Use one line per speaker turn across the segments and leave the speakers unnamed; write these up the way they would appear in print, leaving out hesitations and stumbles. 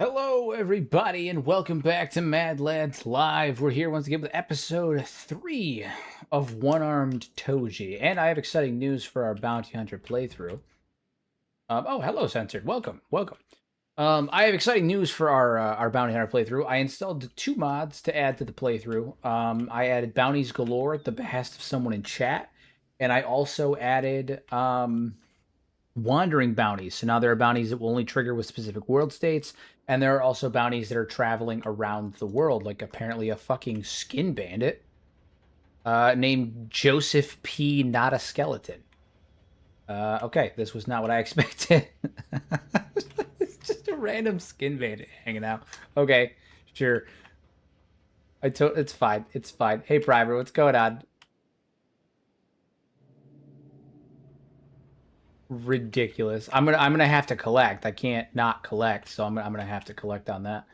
Hello, everybody, and welcome back to Mad Lads Live. We're here once again with episode 3 of One-Armed Toji, and I have exciting news for our Bounty Hunter playthrough. Oh, hello, Censored. Welcome. I have exciting news for our Bounty Hunter playthrough. I installed 2 mods to add to the playthrough. I added Bounties Galore at the behest of someone in chat, and I also added wandering bounties. So now there are bounties that will only trigger with specific world states, and there are also bounties that are traveling around the world, like apparently a fucking skin bandit named Joseph P. Not a Skeleton. Okay, this was not what I expected. It's just a random skin bandit hanging out. Okay, sure. It's fine. It's fine. Hey, Primer, what's going on? Ridiculous. I'm gonna have to collect. I can't not collect, so I'm gonna have to collect on that.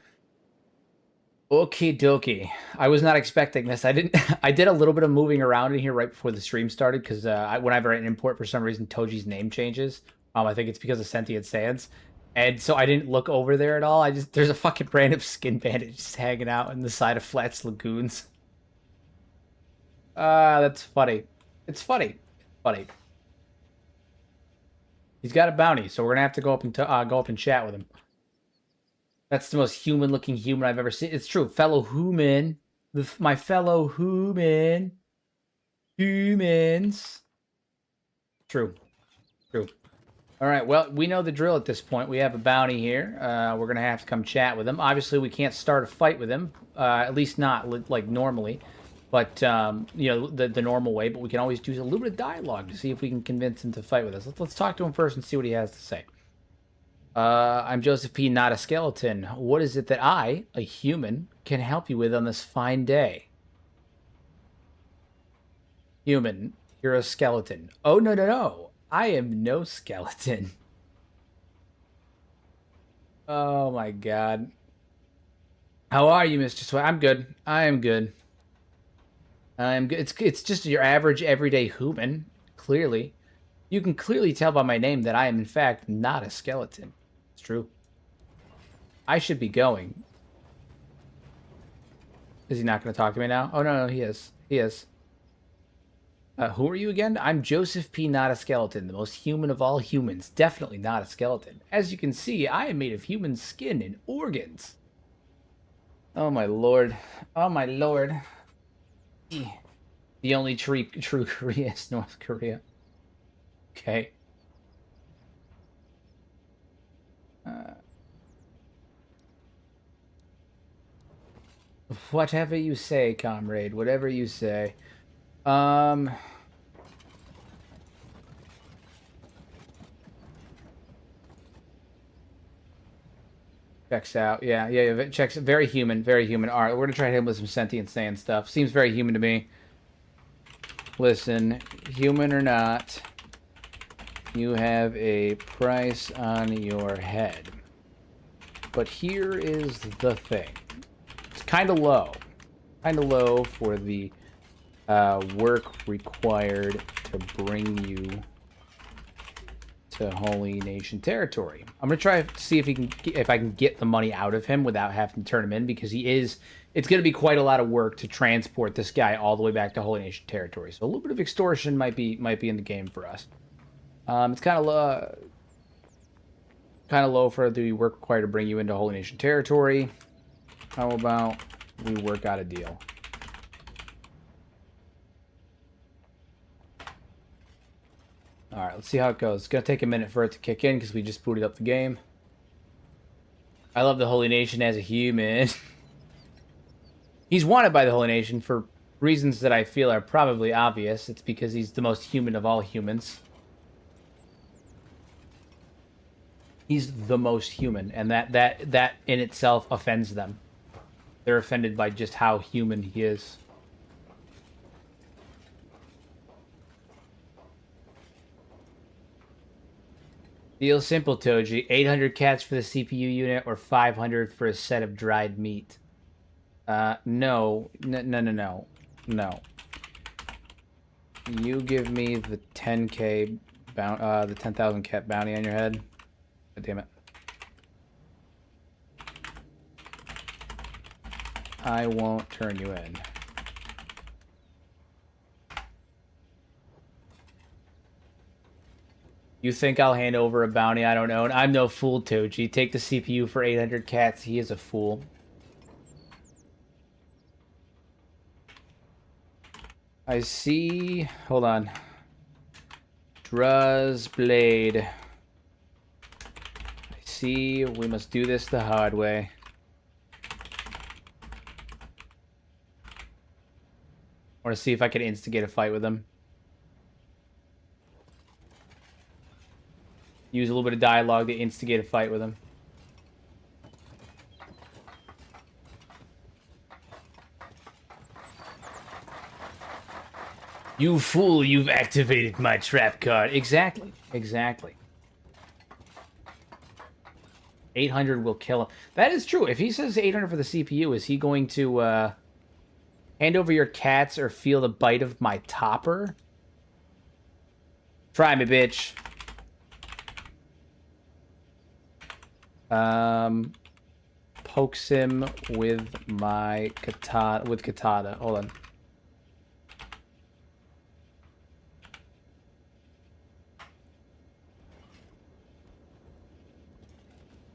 Okie dokie. I was not expecting this. I didn't. I did a little bit of moving around in here right before the stream started because whenever I import, for some reason, Toji's name changes. I think it's because of Sentient Sands, and so I didn't look over there at all. There's a fucking random skin bandit just hanging out in the side of Flats Lagoons. That's funny. It's funny. Funny. He's got a bounty, so we're gonna have to go up and chat with him. That's the most human-looking human I've ever seen. It's true, fellow human, my fellow humans. True. All right, well, we know the drill at this point. We have a bounty here. We're gonna have to come chat with him. Obviously, we can't start a fight with him, at least not like normally. But, the normal way, but we can always use a little bit of dialogue to see if we can convince him to fight with us. Let's talk to him first and see what he has to say. I'm Joseph P. Not a Skeleton. What is it that I, a human, can help you with on this fine day? Human, you're a skeleton. Oh, no. I am no skeleton. Oh, my God. How are you, Mr. Sweat? I'm good. I am good. It's just your average everyday human. Clearly, you can clearly tell by my name that I am in fact not a skeleton. It's true. I should be going. Is he not going to talk to me now? Oh no, he is. He is. Who are you again? I'm Joseph P. Not a Skeleton, the most human of all humans. Definitely not a skeleton. As you can see, I am made of human skin and organs. Oh my lord. Oh my lord. The only true Korea is North Korea. Okay. Whatever you say, comrade. Whatever you say. Checks out. Yeah. It checks. Very human. Very human. All right, we're gonna try to hit him with some sentient sand stuff. Seems very human to me. Listen, human or not, you have a price on your head. But here is the thing. It's kind of low. Kind of low for the work required to bring you to Holy Nation territory. I'm gonna try to see if I can get the money out of him without having to turn him in, because it's gonna be quite a lot of work to transport this guy all the way back to Holy Nation territory. So a little bit of extortion might be in the game for us. It's kind of low for the work required to bring you into Holy Nation territory. How about we work out a deal? Alright, let's see how it goes. It's going to take a minute for it to kick in because we just booted up the game. I love the Holy Nation as a human. He's wanted by the Holy Nation for reasons that I feel are probably obvious. It's because he's the most human of all humans. He's the most human, and that in itself offends them. They're offended by just how human he is. Deal simple, Toji. 800 cats for the CPU unit or 500 for a set of dried meat. No. You give me the 10k the 10,000 cat bounty on your head. God damn it. I won't turn you in. You think I'll hand over a bounty I don't own? I'm no fool, Toji. Take the CPU for 800 cats. He is a fool. I see... Hold on. Druz Blade. I see we must do this the hard way. I want to see if I can instigate a fight with him. Use a little bit of dialogue to instigate a fight with him. You fool, you've activated my trap card. Exactly. Exactly. 800 will kill him. That is true. If he says 800 for the CPU, is he going to hand over your cats or feel the bite of my topper? Try me, bitch. Pokes him with my katana. Hold on.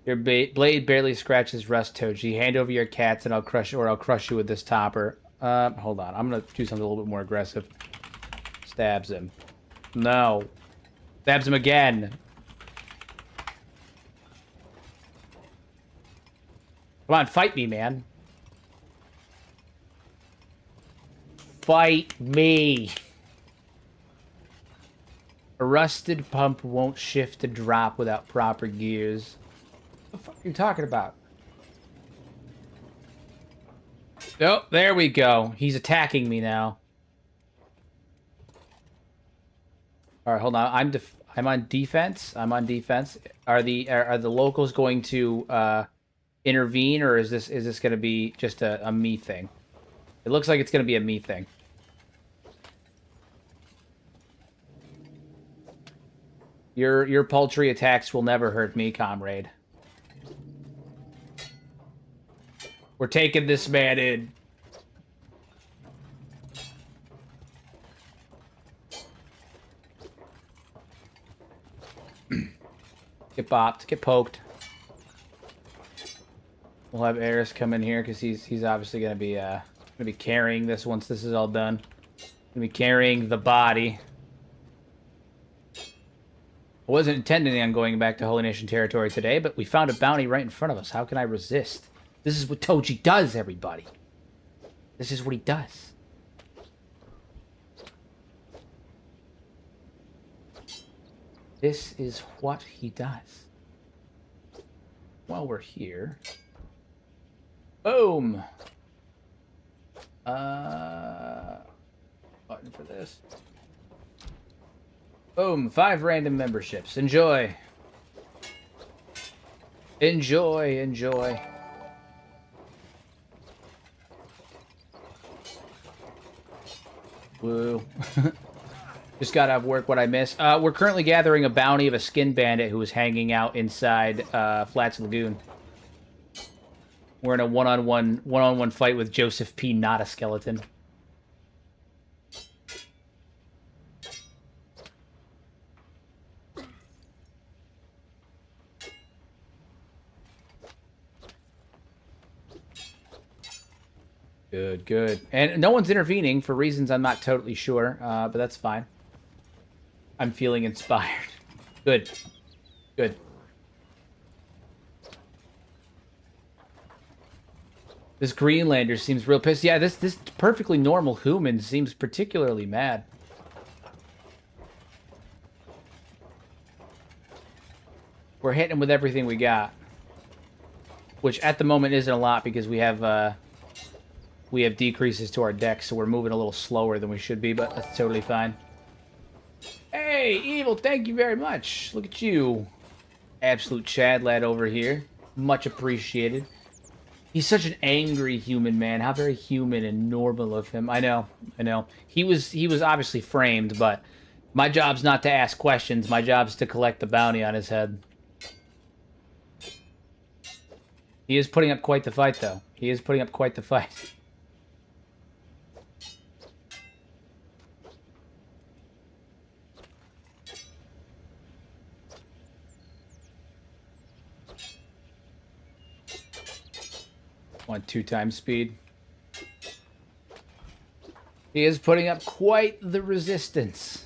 Your blade barely scratches rust, Toji. Hand over your cats and I'll crush you with this topper. Hold on. I'm gonna do something a little bit more aggressive. Stabs him. No. Stabs him again. Come on, fight me, man. Fight me. A rusted pump won't shift to drop without proper gears. What the fuck are you talking about? Oh, there we go. He's attacking me now. All right, hold on. I'm on defense. I'm on defense. Are the locals going to intervene, or is this going to be just a me thing? It looks like it's going to be a me thing. Your paltry attacks will never hurt me, comrade. We're taking this man in. Get bopped, get poked. We'll have Aries come in here because he's obviously gonna be carrying this once this is all done. Gonna be carrying the body. I wasn't intending on going back to Holy Nation territory today, but we found a bounty right in front of us. How can I resist? This is what Toji does, everybody. This is what he does. This is what he does. While we're here... Boom! Button for this. Boom, 5 random memberships. Enjoy. Enjoy, enjoy. Woo. Just got out of work. What I missed. We're currently gathering a bounty of a skin bandit who was hanging out inside Flats Lagoon. We're in a one-on-one fight with Joseph P. Not a skeleton. Good, good. And no one's intervening for reasons I'm not totally sure, but that's fine. I'm feeling inspired. Good. Good. This Greenlander seems real pissed. Yeah, this perfectly normal human seems particularly mad. We're hitting him with everything we got. Which at the moment isn't a lot because we have decreases to our deck, so we're moving a little slower than we should be, but that's totally fine. Hey, Evil, thank you very much. Look at you. Absolute Chad lad over here. Much appreciated. He's such an angry human, man. How very human and normal of him. I know, I know. He was obviously framed, but my job's not to ask questions. My job's to collect the bounty on his head. He is putting up quite the fight, though. He is putting up quite the fight. Want 2 times speed. He is putting up quite the resistance.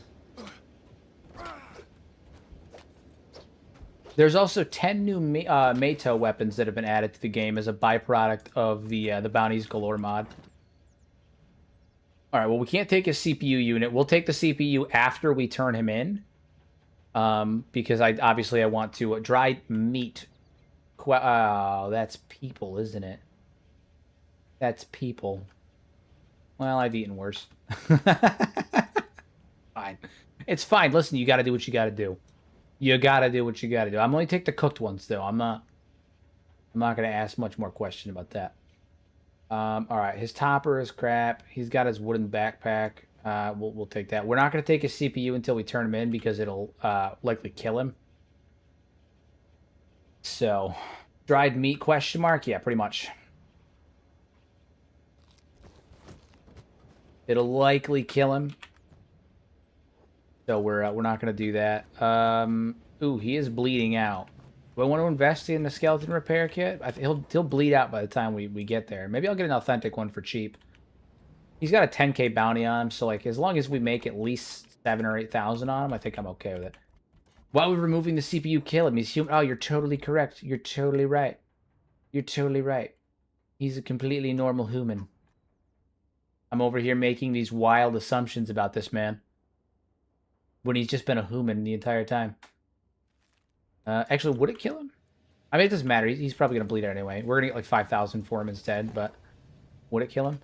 There's also 10 new Meito weapons that have been added to the game as a byproduct of the Bounties Galore mod. All right, well, we can't take his CPU unit. We'll take the CPU after we turn him in. Because I want to dried meat. Oh, that's people, isn't it? That's people. Well, I've eaten worse. Fine. It's fine. Listen, you got to do what you got to do. You got to do what you got to do. I'm only take the cooked ones, though. I'm not going to ask much more question about that. All right. His topper is crap. He's got his wooden backpack. We'll take that. We're not going to take his CPU until we turn him in because it'll likely kill him. So, dried meat, question mark? Yeah, pretty much. It'll likely kill him. So we're not going to do that. Ooh, he is bleeding out. Do I want to invest in the skeleton repair kit? He'll bleed out by the time we get there. Maybe I'll get an authentic one for cheap. He's got a 10k bounty on him, so like as long as we make at least 7,000 or 8,000 on him, I think I'm okay with it. Why are we removing the CPU? Kill him. He's human. Oh, you're totally correct. You're totally right. You're totally right. He's a completely normal human. I'm over here making these wild assumptions about this man. When he's just been a human the entire time. Actually, would it kill him? I mean, it doesn't matter. He's probably going to bleed out anyway. We're going to get like 5,000 for him instead, but... Would it kill him?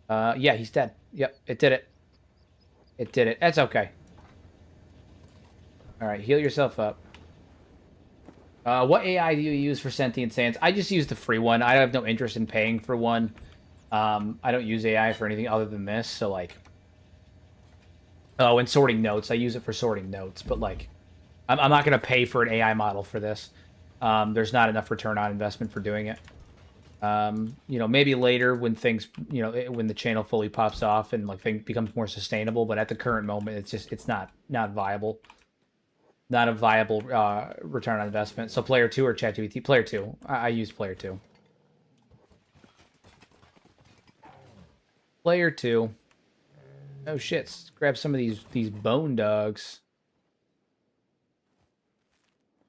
Yeah, he's dead. Yep, it did it. It did it. That's okay. Alright, heal yourself up. What AI do you use for Sentient Sands? I just use the free one. I have no interest in paying for one. I don't use AI for anything other than this, so like... Oh, and sorting notes. I use it for sorting notes, but like... I'm not going to pay for an AI model for this. There's not enough return on investment for doing it. You know, maybe later when things, you know, when the channel fully pops off and like things becomes more sustainable, but at the current moment, it's not viable. Not a viable return on investment. So player 2 or ChatGPT? Player 2. I use player 2. Player 2. Oh shit, let's grab some of these bone dogs.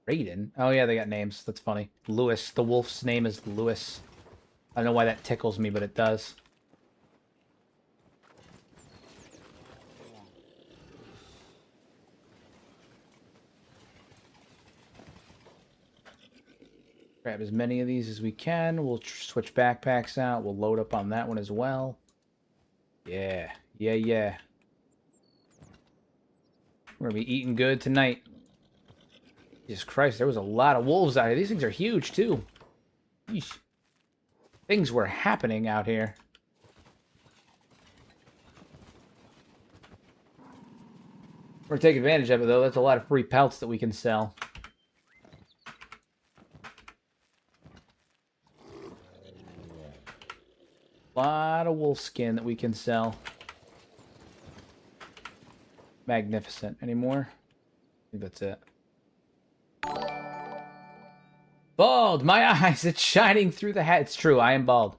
Raiden? Oh yeah, they got names. That's funny. Lewis. The wolf's name is Lewis. I don't know why that tickles me, but it does. Grab as many of these as we can. We'll switch backpacks out. We'll load up on that one as well. Yeah. Yeah, yeah. We're going to be eating good tonight. Jesus Christ, there was a lot of wolves out here. These things are huge, too. Yeesh. Things were happening out here. We're going to take advantage of it, though. That's a lot of free pelts that we can sell. A lot of wolf skin that we can sell. Magnificent. Any more? I think that's it. Bald! My eyes! It's shining through the hat. It's true, I am bald.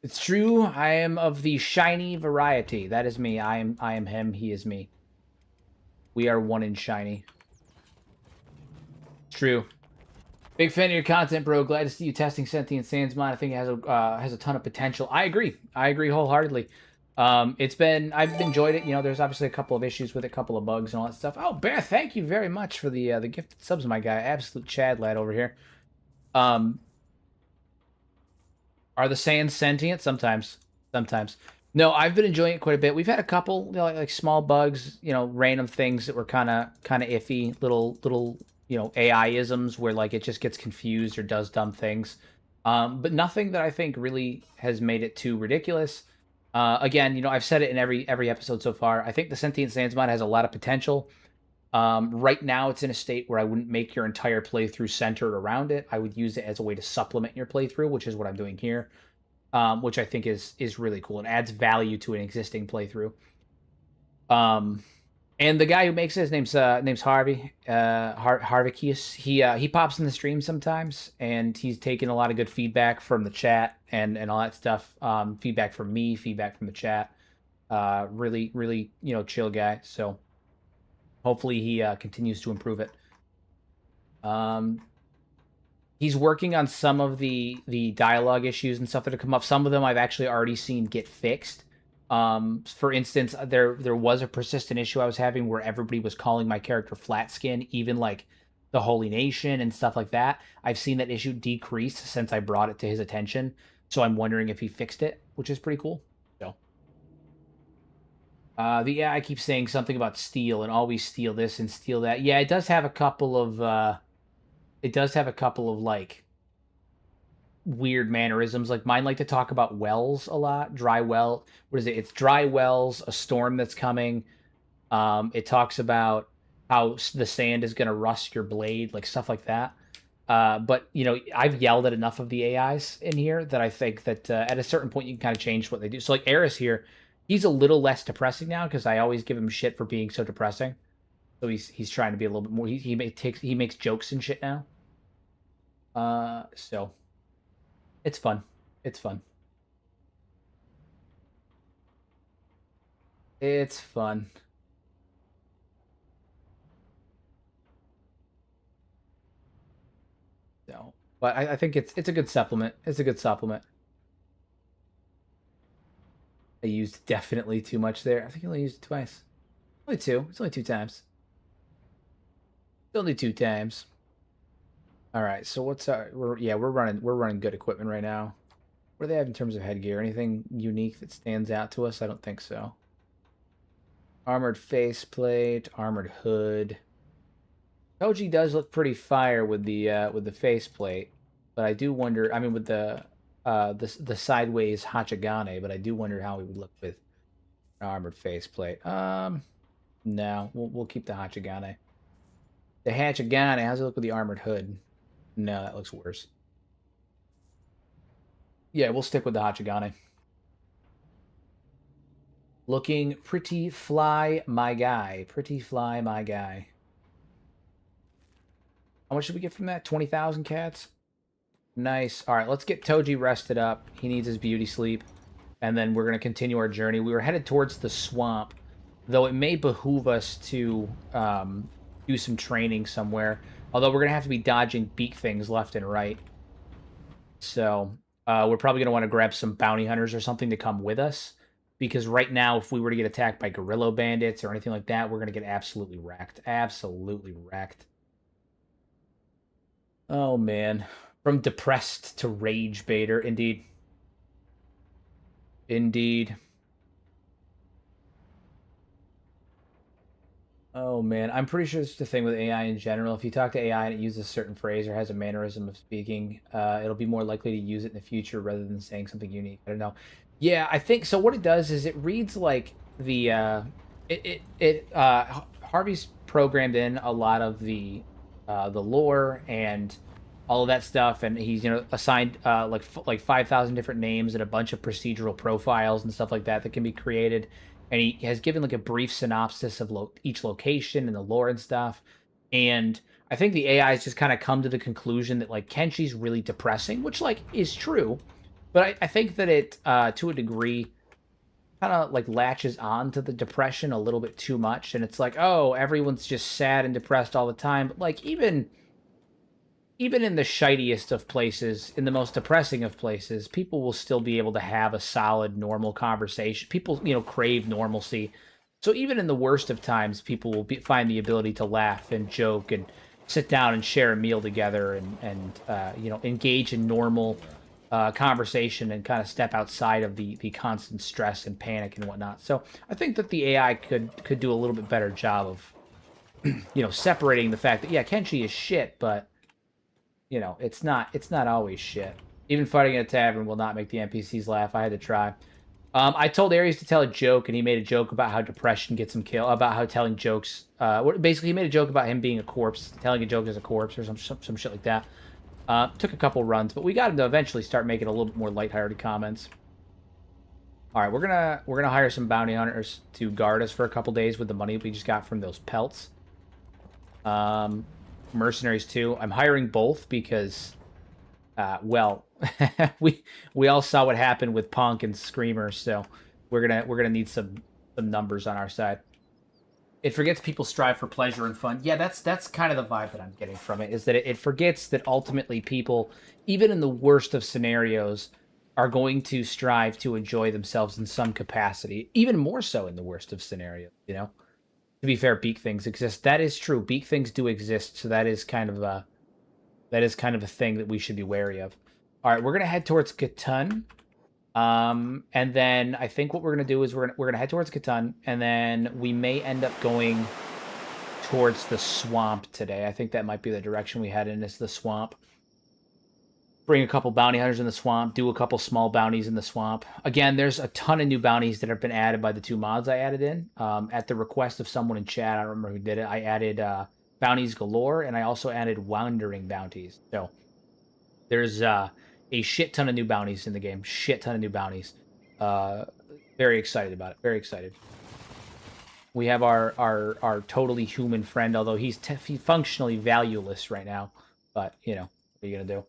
It's true, I am of the shiny variety. That is me. I am him, he is me. We are one in shiny. It's true. Big fan of your content, bro. Glad to see you testing Sentient Sands mod. I think it has a ton of potential. I agree. I agree wholeheartedly. I've enjoyed it. You know, there's obviously a couple of issues with it, a couple of bugs and all that stuff. Oh, Bear, thank you very much for the gifted subs, my guy. Absolute Chad lad over here. Are the sands sentient? Sometimes. Sometimes. No, I've been enjoying it quite a bit. We've had a couple, you know, like small bugs, you know, random things that were kind of iffy, little, you know, AI-isms where like it just gets confused or does dumb things. But nothing that I think really has made it too ridiculous. Again, you know, I've said it in every episode so far. I think the Sentient Sands mod has a lot of potential. Right now, it's in a state where I wouldn't make your entire playthrough centered around it. I would use it as a way to supplement your playthrough, which is what I'm doing here, which I think is really cool. It adds value to an existing playthrough. And the guy who makes it, his name's Harvey, Harvikius. He pops in the stream sometimes, and he's taken a lot of good feedback from the chat and all that stuff. Feedback from me, feedback from the chat. Really, really, chill guy. So hopefully he continues to improve it. He's working on some of the dialogue issues and stuff that have come up. Some of them I've actually already seen get fixed. For instance, there was a persistent issue I was having where everybody was calling my character flat skin, even like the Holy Nation and stuff like that. I've seen that issue decrease since I brought it to his attention, so I'm wondering if he fixed it, which is pretty cool. So, the AI keeps saying something about steal and always steal this and steal that. Yeah, it does have a couple of like weird mannerisms. Like mine like to talk about wells a lot. Dry well. What is it? It's dry wells, a storm that's coming. It talks about how the sand is going to rust your blade, like stuff like that. But I've yelled at enough of the AIs in here that I think that at a certain point you can kind of change what they do. So like Aries here, he's a little less depressing now because I always give him shit for being so depressing. So he's trying to be a little bit more. He makes jokes and shit now. So it's fun. It's fun. It's fun. So, but I think it's a good supplement. It's a good supplement. I used definitely too much there. I think I only used it twice. Only two. It's only 2 times. It's only 2 times. All right. So what's our? We're running good equipment right now. What do they have in terms of headgear? Anything unique that stands out to us? I don't think so. Armored faceplate, armored hood. Toji does look pretty fire with the faceplate, but I do wonder. I mean, with the sideways Hachigane, but I do wonder how he would look with an armored faceplate. No, we'll keep the Hachigane. The Hachigane, how's it look with the armored hood? No, that looks worse. Yeah, we'll stick with the Hachigane. Looking pretty fly, my guy. Pretty fly, my guy. How much did we get from that? 20,000 cats? Nice. All right, let's get Toji rested up. He needs his beauty sleep. And then we're going to continue our journey. We were headed towards the swamp, though it may behoove us to do some training somewhere. Although we're going to have to be dodging beak things left and right. So we're probably going to want to grab some bounty hunters or something to come with us. Because right now, if we were to get attacked by gorillo bandits or anything like that, we're going to get absolutely wrecked. Absolutely wrecked. Oh, man. From depressed to rage baiter. Indeed. Indeed. Oh, man. I'm pretty sure it's the thing with AI in general. If you talk to AI and it uses a certain phrase or has a mannerism of speaking, it'll be more likely to use it in the future rather than saying something unique. I don't know. Yeah, I think so. What it does is it reads like the Harvey's programmed in a lot of the lore and all of that stuff, and he's assigned like 5,000 different names and a bunch of procedural profiles and stuff like that can be created, and he has given like a brief synopsis of each location and the lore and stuff. And I think the AI has just kind of come to the conclusion that like Kenshi's really depressing, which like is true. But I think that it, to a degree, kind of like latches on to the depression a little bit too much. And it's like, oh, everyone's just sad and depressed all the time. But like even in the shittiest of places, in the most depressing of places, people will still be able to have a solid, normal conversation. People, crave normalcy. So even in the worst of times, people will find the ability to laugh and joke and sit down and share a meal together and engage in normal conversation and kind of step outside of the constant stress and panic and whatnot. So I think that the AI could do a little bit better job of separating the fact that Kenshi is shit, but it's not always shit. Even fighting in a tavern will not make the NPCs laugh. I had to try. I told Aries to tell a joke, and he made a joke about how depression gets him killed. About how telling jokes. Basically, he made a joke about him being a corpse, telling a joke as a corpse, or some shit like that. Took a couple runs, but we got him to eventually start making a little bit more lighthearted comments. All right, we're gonna hire some bounty hunters to guard us for a couple days with the money we just got from those pelts. Mercenaries too. I'm hiring both because, well, we all saw what happened with Punk and Screamer, so we're gonna need some numbers on our side. It forgets people strive for pleasure and fun. Yeah, that's kind of the vibe that I'm getting from it. Is that it forgets that ultimately people, even in the worst of scenarios, are going to strive to enjoy themselves in some capacity. Even more so in the worst of scenarios. You know. To be fair, beak things exist. That is true. Beak things do exist. So that is kind of a thing that we should be wary of. All right, we're gonna head towards Katun. And then I think what we're gonna do is we're gonna head towards Katun, and then we may end up going towards the swamp today. I think that might be the direction we head in, is the swamp. Bring a couple bounty hunters in the swamp, do a couple small bounties in the swamp. Again, there's a ton of new bounties that have been added by the 2 mods I added in. At the request of someone in chat, I don't remember who did it, I added bounties galore, and I also added wandering bounties. So there's a shit ton of new bounties in the game. Shit ton of new bounties. Very excited about it. Very excited. We have our totally human friend, although he's functionally valueless right now. But, you know, what are you going to do?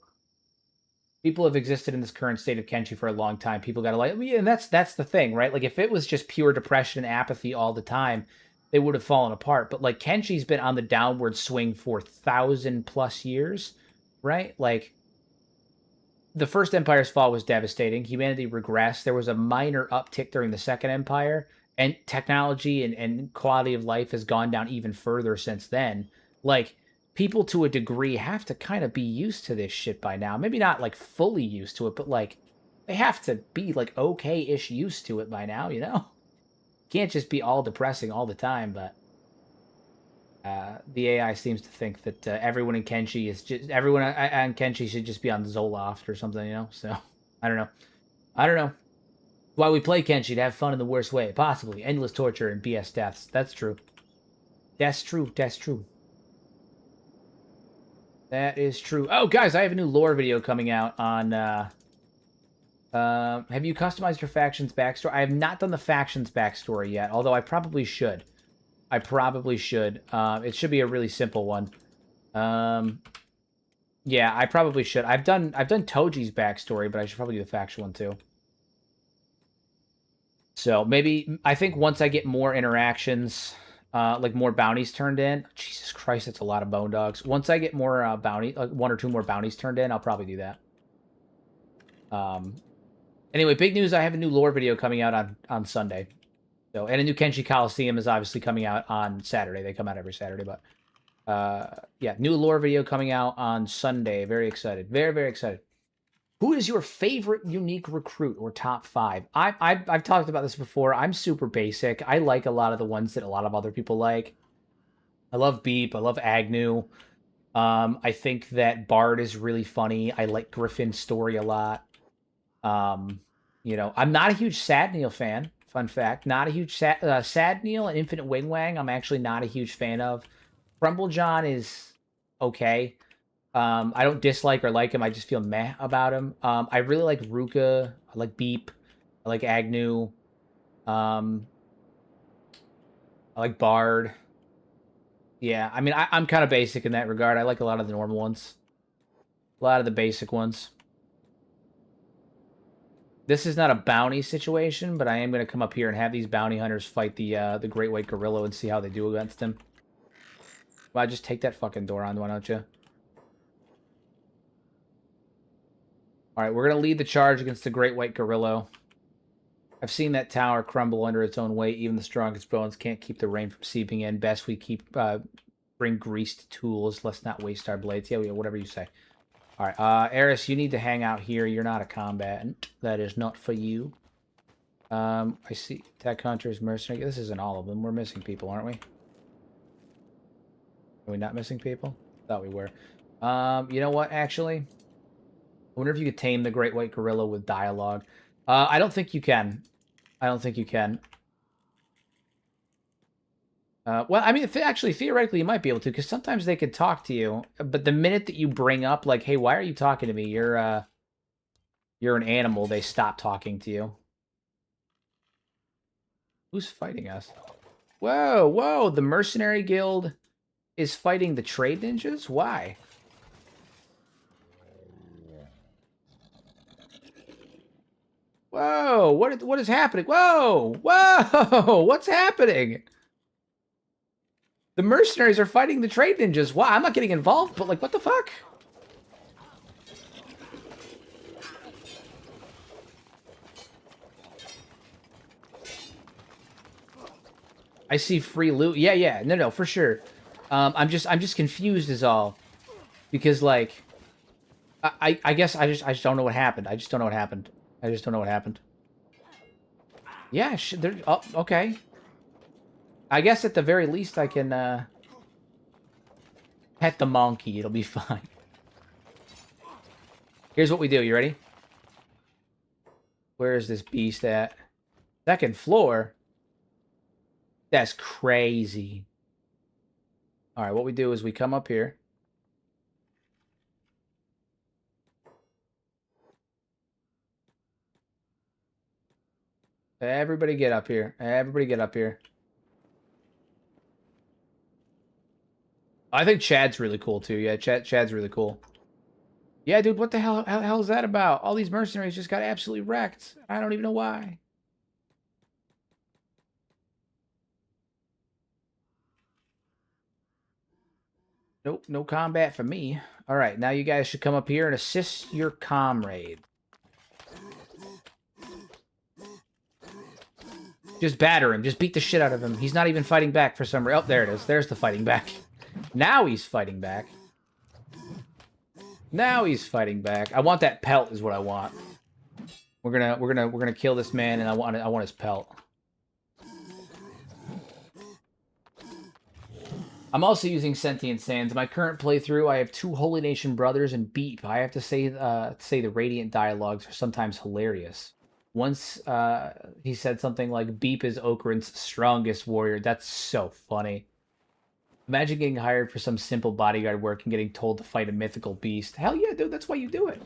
People have existed in this current state of Kenshi for a long time. People got to like, yeah, and that's the thing, right? Like, if it was just pure depression and apathy all the time, they would have fallen apart. But, like, Kenshi's been on the downward swing for 1,000+ years, right? Like, the first Empire's fall was devastating. Humanity regressed. There was a minor uptick during the Second Empire, and technology and quality of life has gone down even further since then. Like, people to a degree have to kind of be used to this shit by now. Maybe not like fully used to it, but like they have to be like okay-ish used to it by now, you know? Can't just be all depressing all the time, but the AI seems to think that everyone in Kenshi is just everyone on Kenshi should just be on Zoloft or something, you know? So I don't know. I don't know. Why we play Kenshi, to have fun in the worst way, possibly endless torture and BS deaths. That's true. That's true. That's true. That is true. Oh, guys, I have a new lore video coming out on... have you customized your faction's backstory? I have not done the faction's backstory yet, although I probably should. I probably should. It should be a really simple one. Yeah, I probably should. I've done Toji's backstory, but I should probably do the faction one too. So maybe, I think once I get more interactions, like more bounties turned in. Jesus Christ, that's a lot of bone dogs. Once I get more like 1 or 2 more bounties turned in, I'll probably do that. Anyway, big news, I have a new lore video coming out on Sunday. So, and a new Kenshi Coliseum is obviously coming out on Saturday. They come out every Saturday, but yeah, new lore video coming out on Sunday. Very excited. Very, very excited. Who is your favorite unique recruit or top 5? I've talked about this before. I'm super basic. I like a lot of the ones that a lot of other people like. I love Beep. I love Agnew. I think that Bard is really funny. I like Griffin's story a lot. You know, I'm not a huge Sadneil fan. Fun fact. Not a huge Sadneil and Infinite Wing-Wang. I'm actually not a huge fan of. Crumblejohn is okay. I don't dislike or like him. I just feel meh about him. I really like Ruka. I like Beep. I like Agnew. I like Bard. Yeah, I mean, I'm kind of basic in that regard. I like a lot of the normal ones. A lot of the basic ones. This is not a bounty situation, but I am going to come up here and have these bounty hunters fight the Great White Gorillo and see how they do against him. Well, just take that fucking door on, why don't you? Alright, we're going to lead the charge against the Great White Gorillo. I've seen that tower crumble under its own weight. Even the strongest bones can't keep the rain from seeping in. Best we bring greased tools. Let's not waste our blades. Yeah, whatever you say. Alright, Aries, you need to hang out here. You're not a combatant. That is not for you. I see. Tech Hunters, Mercenary. This isn't all of them. We're missing people, aren't we? Are we not missing people? Thought we were. You know what, actually? I wonder if you could tame the Great White Gorilla with dialogue. I don't think you can. I don't think you can. Well, I mean, actually, theoretically, you might be able to, because sometimes they could talk to you. But the minute that you bring up, like, hey, why are you talking to me? You're an animal, they stop talking to you. Who's fighting us? Whoa, whoa, the Mercenary Guild is fighting the Trade Ninjas? Why? Whoa, what is happening? Whoa, whoa, what's happening? The mercenaries are fighting the Trade Ninjas. Wow, I'm not getting involved, but like, what the fuck? I see free loot. Yeah, yeah, no, for sure. I'm just confused is all, because like, I guess I just don't know what happened. I just don't know what happened. I just don't know what happened. Yeah, oh, okay. I guess at the very least I can pet the monkey. It'll be fine. Here's what we do. You ready? Where is this beast at? Second floor? That's crazy. All right, what we do is we come up here. Everybody get up here. Everybody get up here. I think Chad's really cool, too. Yeah, Chad's really cool. Yeah, dude, what the hell is that about? All these mercenaries just got absolutely wrecked. I don't even know why. Nope, no combat for me. All right, now you guys should come up here and assist your comrade. Just batter him. Just beat the shit out of him. He's not even fighting back for some reason. Oh, there it is. There's the fighting back. Now he's fighting back. Now he's fighting back. I want that pelt is what I want. We're gonna kill this man, and I want his pelt. I'm also using Sentient Sands. In my current playthrough, I have 2 Holy Nation brothers and Beep. I have to say the Radiant dialogues are sometimes hilarious. Once he said something like, Beep is Okran's strongest warrior. That's so funny. Imagine getting hired for some simple bodyguard work and getting told to fight a mythical beast. Hell yeah, dude, that's why you do it.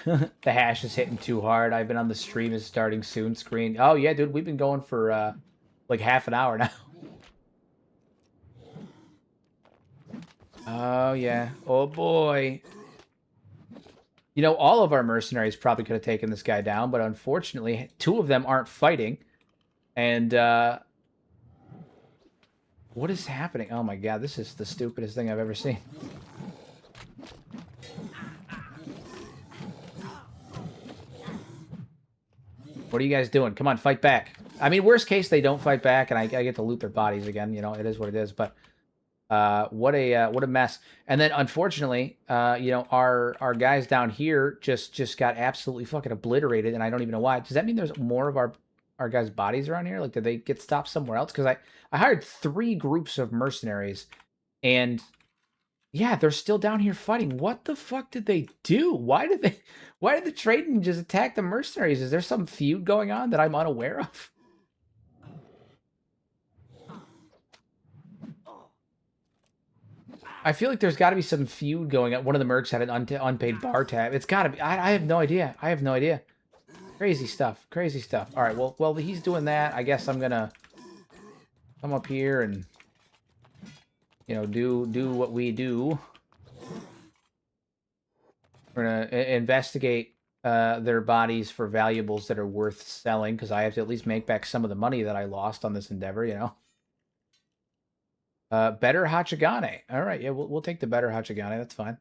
The hash is hitting too hard. I've been on the stream is starting soon screen. Oh yeah, dude, we've been going for like half an hour now. Oh yeah. Oh boy. You know, all of our mercenaries probably could have taken this guy down, but unfortunately, 2 of them aren't fighting. And what is happening? Oh my god, this is the stupidest thing I've ever seen. What are you guys doing? Come on, fight back. I mean, worst case, they don't fight back, and I get to loot their bodies again. You know, it is what it is. But what a mess. And then, unfortunately, you know, our guys down here just got absolutely fucking obliterated, and I don't even know why. Does that mean there's more of our guys' bodies around here? Like, did they get stopped somewhere else? Because I hired 3 groups of mercenaries, and yeah, they're still down here fighting. What the fuck did they do? Why did the Trade Ninjas attack the mercenaries? Is there some feud going on that I'm unaware of? I feel like there's got to be some feud going on. One of the mercs had an unpaid bar tab. It's got to be. I have no idea. I have no idea. Crazy stuff. Crazy stuff. All right. Well, he's doing that. I guess I'm gonna come up here and, you know, do what we do. We're gonna investigate their bodies for valuables that are worth selling, because I have to at least make back some of the money that I lost on this endeavor. You know. Better Hachigane. All right, yeah, we'll take the better Hachigane. That's fine.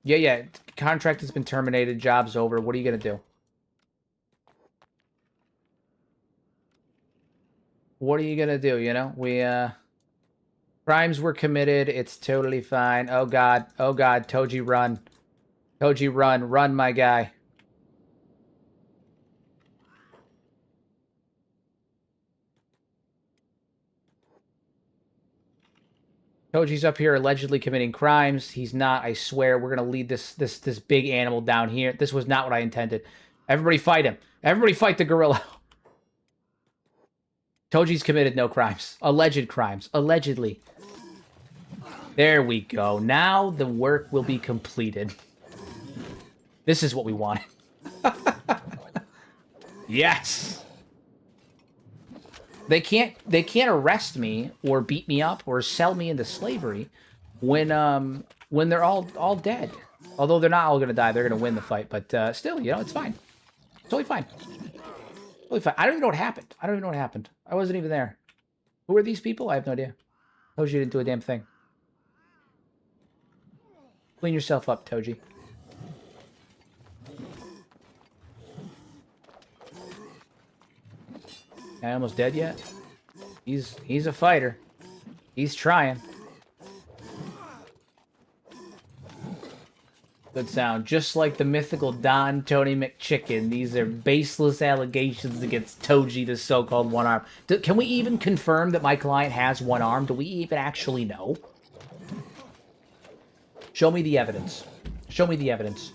Yeah. Contract has been terminated. Job's over. What are you gonna do? What are you gonna do? You know, crimes were committed. It's totally fine. Oh god. Oh god. Toji, run. Toji, run, my guy. Toji's up here allegedly committing crimes. He's not, I swear. We're gonna lead this big animal down here. This was not what I intended. Everybody fight him. Everybody fight the gorilla. Toji's committed no crimes. Alleged crimes. Allegedly. There we go. Now the work will be completed. This is what we wanted. Yes. They can't arrest me or beat me up or sell me into slavery when they're all dead. Although they're not all gonna die, they're gonna win the fight. But still, you know, it's fine. Totally fine. Totally fine. I don't even know what happened. I don't even know what happened. I wasn't even there. Who are these people? I have no idea. Toji didn't do a damn thing. Clean yourself up, Toji. I almost dead yet? He's a fighter. He's trying. Good sound. Just like the mythical Don Tony McChicken, these are baseless allegations against Toji, the so-called one arm. Can we even confirm that my client has one arm? Do we even actually know? Show me the evidence. Show me the evidence.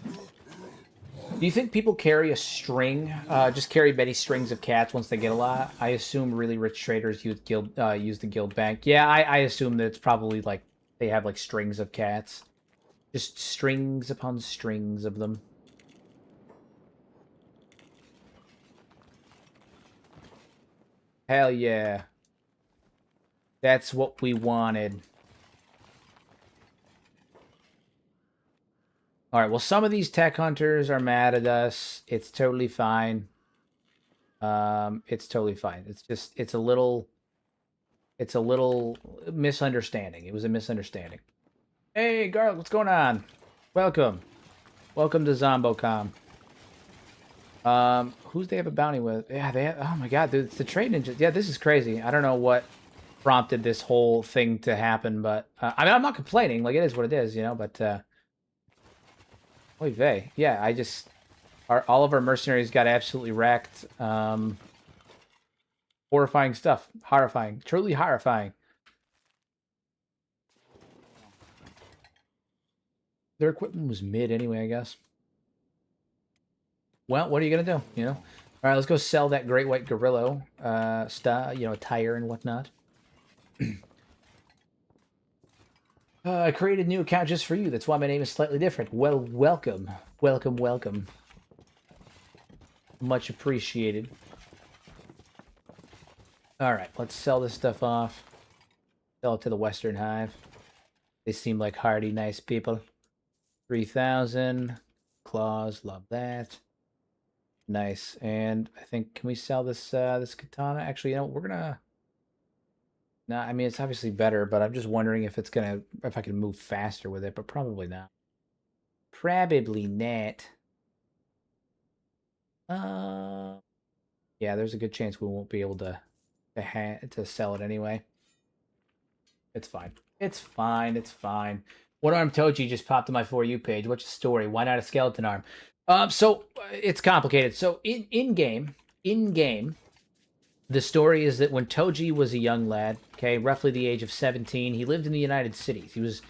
Do you think people carry a string, just carry many strings of cats once they get a lot? I assume really rich traders use the guild bank. Yeah, I assume that it's probably like they have like strings of cats. Just strings upon strings of them. Hell yeah. That's what we wanted. Alright, well, some of these tech hunters are mad at us. It's totally fine. It's totally fine. It's just, it's a little misunderstanding. It was a misunderstanding. Hey, Garlic, what's going on? Welcome. Welcome to ZomboCom. Who's they have a bounty with? Yeah, they have, oh my god, dude, it's the trade ninjas. Yeah, this is crazy. I don't know what prompted this whole thing to happen, but, I mean, I'm not complaining. Like, it is what it is, you know, but, oy vey. Yeah, I just... all of our mercenaries got absolutely wrecked. Horrifying stuff. Horrifying. Truly horrifying. Their equipment was mid anyway, I guess. Well, what are you going to do, you know? All right, let's go sell that great white gorillo stuff, you know, tire and whatnot. I created a new account just for you. That's why my name is slightly different. Well, welcome. Welcome, welcome. Much appreciated. Alright, let's sell this stuff off. Sell it to the Western Hive. They seem like hardy, nice people. 3,000. Claws, love that. Nice. And I think, can we sell this this katana? Actually, you know, we're gonna... No, I mean, it's obviously better, but I'm just wondering if it's gonna, if I can move faster with it, but probably not. Probably not. Yeah, there's a good chance we won't be able to sell it anyway. It's fine. It's fine. It's fine. One arm Toji just popped on my For You page. What's the story? Why not a skeleton arm? So it's complicated. So in game, the story is that when Toji was a young lad, okay, roughly the age of 17, he lived in the United Cities. He was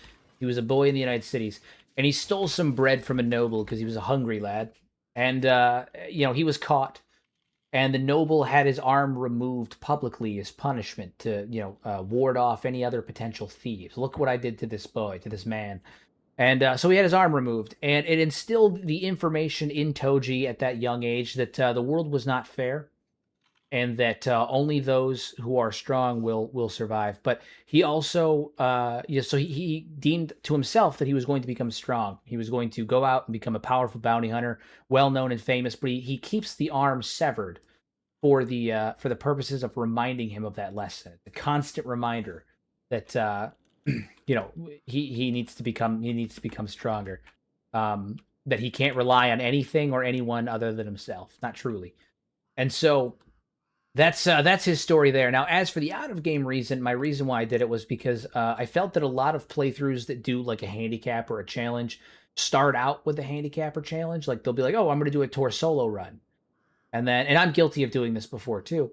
a boy in the United Cities, and he stole some bread from a noble because he was a hungry lad. And you know, he was caught, and the noble had his arm removed publicly as punishment to, you know, ward off any other potential thieves. Look what I did to this boy, to this man. And so he had his arm removed, and it instilled the information in Toji at that young age that the world was not fair, and that only those who are strong will survive. But he also, yeah, so he deemed to himself that he was going to become strong. He was going to go out and become a powerful bounty hunter, well known and famous. But he keeps the arm severed for the purposes of reminding him of that lesson, the constant reminder that you know, he needs to become stronger. That he can't rely on anything or anyone other than himself, not truly. And so that's his story there. Now, as for the out-of-game reason, my reason why I did it was because I felt that a lot of playthroughs that do like a handicap or a challenge start out with a handicap or challenge. Like they'll be like, "Oh, I'm going to do a tour solo run," and I'm guilty of doing this before too.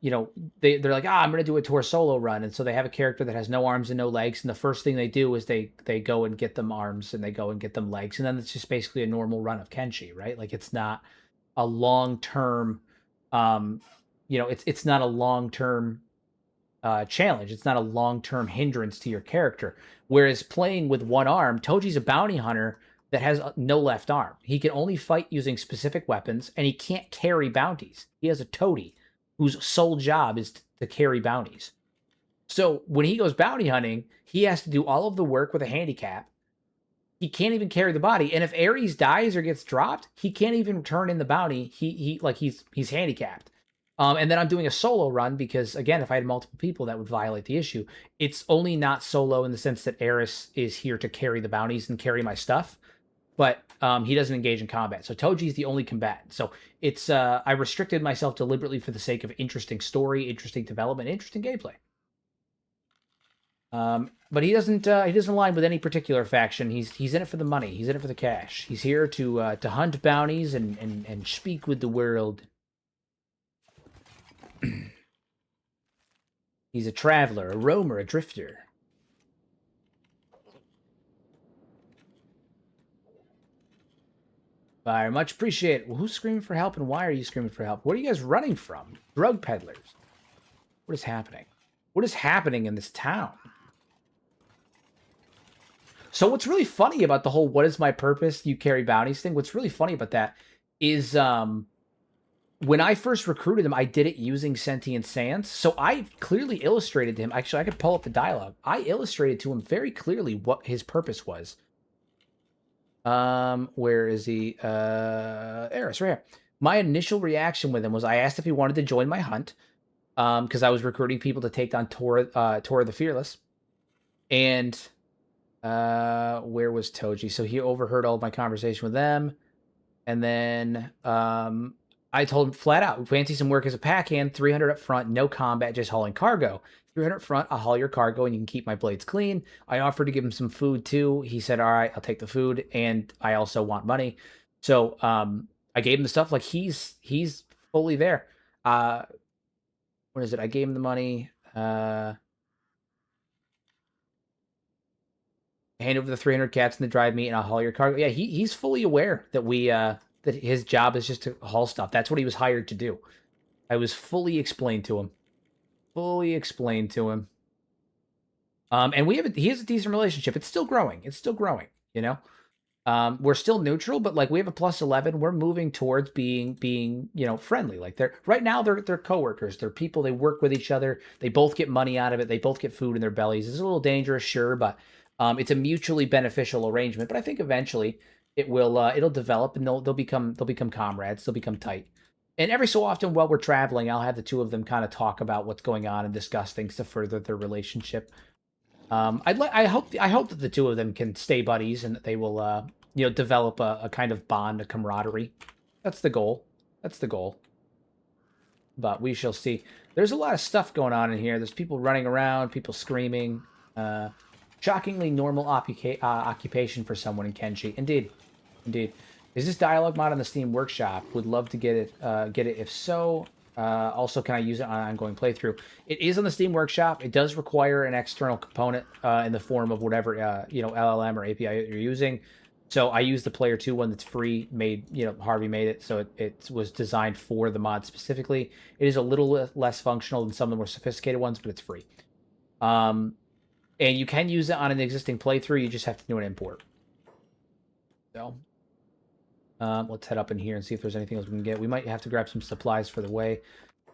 they're like, I'm going to do a tour solo run. And so they have a character that has no arms and no legs. And the first thing they do is they go and get them arms and they go and get them legs. And then it's just basically a normal run of Kenshi, right? Like it's not a long-term, it's not a long-term challenge. It's not a long-term hindrance to your character. Whereas playing with one arm, Toji's a bounty hunter that has no left arm. He can only fight using specific weapons, and he can't carry bounties. He has a toady whose sole job is to carry bounties. So when he goes bounty hunting, he has to do all of the work with a handicap. He can't even carry the body, and if Aries dies or gets dropped, he can't even turn in the bounty. He's handicapped. And then I'm doing a solo run because, again, if I had multiple people, that would violate the issue. It's only not solo in the sense that Aries is here to carry the bounties and carry my stuff, but he doesn't engage in combat. So Toji's the only combatant. So it's I restricted myself deliberately for the sake of interesting story, interesting development, interesting gameplay. But he doesn't align with any particular faction. He's in it for the money. He's in it for the cash. He's here to hunt bounties and speak with the world. He's a traveler, a roamer, a drifter. Fire, much appreciated. Well, who's screaming for help and why are you screaming for help? What are you guys running from? Drug peddlers. What is happening? What is happening in this town? So what's really funny about the whole what is my purpose, you carry bounties thing, what's really funny about that is when I first recruited him, I did it using Sentient Sans. So I clearly illustrated to him. Actually, I could pull up the dialogue. I illustrated to him very clearly what his purpose was. Where is he? Aries, right here. My initial reaction with him was I asked if he wanted to join my hunt, because I was recruiting people to take on Tor the Fearless. And where was Toji? So he overheard all of my conversation with them. And then I told him flat out, fancy some work as a pack hand, 300 up front, no combat, just hauling cargo. 300 up front, I'll haul your cargo and you can keep my blades clean. I offered to give him some food too. He said, all right, I'll take the food. And I also want money. So I gave him the stuff. Like he's fully there. What is it? I gave him the money. Hand over the 300 cats and the dried meat and I'll haul your cargo. Yeah, he's fully aware that that his job is just to haul stuff. That's what he was hired to do. I was fully explained to him. And he has a decent relationship. It's still growing. You know? We're still neutral, but like we have a +11. We're moving towards being friendly. Like right now they're coworkers. They're people, they work with each other. They both get money out of it. They both get food in their bellies. It's a little dangerous, sure, but it's a mutually beneficial arrangement. But I think eventually it'll develop and they'll become comrades. They'll become tight. And every so often while we're traveling, I'll have the two of them kind of talk about what's going on and discuss things to further their relationship. I hope that the two of them can stay buddies and that they will develop a kind of bond, a camaraderie. That's the goal. But we shall see. There's a lot of stuff going on in here. There's people running around, people screaming. Shockingly normal occupation for someone in Kenshi. Indeed. Is this dialogue mod on the Steam Workshop? Would love to get it. If so, also can I use it on an ongoing playthrough? It is on the Steam Workshop. It does require an external component in the form of whatever LLM or API you're using. So I use the Player 2 one that's free. Harvey made it, so it was designed for the mod specifically. It is a little less functional than some of the more sophisticated ones, but it's free. And you can use it on an existing playthrough. You just have to do an import. So, let's head up in here and see if there's anything else we can get. We might have to grab some supplies for the way.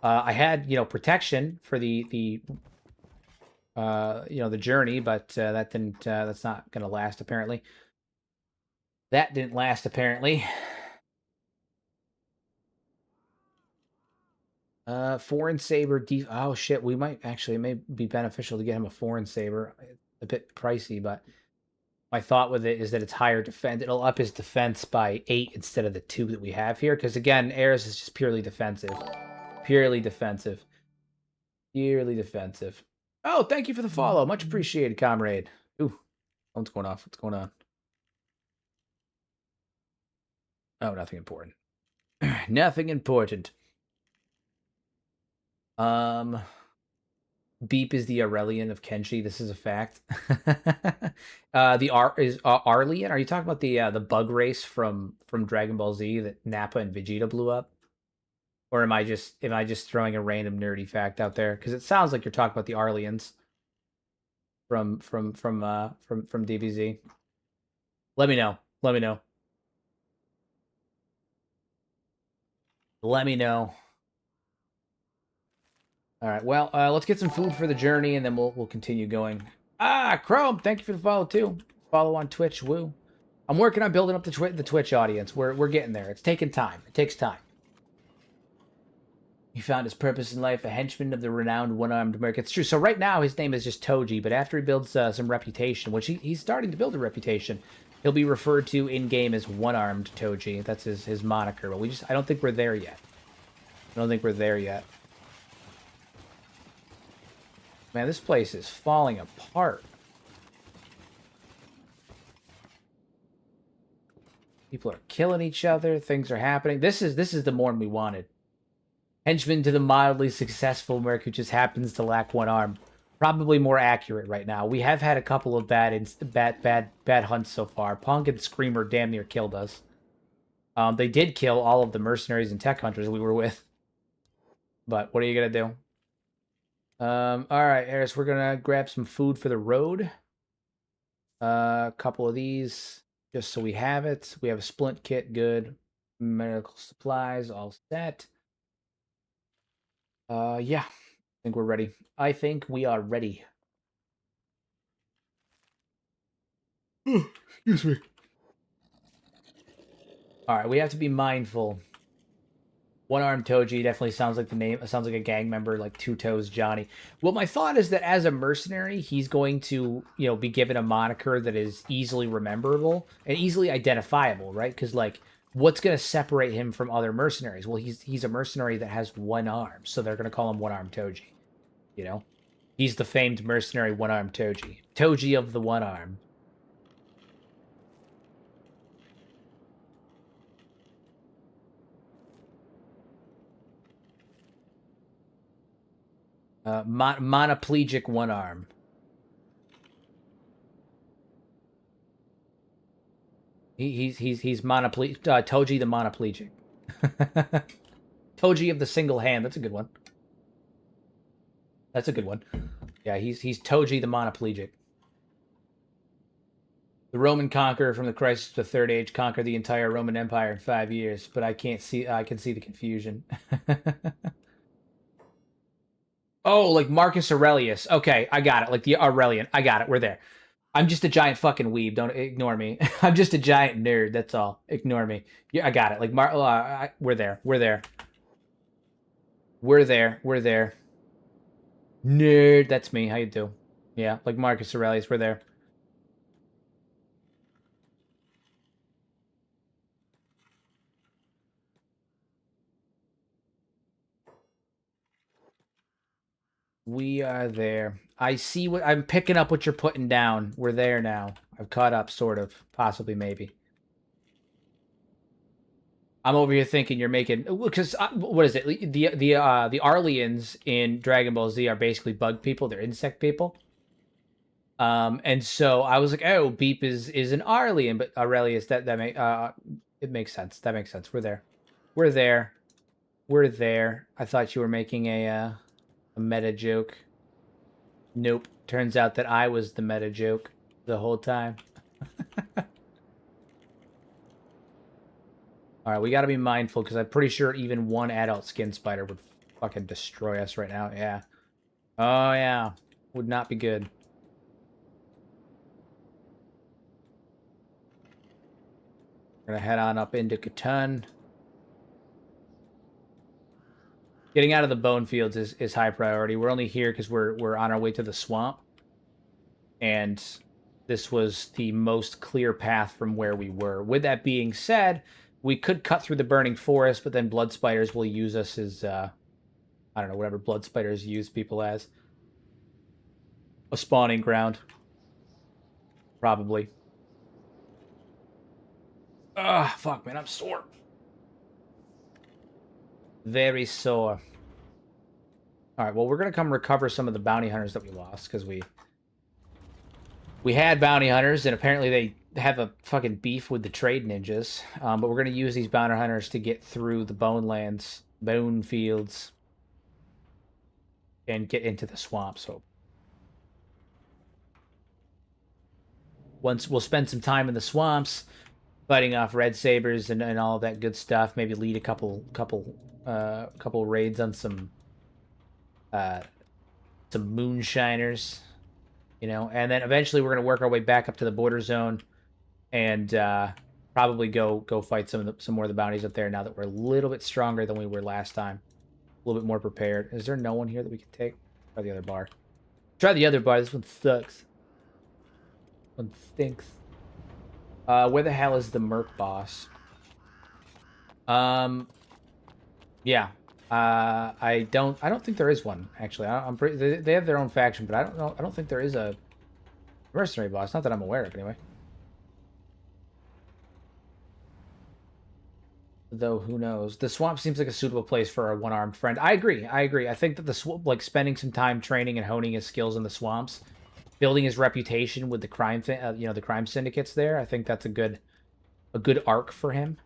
I had, protection for the journey, but that didn't. That's not going to last apparently. That didn't last apparently. Foreign saber. Oh shit, we might actually. It may be beneficial to get him a foreign saber. It's a bit pricey, but my thought with it is that it's higher defense. It'll up his defense by 8 instead of the 2 that we have here. Because again, Aries is just purely defensive. Purely defensive. Oh, thank you for the follow. Much appreciated, comrade. Ooh, phone's going off. What's going on? Oh, nothing important. Nothing important. Beep is the Aurelian of Kenshi. This is a fact. The Arlian. Are you talking about the bug race from Dragon Ball Z that Nappa and Vegeta blew up? Or am I just throwing a random nerdy fact out there? Because it sounds like you're talking about the Arlians from DBZ. Let me know. Let me know. Let me know. All right. Well, let's get some food for the journey, and then we'll continue going. Ah, Chrome, thank you for the follow too. Follow on Twitch. Woo. I'm working on building up the Twitch audience. We're getting there. It's taking time. It takes time. He found his purpose in life, a henchman of the renowned one-armed merc. It's true. So right now his name is just Toji, but after he builds some reputation, which he's starting to build a reputation, he'll be referred to in game as one-armed Toji. That's his moniker. But I don't think we're there yet. I don't think we're there yet. Man, this place is falling apart. People are killing each other. Things are happening. This is the Morn we wanted. Henchman to the mildly successful merc who just happens to lack one arm. Probably more accurate right now. We have had a couple of bad hunts so far. Punk and Screamer damn near killed us. They did kill all of the mercenaries and tech hunters we were with. But what are you gonna do? All right, Aries, we're gonna grab some food for the road. A couple of these, just so we have it. We have a splint kit, good. Medical supplies, all set. Yeah, I think we're ready. I think we are ready. Excuse me. All right, we have to be mindful. One-armed Toji definitely sounds like the name. Sounds like a gang member, like Two Toes Johnny. Well, my thought is that as a mercenary, he's going to, be given a moniker that is easily rememberable and easily identifiable, right? Because what's going to separate him from other mercenaries? Well, he's a mercenary that has one arm, so they're going to call him One-armed Toji. He's the famed mercenary One-armed Toji. Toji of the one arm. Monoplegic one arm. He's monoplegic. Toji the monoplegic. Toji of the single hand. That's a good one. That's a good one. Yeah, he's Toji the monoplegic. The Roman conqueror from the crisis of the Third Age conquered the entire Roman Empire in 5 years, but I can see the confusion. Oh, like Marcus Aurelius. Okay, I got it. Like the Aurelian. I got it. We're there. I'm just a giant fucking weeb. Don't ignore me. I'm just a giant nerd. That's all. Ignore me. Yeah, I got it. Like we're there. We're there. We're there. We're there. Nerd. That's me. How you do? Yeah, like Marcus Aurelius. We're there. We are there. I see what I'm picking up. What you're putting down. We're there now. I've caught up, sort of, possibly, maybe. I'm over here thinking you're making because what is it? The Arlians in Dragon Ball Z are basically bug people. They're insect people. And so I was like, oh, Beep is an Arlian, but Aurelius that it makes sense. That makes sense. We're there. We're there. We're there. I thought you were making a meta joke. Nope. Turns out that I was the meta joke the whole time. All right, we got to be mindful because I'm pretty sure even one adult skin spider would fucking destroy us right now. Yeah. Oh, yeah. Would not be good. We're going to head on up into Catan. Getting out of the bone fields is high priority. We're only here because we're on our way to the swamp. And this was the most clear path from where we were. With that being said, we could cut through the burning forest, but then blood spiders will use us as, I don't know, whatever blood spiders use people as. A spawning ground. Probably. Ugh, fuck, man, I'm sore. Very sore. All right, well, we're going to come recover some of the bounty hunters that we lost, because we had bounty hunters, and apparently they have a fucking beef with the trade ninjas. But we're going to use these bounty hunters to get through the bone fields, and get into the swamps. So once we'll spend some time in the swamps, fighting off red sabers and all of that good stuff. Maybe lead a couple raids on some moonshiners, you know, and then eventually we're gonna work our way back up to the border zone, and probably go fight some more of the bounties up there. Now that we're a little bit stronger than we were last time, a little bit more prepared. Is there no one here that we can take? Try the other bar. Try the other bar. This one sucks. One stinks. Where the hell is the Merc boss? Yeah. I don't think there is one, actually. I'm pretty, they have their own faction, but I don't know. I don't think there is a mercenary boss. Not that I'm aware of, anyway. Though, who knows? The swamp seems like a suitable place for a one-armed friend. I agree. I think that like spending some time training and honing his skills in the swamps, building his reputation with the crime the crime syndicates there. I think that's a good arc for him.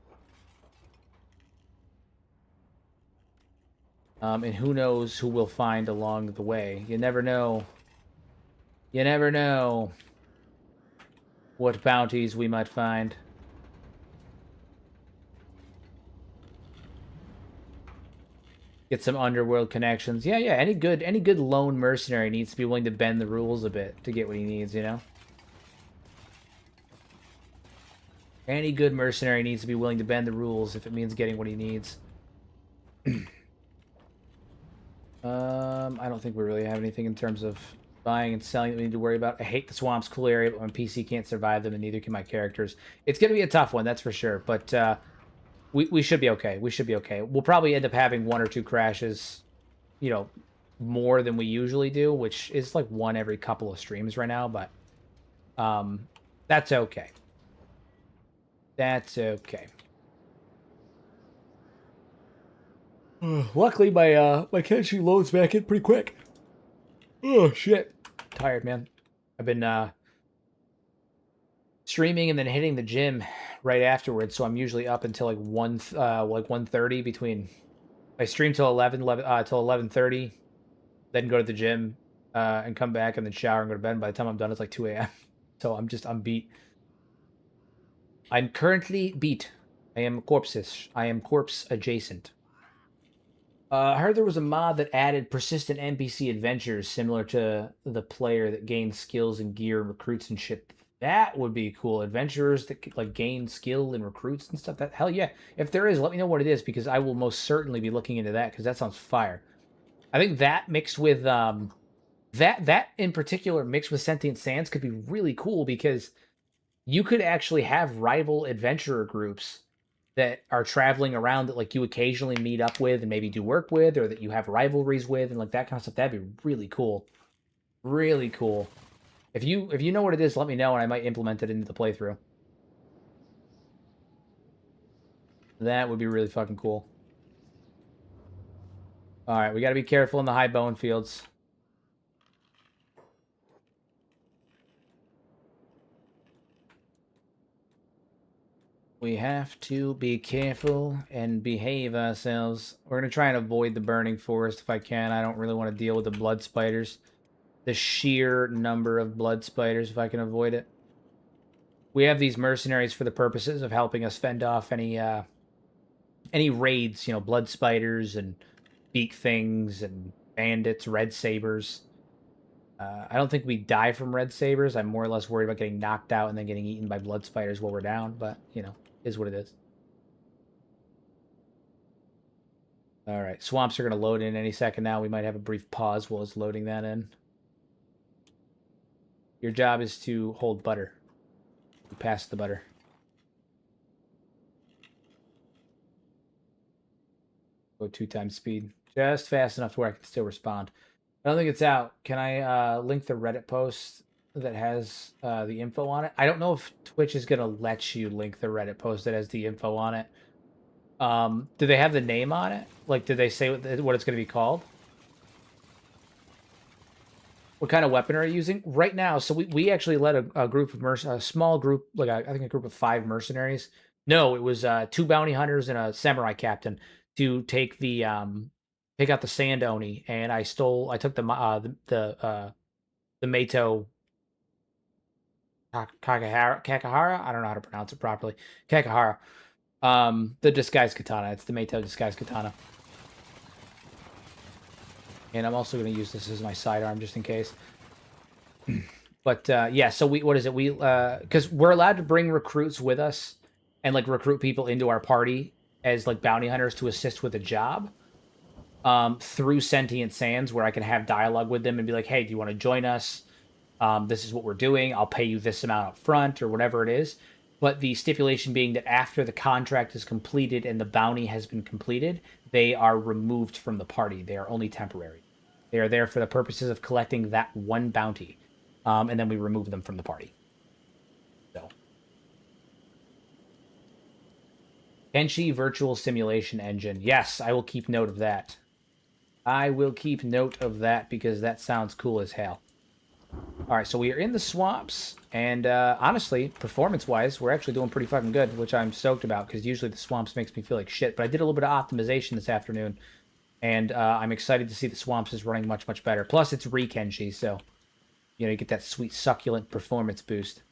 And who knows who we'll find along the way. You never know. You never know what bounties we might find. Get some underworld connections. Yeah. Any good lone mercenary needs to be willing to bend the rules a bit to get what he needs, you know? Any good mercenary needs to be willing to bend the rules if it means getting what he needs. I don't think we really have anything in terms of buying and selling that we need to worry about. I hate the swamps, cool area, but my PC can't survive them, and neither can my characters. It's going to be a tough one, that's for sure, but we should be okay. We should be okay. We'll probably end up having 1 or 2 crashes, you know, more than we usually do, which is like 1 every couple of streams right now, but that's okay. That's okay. Luckily, my Kenshi loads back in pretty quick. Oh, shit. Tired, man. I've been streaming and then hitting the gym right afterwards, so I'm usually up until like 1:30 between... I stream till 11:30, then go to the gym, and come back and then shower and go to bed. And by the time I'm done, it's like 2 a.m. So I'm beat. I'm currently beat. I am corpse-ish. I am corpse adjacent. I heard there was a mod that added persistent NPC adventures similar to the player that gains skills and gear and recruits and shit. That would be cool. Adventurers that like gain skill and recruits and stuff. That hell yeah. If there is, let me know what it is, because I will most certainly be looking into that, because that sounds fire. I think that mixed with that in particular mixed with Sentient Sands could be really cool, because you could actually have rival adventurer groups that are traveling around that like you occasionally meet up with and maybe do work with, or that you have rivalries with and like that kind of stuff. That'd be really cool. Really cool. If you know what it is, let me know and I might implement it into the playthrough. That would be really fucking cool. Alright, we gotta be careful in the high bone fields. We have to be careful and behave ourselves. We're going to try and avoid the burning forest if I can. I don't really want to deal with the blood spiders. The sheer number of blood spiders, if I can avoid it. We have these mercenaries for the purposes of helping us fend off any raids, you know, blood spiders and beak things and bandits, red sabers. I don't think we die from red sabers. I'm more or less worried about getting knocked out and then getting eaten by blood spiders while we're down, but, you know. Is what it is. All right, swamps are going to load in any second now. We might have a brief pause while it's loading that in. Your job is to hold butter. You pass the butter. Go 2 times speed. Just fast enough to where I can still respond. I don't think it's out. Can I link the Reddit post that has the info on it? I don't know if Twitch is going to let you link the Reddit post that has the info on it. Do they have the name on it? Like, did they say what it's going to be called? What kind of weapon are you using right now? So we actually led a group of a small group, like I think a group of 5 mercenaries. No, it was 2 bounty hunters and a samurai captain to take take out the sand oni, and I took the Mato Kakahara. I don't know how to pronounce it properly. Kakahara. The disguised katana. It's the Mato disguised katana. And I'm also going to use this as my sidearm just in case. But yeah, so what is it? Because we're allowed to bring recruits with us and like recruit people into our party as like bounty hunters to assist with a job. Through Sentient Sands, where I can have dialogue with them and be like, hey, do you want to join us? This is what we're doing. I'll pay you this amount up front or whatever it is. But the stipulation being that after the contract is completed and the bounty has been completed, they are removed from the party. They are only temporary. They are there for the purposes of collecting that one bounty. And then we remove them from the party. So. Kenshi Virtual Simulation Engine. Yes, I will keep note of that. I will keep note of that because that sounds cool as hell. All right, so we are in the swamps, and honestly, performance-wise, we're actually doing pretty fucking good, which I'm stoked about, because usually the swamps makes me feel like shit, but I did a little bit of optimization this afternoon, and I'm excited to see the swamps is running much, much better. Plus, it's Kenshi, so, you know, you get that sweet, succulent performance boost.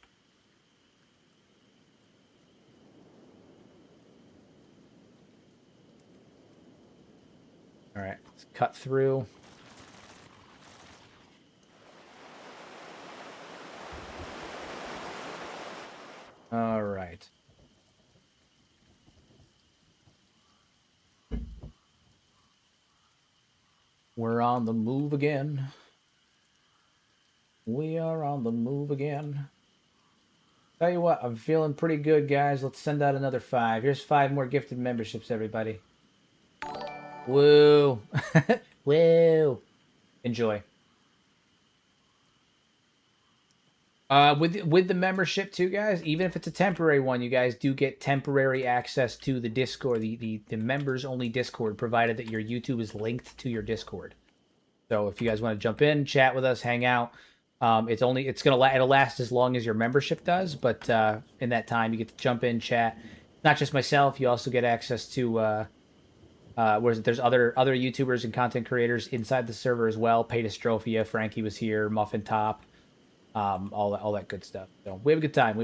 All right, let's cut through. All right. We're on the move again. We are on the move again. Tell you what, I'm feeling pretty good, guys. Let's send out another 5. Here's 5 more gifted memberships, everybody. Woo. Woo. Enjoy. With the membership too, guys, even if it's a temporary one, you guys do get temporary access to the Discord, the members only Discord, provided that your YouTube is linked to your Discord. So if you guys want to jump in, chat with us, hang out, it'll last as long as your membership does, but in that time you get to jump in, chat. Not just myself, you also get access to there's other YouTubers and content creators inside the server as well. Paydystrophia, Frankie was here, Muffin Top. All that good stuff. So we have a good time.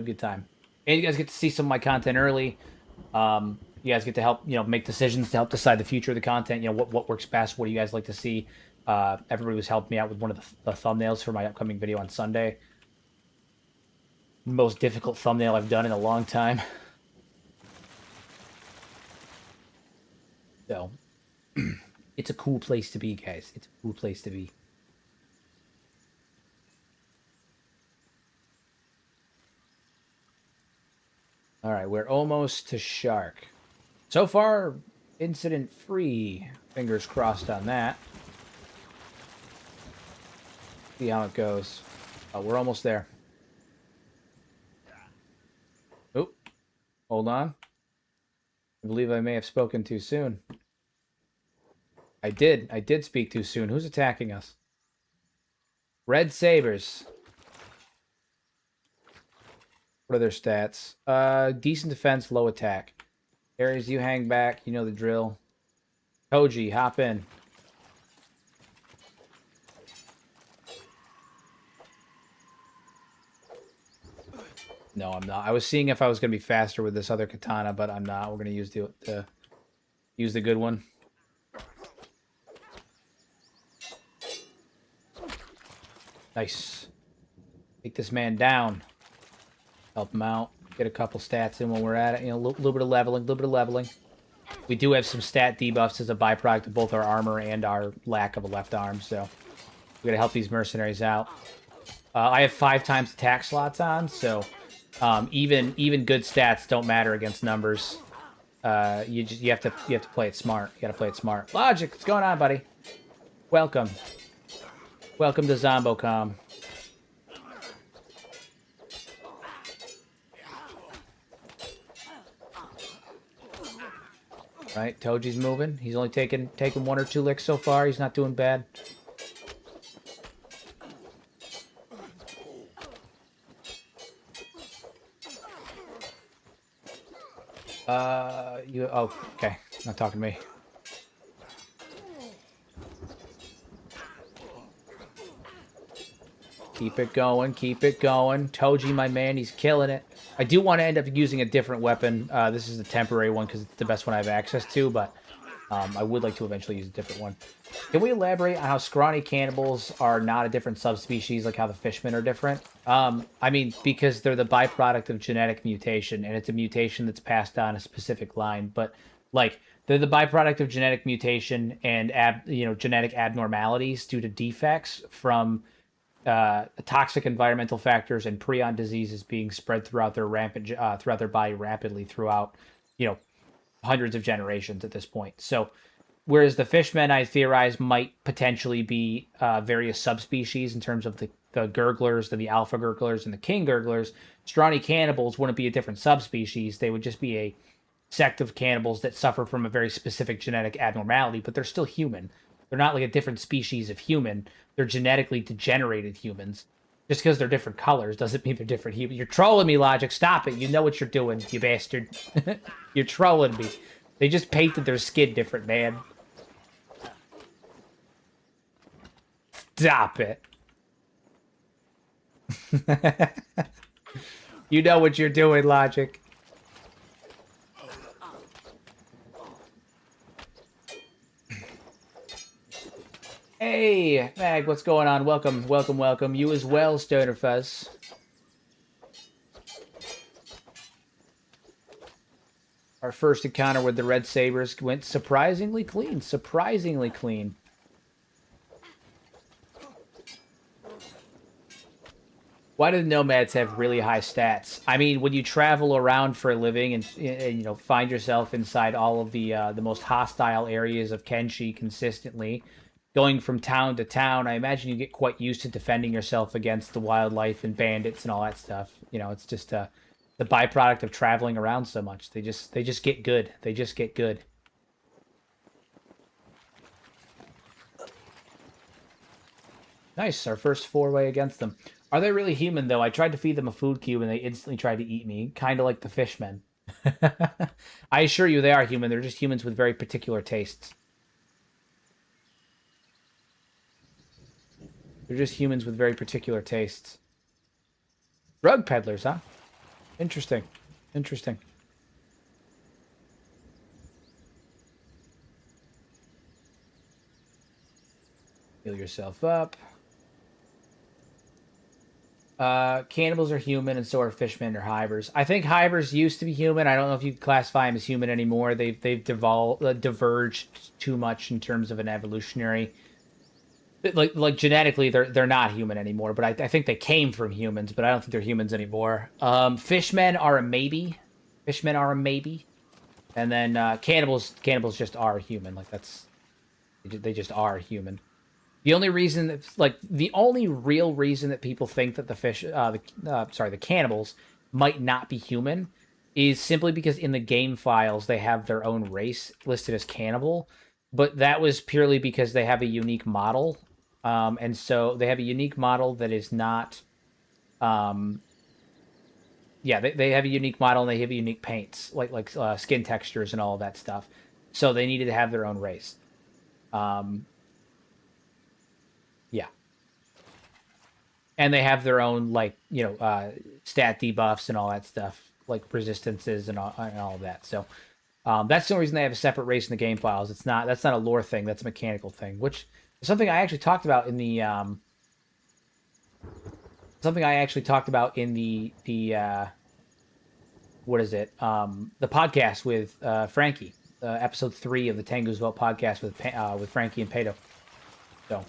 And you guys get to see some of my content early. You guys get to help, make decisions to help decide the future of the content. What works best. What do you guys like to see? Everybody was helping me out with one of the thumbnails for my upcoming video on Sunday. Most difficult thumbnail I've done in a long time. So, it's a cool place to be, guys. It's a cool place to be. All right, we're almost to Shark. So far, incident-free. Fingers crossed on that. See how it goes. Oh, we're almost there. Oh, hold on. I believe I may have spoken too soon. I did speak too soon. Who's attacking us? Red Sabers. What are their stats? Decent defense, low attack. Aries, you hang back. You know the drill. Toji, hop in. No, I'm not. I was seeing if I was going to be faster with this other katana, but I'm not. We're going to use the good one. Nice. Take this man down. Help him out. Get a couple stats in when we're at it. A little bit of leveling. We do have some stat debuffs as a byproduct of both our armor and our lack of a left arm, so we're going to help these mercenaries out. I have 5 times attack slots on, so even good stats don't matter against numbers. You have to play it smart. You got to play it smart. Logic, what's going on, buddy? Welcome to Zombocom. Right, Toji's moving. He's only taken 1 or 2 licks so far. He's not doing bad. Oh, okay. Not talking to me. Keep it going, keep it going. Toji, my man, he's killing it. I do want to end up using a different weapon. This is a temporary one because it's the best one I have access to, but I would like to eventually use a different one. Can we elaborate on how scrawny cannibals are not a different subspecies, like how the fishmen are different? I mean, because they're the byproduct of genetic mutation, and it's a mutation that's passed on a specific line. But like, they're the byproduct of genetic mutation and genetic abnormalities due to defects from toxic environmental factors and prion diseases being spread throughout their throughout their body rapidly throughout, hundreds of generations at this point. So, whereas the fishmen, I theorize, might potentially be various subspecies in terms of the gurglers, the alpha gurglers, and the king gurglers, scrawny cannibals wouldn't be a different subspecies. They would just be a sect of cannibals that suffer from a very specific genetic abnormality, but they're still human. They're not like a different species of human. They're genetically degenerated humans. Just because they're different colors doesn't mean they're different humans. You're trolling me, Logic. Stop it. You know what you're doing, you bastard. You're trolling me. They just painted their skin different, man. Stop it. You know what you're doing, Logic. Hey, Mag, what's going on? Welcome, welcome, welcome. You as well, Stoner Fuzz. Our first encounter with the Red Sabers went surprisingly clean. Surprisingly clean. Why do the nomads have really high stats? I mean, when you travel around for a living and find yourself inside all of the most hostile areas of Kenshi consistently, going from town to town, I imagine you get quite used to defending yourself against the wildlife and bandits and all that stuff. It's just the byproduct of traveling around so much. They just get good. They just get good. Nice, our first four-way against them. Are they really human, though? I tried to feed them a food cube, and they instantly tried to eat me, kind of like the fishmen. I assure you they are human. They're just humans with very particular tastes. They're just humans with very particular tastes. Drug peddlers, huh? Interesting. Interesting. Heal yourself up. Cannibals are human, and so are fishmen or hivers. I think hivers used to be human. I don't know if you could classify them as human anymore. They've diverged too much in terms of an evolutionary. Like genetically, they're not human anymore. But I think they came from humans, but I don't think they're humans anymore. Fishmen are a maybe. Fishmen are a maybe. And then cannibals just are human. Like they just are human. The only reason the only real reason that people think that the cannibals might not be human is simply because in the game files they have their own race listed as cannibal, but that was purely because they have a unique model, and so they have a unique model that is not, yeah, they have a unique model and they have unique paints like skin textures and all of that stuff, so they needed to have their own race. Yeah. And they have their own, stat debuffs and all that stuff, like resistances and all of that. So that's the only reason they have a separate race in the game files. That's not a lore thing. That's a mechanical thing, which is something I actually talked about in the what is it? The podcast with Frankie, episode 3 of the Tengu's Vote podcast with Frankie and Pato. So.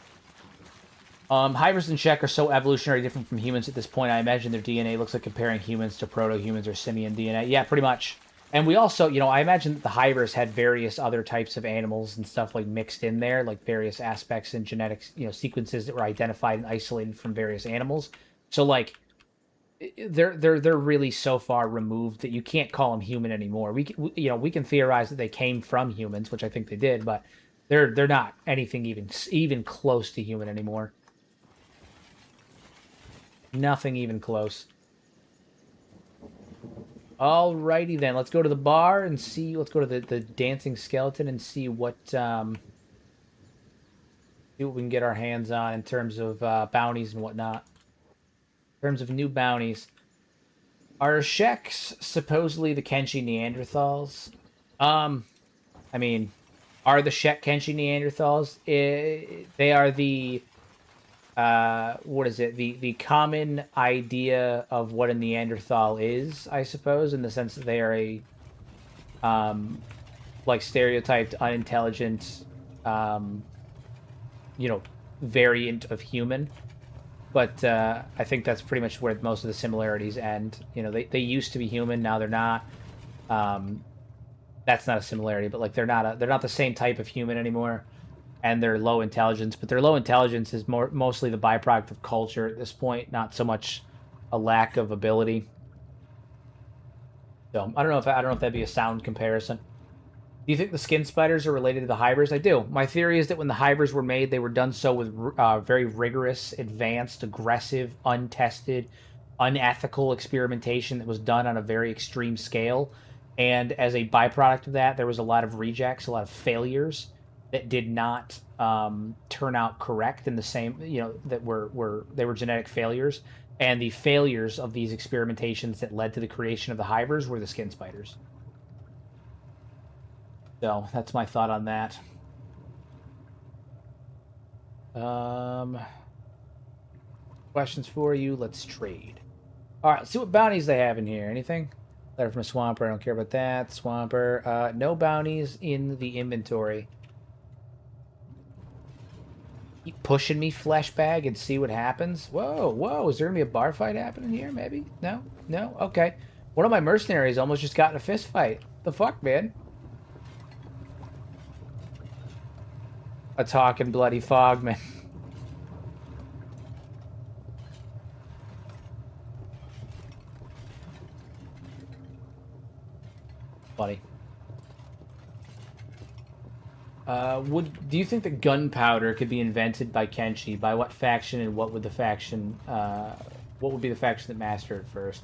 Hivers and Shek are so evolutionary different from humans at this point. I imagine their DNA looks like comparing humans to proto-humans or simian DNA. Yeah, pretty much. And we also, I imagine that the Hivers had various other types of animals and stuff like mixed in there, like various aspects and genetics, sequences that were identified and isolated from various animals. So like, they're really so far removed that you can't call them human anymore. We can theorize that they came from humans, which I think they did, but they're not anything even close to human anymore. Nothing even close. Alrighty then, let's go to the bar and see. Let's go to the dancing skeleton and see what see what we can get our hands on in terms of bounties and whatnot. In terms of new bounties, are Sheks supposedly the Kenshi Neanderthals? I mean, are the Shek Kenshi Neanderthals? They are the what is it? The common idea of what a Neanderthal is, I suppose, in the sense that they are a like stereotyped, unintelligent, um, you know, variant of human. But I think that's pretty much where most of the similarities end. You know, they used to be human, now they're not. Um, that's not a similarity, but like they're not the same type of human anymore, and they're low intelligence. But their low intelligence is mostly the byproduct of culture at this point, not so much a lack of ability. So I don't know if that'd be a sound comparison. Do you think the skin spiders are related to the hybers? I do. My theory is that when the hybers were made, they were done so with very rigorous, advanced, aggressive, untested, unethical experimentation that was done on a very extreme scale. And as a byproduct of that, there was a lot of rejects, a lot of failures that did not turn out correct in the same, you know, that they were genetic failures. And the failures of these experimentations that led to the creation of the hybers were the skin spiders. So that's my thought on that. Um, questions for you. Let's trade. All right, let's see what bounties they have in here. Anything? Letter from a Swamper. I don't care about that. Swamper. No bounties in the inventory. Keep pushing me, flesh bag, and see what happens. Whoa, whoa. Is there going to be a bar fight happening here, maybe? No? No? Okay. One of my mercenaries almost just got in a fist fight. The fuck, man? A talking bloody fogman. Buddy. Do you think that gunpowder could be invented by Kenshi? By what faction, and what would the faction what would be the faction that mastered it first?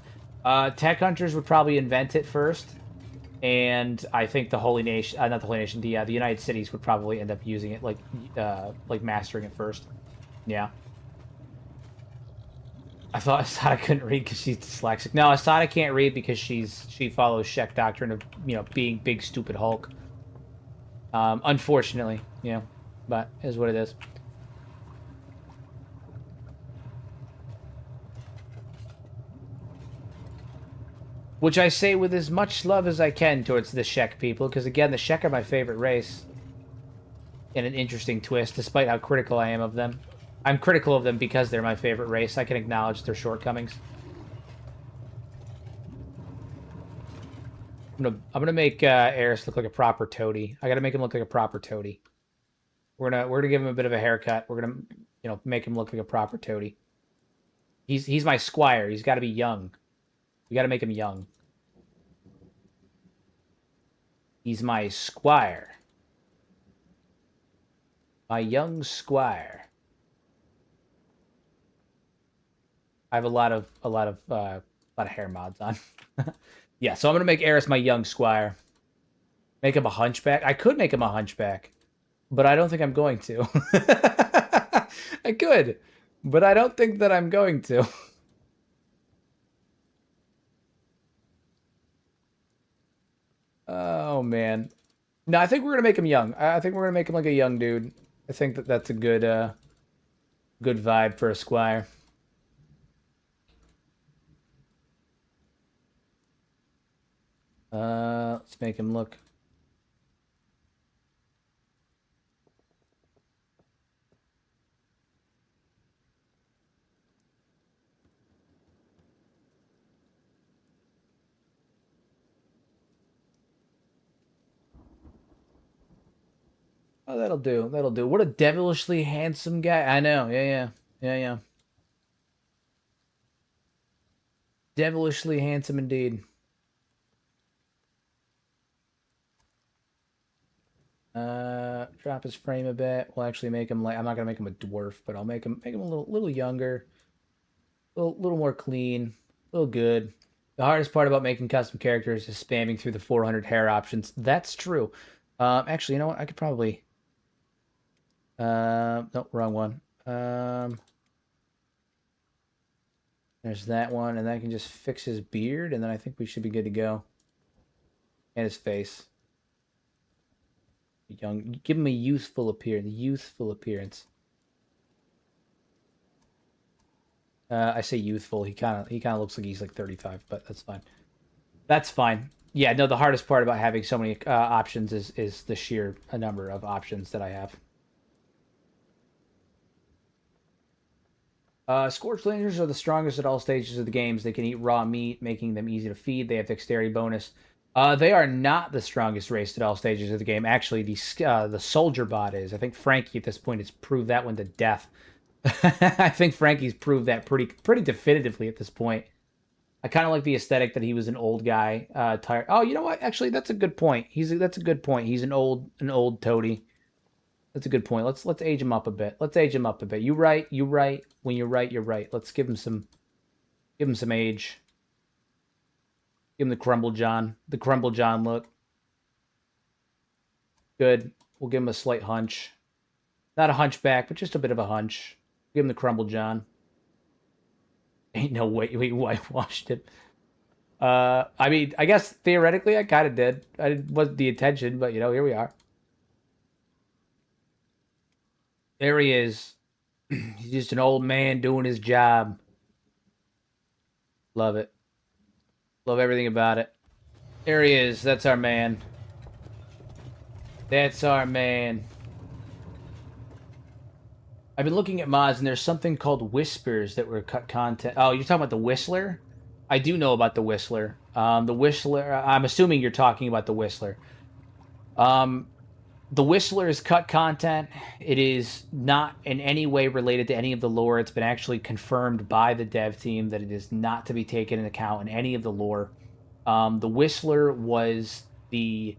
Tech hunters would probably invent it first, and I think the Holy Nation, not the Holy Nation, the United Cities would probably end up using it, like mastering it first. Yeah. I thought Asada couldn't read because she's dyslexic. No, Asada can't read because she follows Shek doctrine of, you know, being big stupid Hulk. Unfortunately, you know, but it is what it is. Which I say with as much love as I can towards the Shek people, because again, the Shek are my favorite race. In an interesting twist, despite how critical I am of them. I'm critical of them because they're my favorite race. I can acknowledge their shortcomings. I'm gonna make Aries look like a proper toady. I gotta make him look like a proper toady. We're gonna give him a bit of a haircut. We're gonna, you know, make him look like a proper toady. He's my squire. He's got to be young. We got to make him young. He's my squire. My young squire. I have a lot of hair mods on. Yeah, so I'm gonna make Aries my young squire. Make him a hunchback. I could make him a hunchback, but I don't think I'm going to. I could, but I don't think that I'm going to. Oh man. No, I think we're gonna make him young. I think we're gonna make him like a young dude. I think that that's a good vibe for a squire. Let's make him look. Oh, that'll do. That'll do. What a devilishly handsome guy. I know. Yeah, yeah. Yeah, yeah. Devilishly handsome indeed. Drop his frame a bit. We'll actually make him like, I'm not gonna make him a dwarf, but I'll make him a little younger, little more clean, a little good. The hardest part about making custom characters is spamming through the 400 hair options. That's true. Actually, you know what? I could probably. No, wrong one. There's that one, and then I can just fix his beard, and then I think we should be good to go. And his face. Young, give him a youthful appearance. Youthful appearance. I say youthful. He kind of looks like he's like 35, but that's fine. That's fine. Yeah, no. The hardest part about having so many options is the sheer number of options that I have. Scorched Rangers are the strongest at all stages of the games. They can eat raw meat, making them easy to feed. They have dexterity bonus. They are not the strongest race at all stages of the game. Actually, the soldier bot is. I think Frankie at this point has proved that one to death. I think Frankie's proved that pretty definitively at this point. I kind of like the aesthetic that he was an old guy, tired. Oh, you know what? Actually, that's a good point. That's a good point. He's an old toady. That's a good point. Let's age him up a bit. Let's age him up a bit. You right. You right. When you're right, you're right. Let's give him some age. Give him the Crumble John. The Crumble John look. Good. We'll give him a slight hunch. Not a hunchback, but just a bit of a hunch. Give him the Crumble John. Ain't no way we whitewashed him. I mean, I guess theoretically I kind of did. I wasn't the intention, but you know, here we are. There he is. He's just an old man doing his job. Love it. Love everything about it. There he is. That's our man. That's our man. I've been looking at mods, and there's something called Whispers that were cut content. Oh, you're talking about the Whistler? I do know about the Whistler. The Whistler, I'm assuming you're talking about the Whistler. The Whistler is cut content. It is not in any way related to any of the lore. It's been actually confirmed by the dev team that it is not to be taken into account in any of the lore. The Whistler was the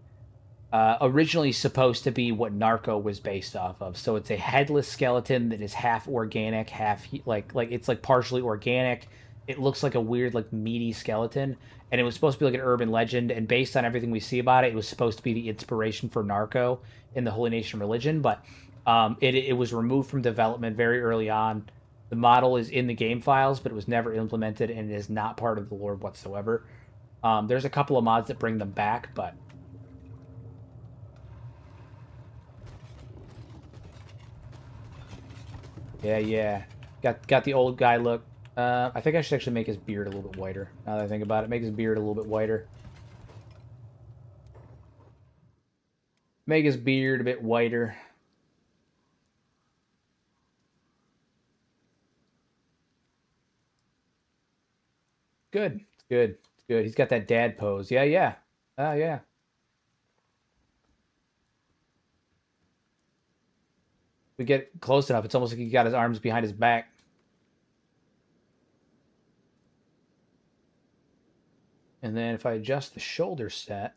originally supposed to be what Narco was based off of. So it's a headless skeleton that is half organic, half like it's like partially organic. It looks like a weird like meaty skeleton, and it was supposed to be like an urban legend. And based on everything we see about it, it was supposed to be the inspiration for Narco in the Holy Nation religion. But it was removed from development very early on. The model is in the game files, but it was never implemented, and it is not part of the lore whatsoever. There's a couple of mods that bring them back, but yeah. Got the old guy look. I think I should actually make his beard a little bit whiter. Now that I think about it, make his beard a little bit whiter. Make his beard a bit whiter. Good. It's good. It's good. He's got that dad pose. Yeah. Oh, yeah. We get close enough. It's almost like he got his arms behind his back. And then if I adjust the shoulder set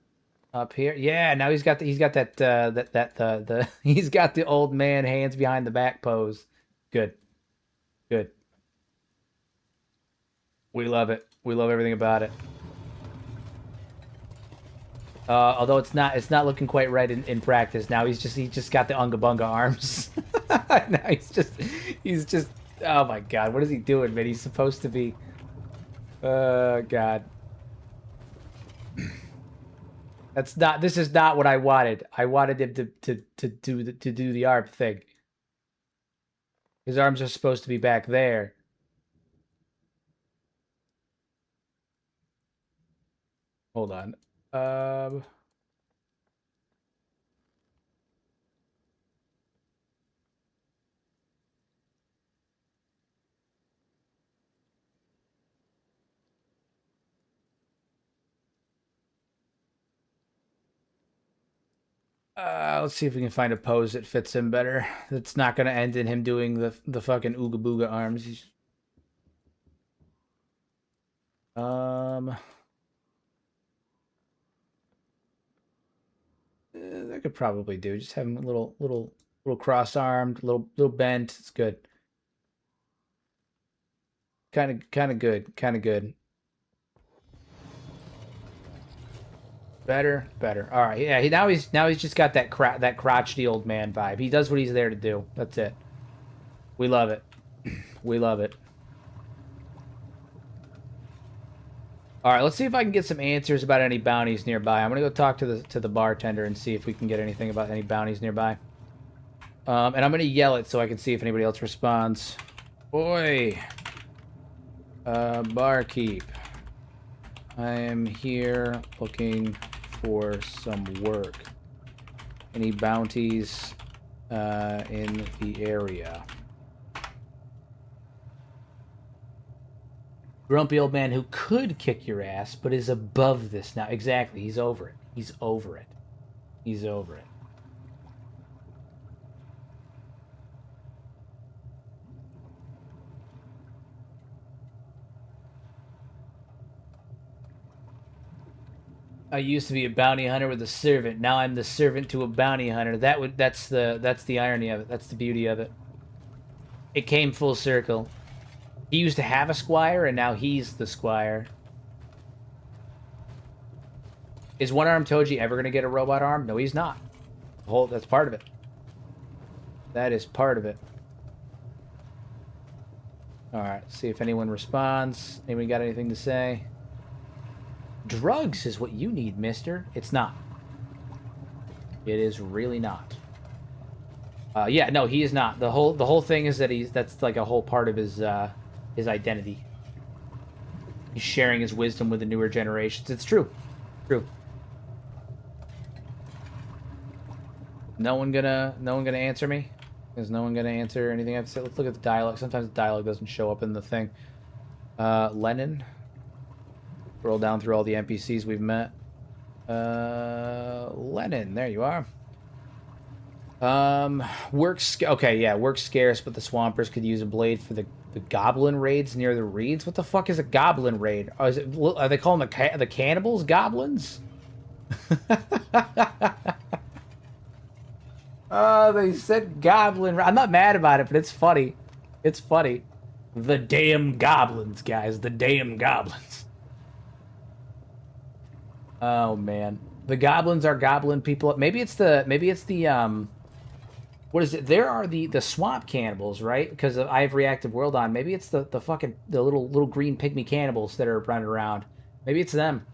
up here, yeah, now he's got that he's got the old man hands behind the back pose. Good. Good. We love it. We love everything about it. Although it's not looking quite right in practice. Now he's just got the unga bunga arms. Now he's just oh my god, what is he doing, man? He's supposed to be god. This is not what I wanted. I wanted him to do the arm thing. His arms are supposed to be back there. Hold on. Let's see if we can find a pose that fits him better. That's not gonna end in him doing the fucking ooga booga arms. That could probably do. Just have him a little cross-armed, little bent. It's good. Kind of good. Kind of good. Better, better. All right, yeah. Now he's just got that crotchety old man vibe. He does what he's there to do. That's it. We love it. We love it. All right, let's see if I can get some answers about any bounties nearby. I'm gonna go talk to the bartender and see if we can get anything about any bounties nearby. And I'm gonna yell it so I can see if anybody else responds. Oi, barkeep. I am here looking for some work. Any bounties in the area? Grumpy old man who could kick your ass, but is above this now. Exactly, he's over it. He's over it. He's over it. I used to be a bounty hunter with a servant. Now I'm the servant to a bounty hunter. That's the irony of it. That's the beauty of it. It came full circle. He used to have a squire, and now he's the squire. Is one-armed Toji ever gonna get a robot arm? No, he's not. That's part of it. That is part of it. All right. See if anyone responds. Anyone got anything to say? Drugs is what you need, mister. It's not. It is really not. Yeah, no, he is not. The whole thing is that that's like a whole part of his identity. He's sharing his wisdom with the newer generations. It's true. True. No one gonna answer me? Is no one gonna answer anything I have to say? Let's look at the dialogue. Sometimes the dialogue doesn't show up in the thing. Lennon. Scroll down through all the NPCs we've met. Lennon, there you are. Okay, yeah, work's scarce, but the Swampers could use a blade for the goblin raids near the reeds. What the fuck is a goblin raid? Are they calling the cannibals goblins? Oh, they said goblin. I'm not mad about it, but it's funny. It's funny. The damn goblins, guys. The damn goblins. Oh man, the goblins are goblin people. Maybe it's the what is it? There are the swamp cannibals, right? Because I have reactive world on. Maybe it's the little green pygmy cannibals that are running around. Maybe it's them.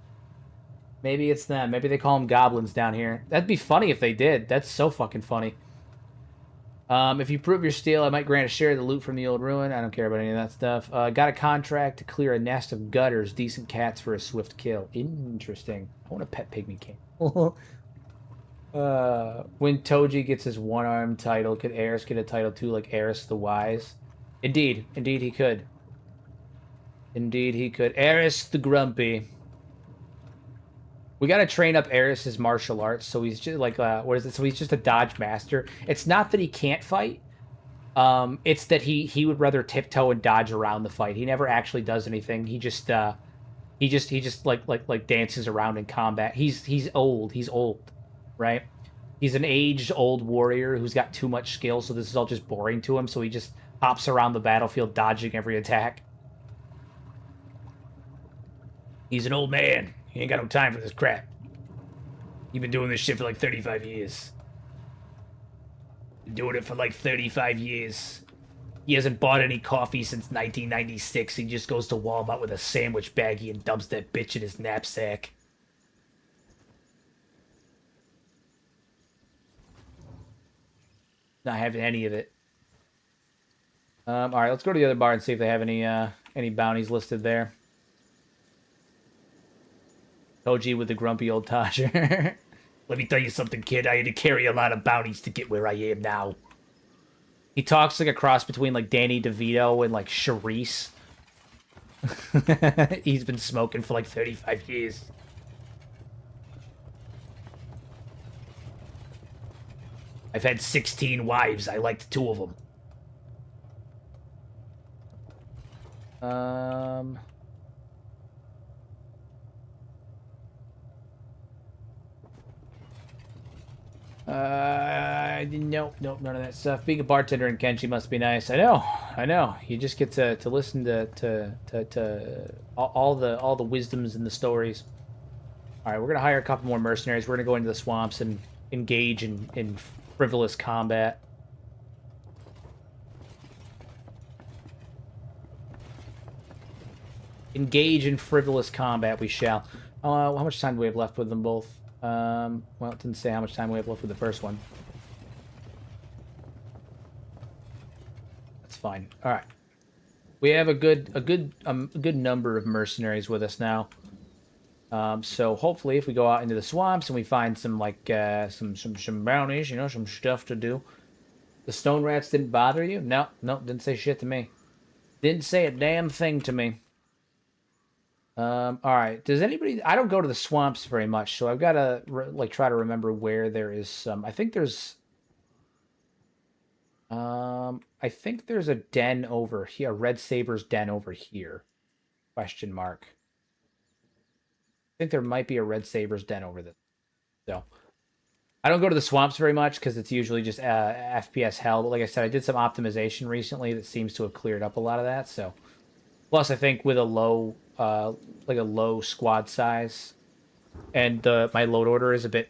Maybe it's them. Maybe they call them goblins down here. That'd be funny if they did. That's so fucking funny. If you prove your steal, I might grant a share of the loot from the old ruin. I don't care about any of that stuff. Got a contract to clear a nest of gutters. Decent cats for a swift kill. Interesting. I want a pet pygmy king. When Toji gets his one-arm title, could Aries get a title too, like Aries the Wise? Indeed. Indeed he could. Indeed he could. Aries the Grumpy. We gotta train up Aries' martial arts, so he's just like, what is it? So he's just a dodge master. It's not that he can't fight. It's that he would rather tiptoe and dodge around the fight. He never actually does anything. He just like dances around in combat. He's old, right? He's an aged old warrior who's got too much skill, so this is all just boring to him. So he just hops around the battlefield, dodging every attack. He's an old man. He ain't got no time for this crap. You've been doing this shit for like 35 years. Been doing it for like 35 years. He hasn't bought any coffee since 1996. He just goes to Walmart with a sandwich baggie and dumps that bitch in his knapsack. Not having any of it. All right, let's go to the other bar and see if they have any bounties listed there. Toji with the grumpy old Todger. Let me tell you something, kid. I had to carry a lot of bounties to get where I am now. He talks like a cross between like Danny DeVito and like Charisse. He's been smoking for like 35 years. I've had 16 wives. I liked 2 of them. Nope, none of that stuff. Being a bartender in Kenshi must be nice. I know. You just get to listen to all the wisdoms and the stories. All right, we're going to hire a couple more mercenaries. We're going to go into the swamps and engage in frivolous combat. Engage in frivolous combat, we shall. How much time do we have left with them both? Well, it didn't say how much time we have left with the first one. That's fine. All right. We have a good number of mercenaries with us now. So hopefully, if we go out into the swamps and we find some like some bounties, you know, some stuff to do. The stone rats didn't bother you? No, didn't say shit to me. Didn't say a damn thing to me. All right. Does anybody? I don't go to the swamps very much, so I've got to like try to remember where there is some. I think there's a den over here, a red saber's den over here. Question mark. I think there might be a red saber's den over there. So I don't go to the swamps very much because it's usually just FPS hell. But like I said, I did some optimization recently that seems to have cleared up a lot of that. So plus, I think with a low like a low squad size, and my load order is a bit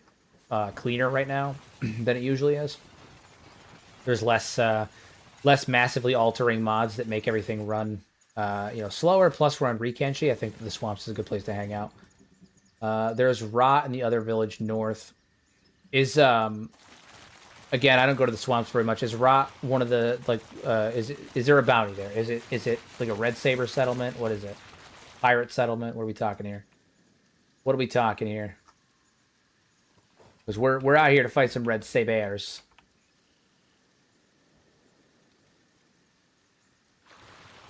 cleaner right now than it usually is. There's less massively altering mods that make everything run slower. Plus, we're on Kenshi. I think the swamps is a good place to hang out. There's Rot in the other village north. Is again, I don't go to the swamps very much. Is Rot one of the is there a bounty there? Is it like a red saber settlement? What is it? Pirate settlement? What are we talking here? What are we talking here? Because we're out here to fight some red sabers.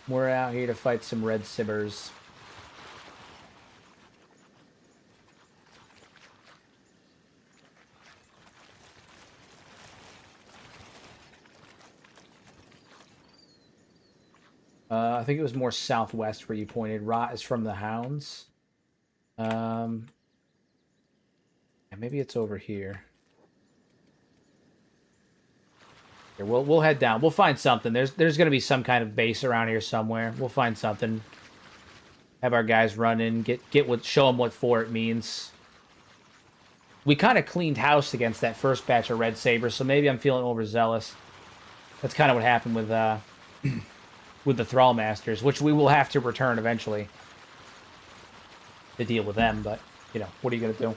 We're out here to fight some red sabers. I think it was more southwest where you pointed. Rot is from the hounds. And maybe it's over here. Here, we'll head down. We'll find something. There's going to be some kind of base around here somewhere. We'll find something. Have our guys run in, show them what fort means. We kind of cleaned house against that first batch of red sabers, so maybe I'm feeling overzealous. That's kind of what happened with with the Thrall Masters, which we will have to return eventually to deal with them, but, you know, what are you going to do?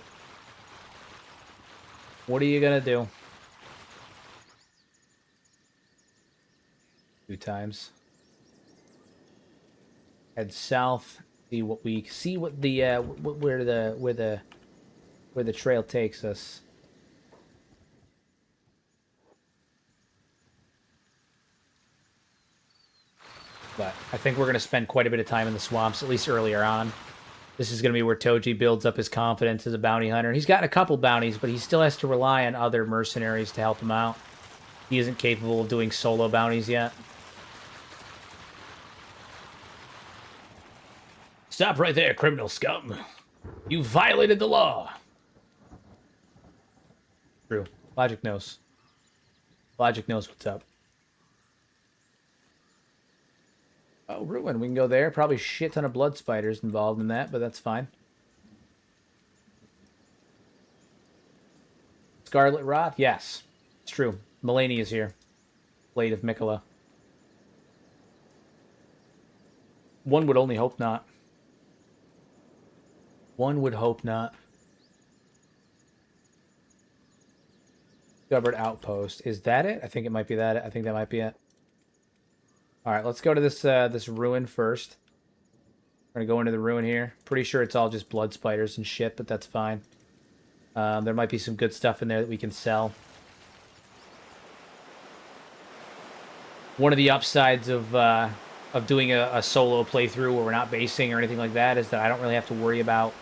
What are you going to do? 2 times. Head south, see what the where the trail takes us. But I think we're going to spend quite a bit of time in the swamps, at least earlier on. This is going to be where Toji builds up his confidence as a bounty hunter. He's gotten a couple bounties, but he still has to rely on other mercenaries to help him out. He isn't capable of doing solo bounties yet. Stop right there, criminal scum. You violated the law. True. Logic knows. Logic knows what's up. Oh, Ruin. We can go there. Probably shit ton of blood spiders involved in that, but that's fine. Scarlet Rot? Yes. It's true. Mulaney is here. Blade of Mikola. One would only hope not. One would hope not. Discovered outpost. Is that it? I think it might be that. I think that might be it. All right, let's go to this ruin first. We're gonna go into the ruin here. Pretty sure it's all just blood spiders and shit, but that's fine. There might be some good stuff in there that we can sell. One of the upsides of doing a solo playthrough where we're not basing or anything like that is that I don't really have to worry about,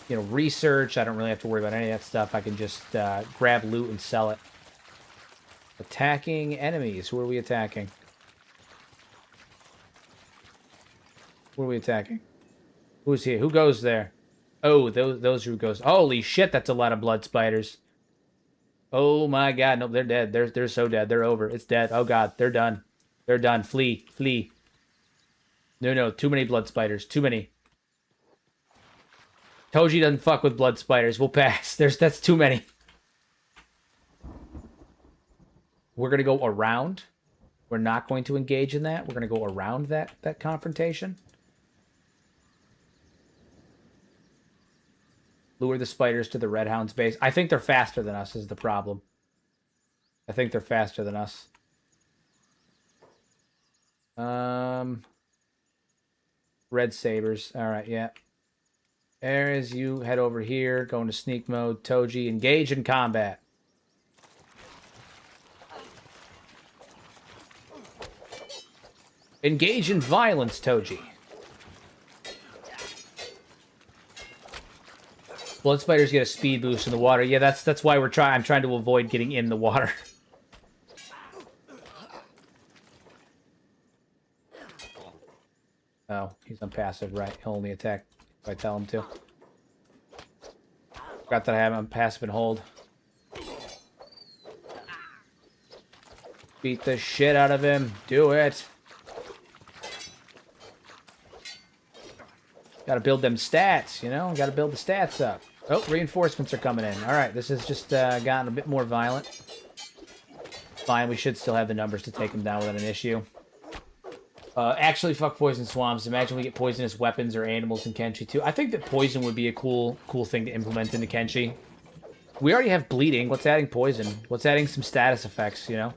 research. I don't really have to worry about any of that stuff. I can just grab loot and sell it. Attacking enemies. Who are we attacking? Who are we attacking? Who's here? Who goes there? Oh, those who goes. Holy shit, that's a lot of blood spiders. Oh my god, no, they're dead. They're so dead. They're over. It's dead. Oh god, they're done. They're done. Flee. Flee. No, too many blood spiders. Too many. Toji doesn't fuck with blood spiders. We'll pass. That's too many. We're going to go around. We're not going to engage in that. We're going to go around that confrontation. Lure the spiders to the Red Hound's base. I think they're faster than us is the problem. I think they're faster than us. Red Sabers. All right, yeah. Aries, you head over here. Go into sneak mode. Toji, engage in combat. Engage in violence, Toji. Blood spiders get a speed boost in the water. Yeah, that's why I'm trying to avoid getting in the water. Oh, he's on passive, right? He'll only attack if I tell him to. Forgot that I have him on passive and hold. Beat the shit out of him. Do it. Gotta build them stats, you know? Gotta build the stats up. Oh, reinforcements are coming in. Alright, this has just gotten a bit more violent. Fine, we should still have the numbers to take them down without an issue. Actually, fuck poison swamps. Imagine we get poisonous weapons or animals in Kenshi, too. I think that poison would be a cool thing to implement into Kenshi. We already have bleeding. What's adding poison? What's adding some status effects, you know?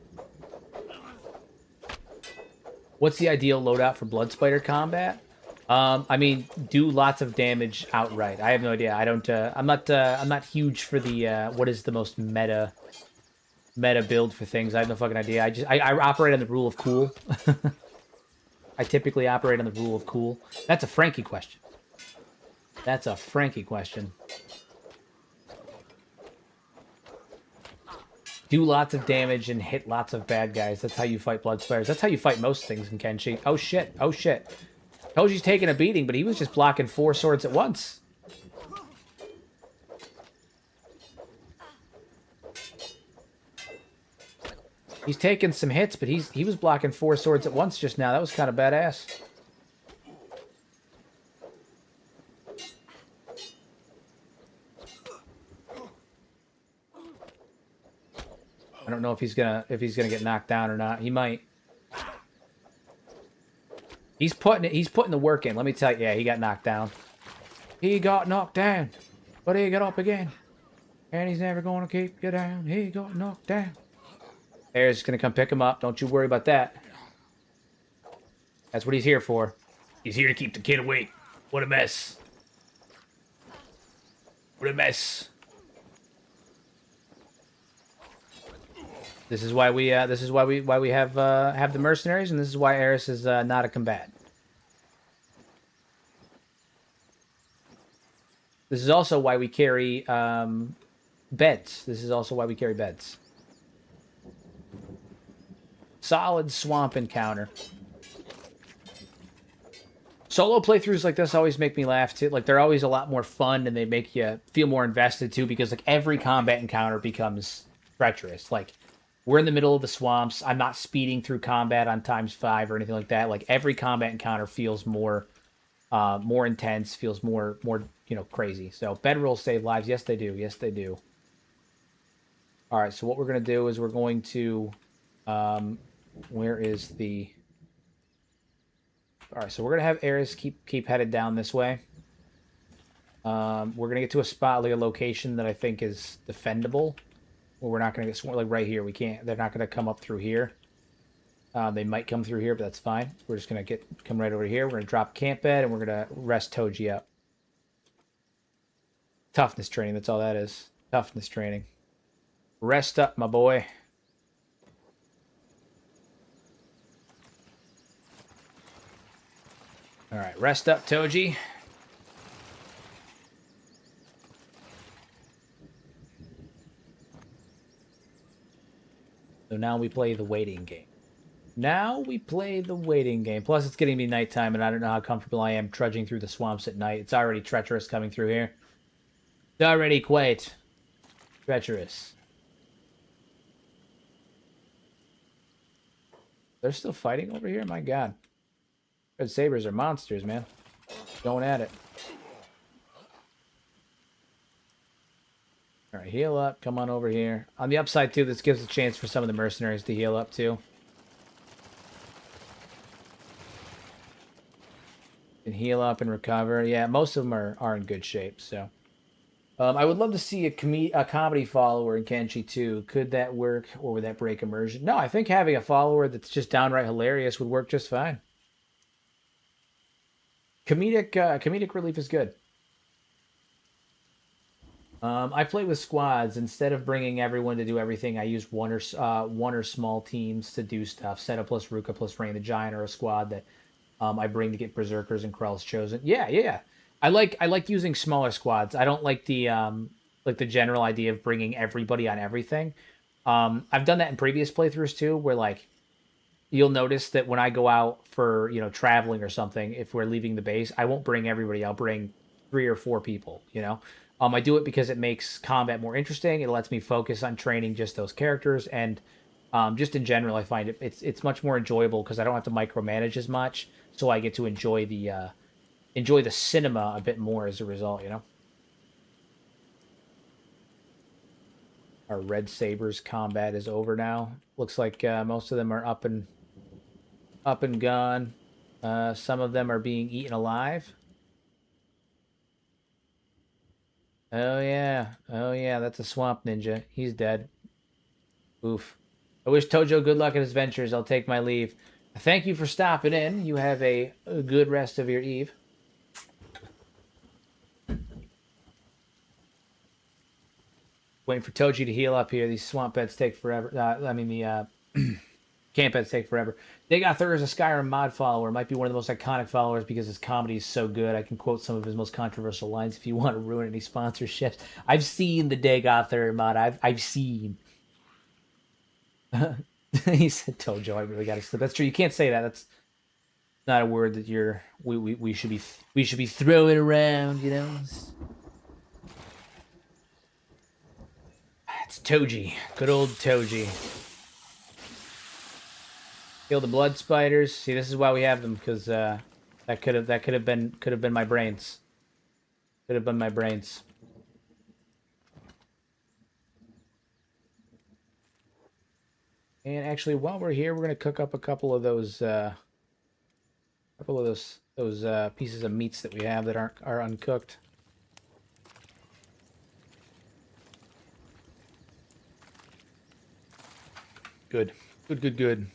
What's the ideal loadout for blood spider combat? I mean, do lots of damage outright. I have no idea. I don't. I'm not huge for the what is the most meta build for things. I have no fucking idea. I operate on the rule of cool. I typically operate on the rule of cool. That's a Frankie question. That's a Frankie question. Do lots of damage and hit lots of bad guys. That's how you fight blood spiders. That's how you fight most things in Kenshi. Oh shit. Oh shit. Toji's taking a beating, but he was just blocking 4 swords at once. He's taking some hits, but he was blocking 4 swords at once just now. That was kind of badass. I don't know if he's gonna get knocked down or not. He might. He's putting the work in. Let me tell you, yeah, he got knocked down. He got knocked down, but he got up again. And he's never going to keep you down. He got knocked down. Aries is going to come pick him up. Don't you worry about that. That's what he's here for. He's here to keep the kid awake. What a mess. What a mess. This is why we have the mercenaries, and this is why Aries is not a combatant. This is also why we carry beds. This is also why we carry beds. Solid swamp encounter. Solo playthroughs like this always make me laugh too. Like they're always a lot more fun, and they make you feel more invested too, because like every combat encounter becomes treacherous. Like we're in the middle of the swamps. I'm not speeding through combat on ×5 or anything like that. Like every combat encounter feels more intense, feels more crazy. So bedrolls save lives. Yes, they do. Yes, they do. All right. So what we're gonna do is we're going to where is the? All right. So we're gonna have Aries keep headed down this way. We're gonna get to a spot, like a location that I think is defendable. Well, we're not going to get swarmed, like right here. We can't. They're not going to come up through here. They might come through here, but that's fine. We're just going to come right over here. We're going to drop camp bed, and we're going to rest Toji up. Toughness training. That's all that is. Toughness training. Rest up, my boy. All right, rest up, Toji. So now we play the waiting game. Now we play the waiting game. Plus, it's getting to be nighttime, and I don't know how comfortable I am trudging through the swamps at night. It's already treacherous coming through here. It's already quite treacherous. They're still fighting over here? My god. Red Sabers are monsters, man. Going at it. All right, heal up. Come on over here. On the upside, too, this gives a chance for some of the mercenaries to heal up, too. And heal up and recover. Yeah, most of them are in good shape, so... I would love to see a comedy follower in Kenshi too. Could that work, or would that break immersion? No, I think having a follower that's just downright hilarious would work just fine. Comedic relief is good. I play with squads instead of bringing everyone to do everything. I use one or small teams to do stuff. Seta plus Ruka plus Rain the Giant, or a squad that I bring to get berserkers and Krell's chosen. Yeah, yeah. I like using smaller squads. I don't like the general idea of bringing everybody on everything. I've done that in previous playthroughs too, where like you'll notice that when I go out for traveling or something, if we're leaving the base, I won't bring everybody. I'll bring 3 or 4 people. I do it because it makes combat more interesting. It lets me focus on training just those characters, and just in general, I find it's much more enjoyable because I don't have to micromanage as much, so I get to enjoy the cinema a bit more as a result. Our Red Sabers combat is over now. Looks like most of them are up and gone. Some of them are being eaten alive. Oh yeah, that's a swamp ninja. He's dead. Oof. I wish Tojo good luck in his ventures. I'll take my leave. Thank you for stopping in. You have a good rest of your eve. Waiting for Toji to heal up here. These swamp beds take forever. The camp beds take forever. Dagothur is a Skyrim mod follower. Might be one of the most iconic followers because his comedy is so good. I can quote some of his most controversial lines if you want to ruin any sponsorships. I've seen the Dagothur mod. I've seen. He said, "Tojo, I really got to slip." That's true. You can't say that. That's not a word that we should be throwing around. It's Toji. Good old Toji. Kill the blood spiders. See, this is why we have them, because that could have been my brains. Could have been my brains. And actually, while we're here, we're gonna cook up a couple of those pieces of meats that we have that are uncooked. Good. Good.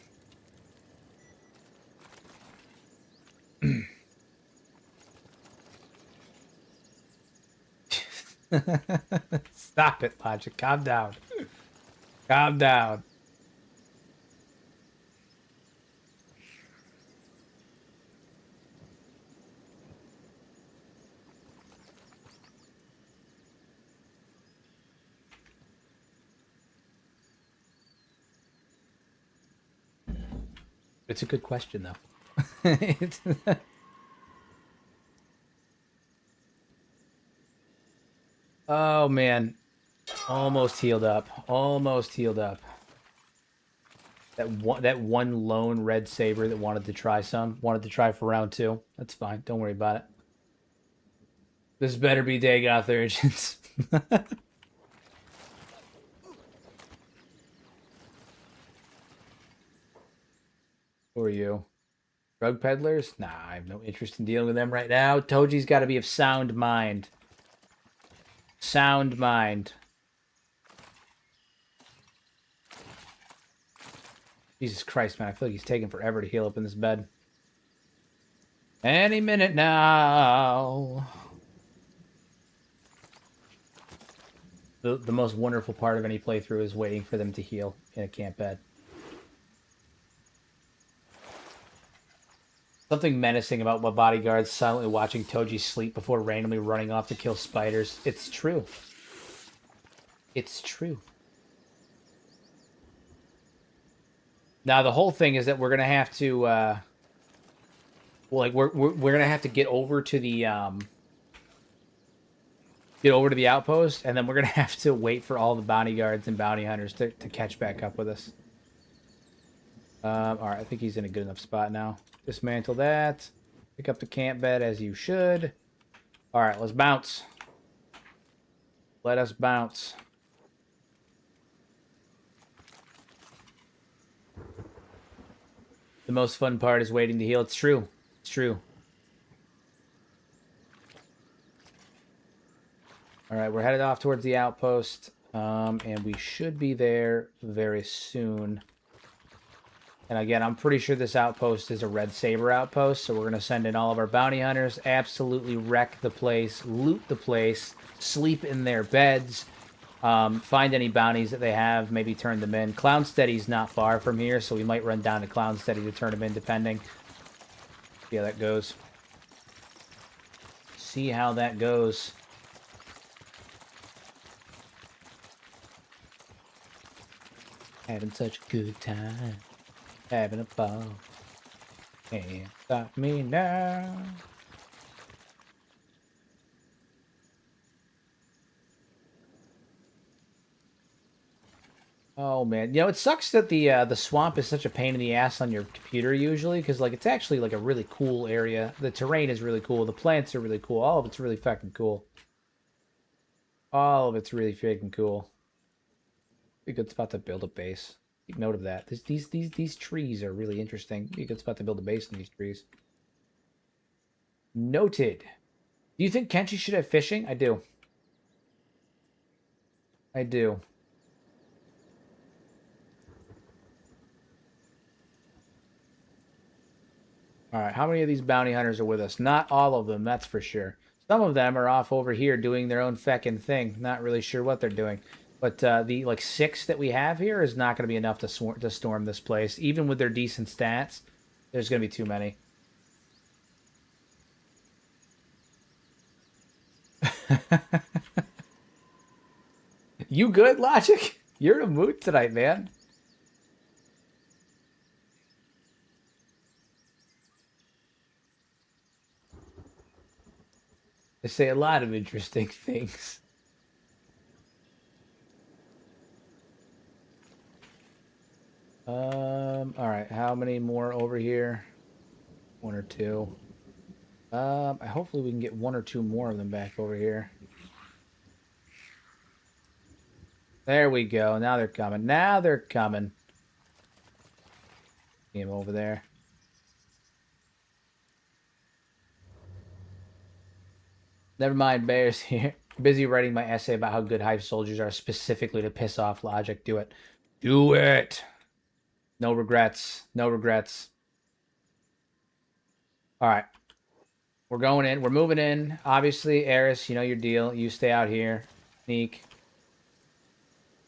Stop it, Logic. Calm down. Calm down. It's a good question, though. Oh, man. Almost healed up. Almost healed up. That one lone red saber that wanted to try for round 2. That's fine. Don't worry about it. This better be Dagoth Urgents. Who are you? Drug peddlers? Nah, I have no interest in dealing with them right now. Toji's got to be of sound mind. Sound mind. Jesus Christ, man. I feel like he's taking forever to heal up in this bed. Any minute now. The most wonderful part of any playthrough is waiting for them to heal in a camp bed. Something menacing about my bodyguards silently watching Toji sleep before randomly running off to kill spiders. It's true. It's true. Now the whole thing is that we're gonna have to, we're gonna have to get over to the outpost, and then we're gonna have to wait for all the bodyguards and bounty hunters to catch back up with us. All right, I think he's in a good enough spot now. Dismantle that. Pick up the camp bed as you should. All right, let's bounce. Let us bounce. The most fun part is waiting to heal. It's true. It's true. All right, we're headed off towards the outpost, and we should be there very soon. And again, I'm pretty sure this outpost is a Red Saber outpost, so we're going to send in all of our bounty hunters, absolutely wreck the place, loot the place, sleep in their beds, find any bounties that they have, maybe turn them in. Clownsteady's not far from here, so we might run down to Clownsteady to turn them in, depending. See how that goes. See how that goes. Having such a good time. Having a ball. Can't stop me now. Oh man, you know it sucks that the swamp is such a pain in the ass on your computer usually, because like it's actually like a really cool area. The terrain is really cool. The plants are really cool. All of it's really fucking cool. All of it's really freaking cool. Be a good spot to build a base. Take note of that. These trees are really interesting. Be a good spot to build a base in these trees. Noted. Do you think Kenshi should have fishing? I do. I do. Alright, how many of these bounty hunters are with us? Not all of them, that's for sure. Some of them are off over here doing their own feckin' thing. Not really sure what they're doing. But the, like, 6 that we have here is not going to be enough to storm this place. Even with their decent stats, there's going to be too many. You good, Logic? You're in a mood tonight, man. They say a lot of interesting things. All right, how many more over here? 1 or 2. Hopefully we can get 1 or 2 more of them back over here. There we go. Now they're coming. Now they're coming. See him over there. Never mind, Bear's here. Busy writing my essay about how good Hive soldiers are specifically to piss off Logic. Do it. Do it! No regrets. No regrets. Alright. We're going in. We're moving in. Obviously, Aries, you know your deal. You stay out here. Sneak.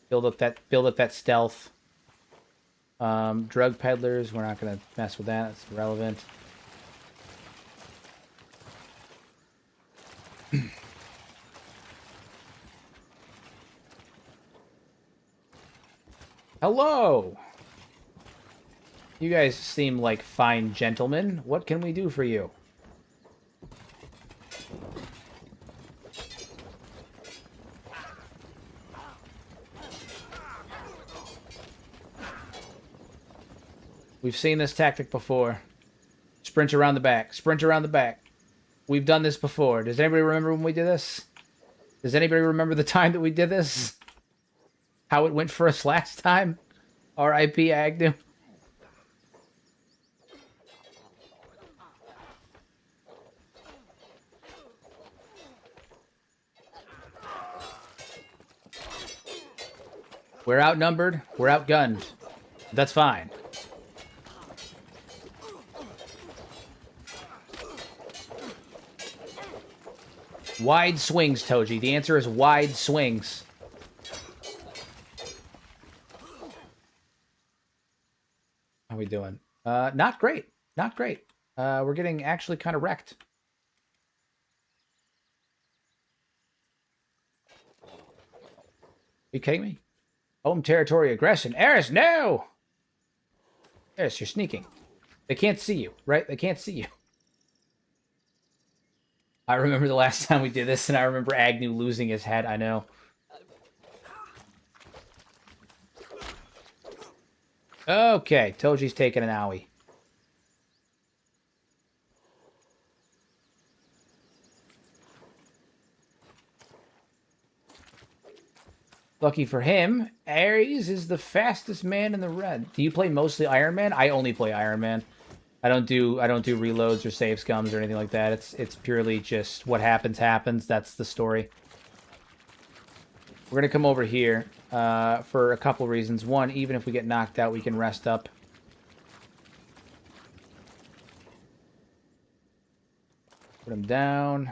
Build up that stealth. Drug peddlers, we're not gonna mess with that. It's irrelevant. Hello! You guys seem like fine gentlemen. What can we do for you? We've seen this tactic before. Sprint around the back. Sprint around the back. We've done this before. Does anybody remember when we did this? Does anybody remember the time that we did this? How it went for us last time? R.I.P. Agnew. We're outnumbered. We're outgunned. That's fine. Wide swings, Toji. The answer is wide swings. How are we doing? Not great. Not great. We're getting actually kind of wrecked. Are you kidding me? Home territory aggression. Aris, no! Aris, you're sneaking. They can't see you, right? They can't see you. I remember the last time we did this, and I remember Agnew losing his head. I know. Okay, Toji's taking an owie. Lucky for him, Aries is the fastest man in the red. Do you play mostly Iron Man? I only play Iron Man. I don't do reloads or save scums or anything like that. It's purely just what happens happens. That's the story. We're gonna come over here for a couple reasons. One, even if we get knocked out, we can rest up. Put him down.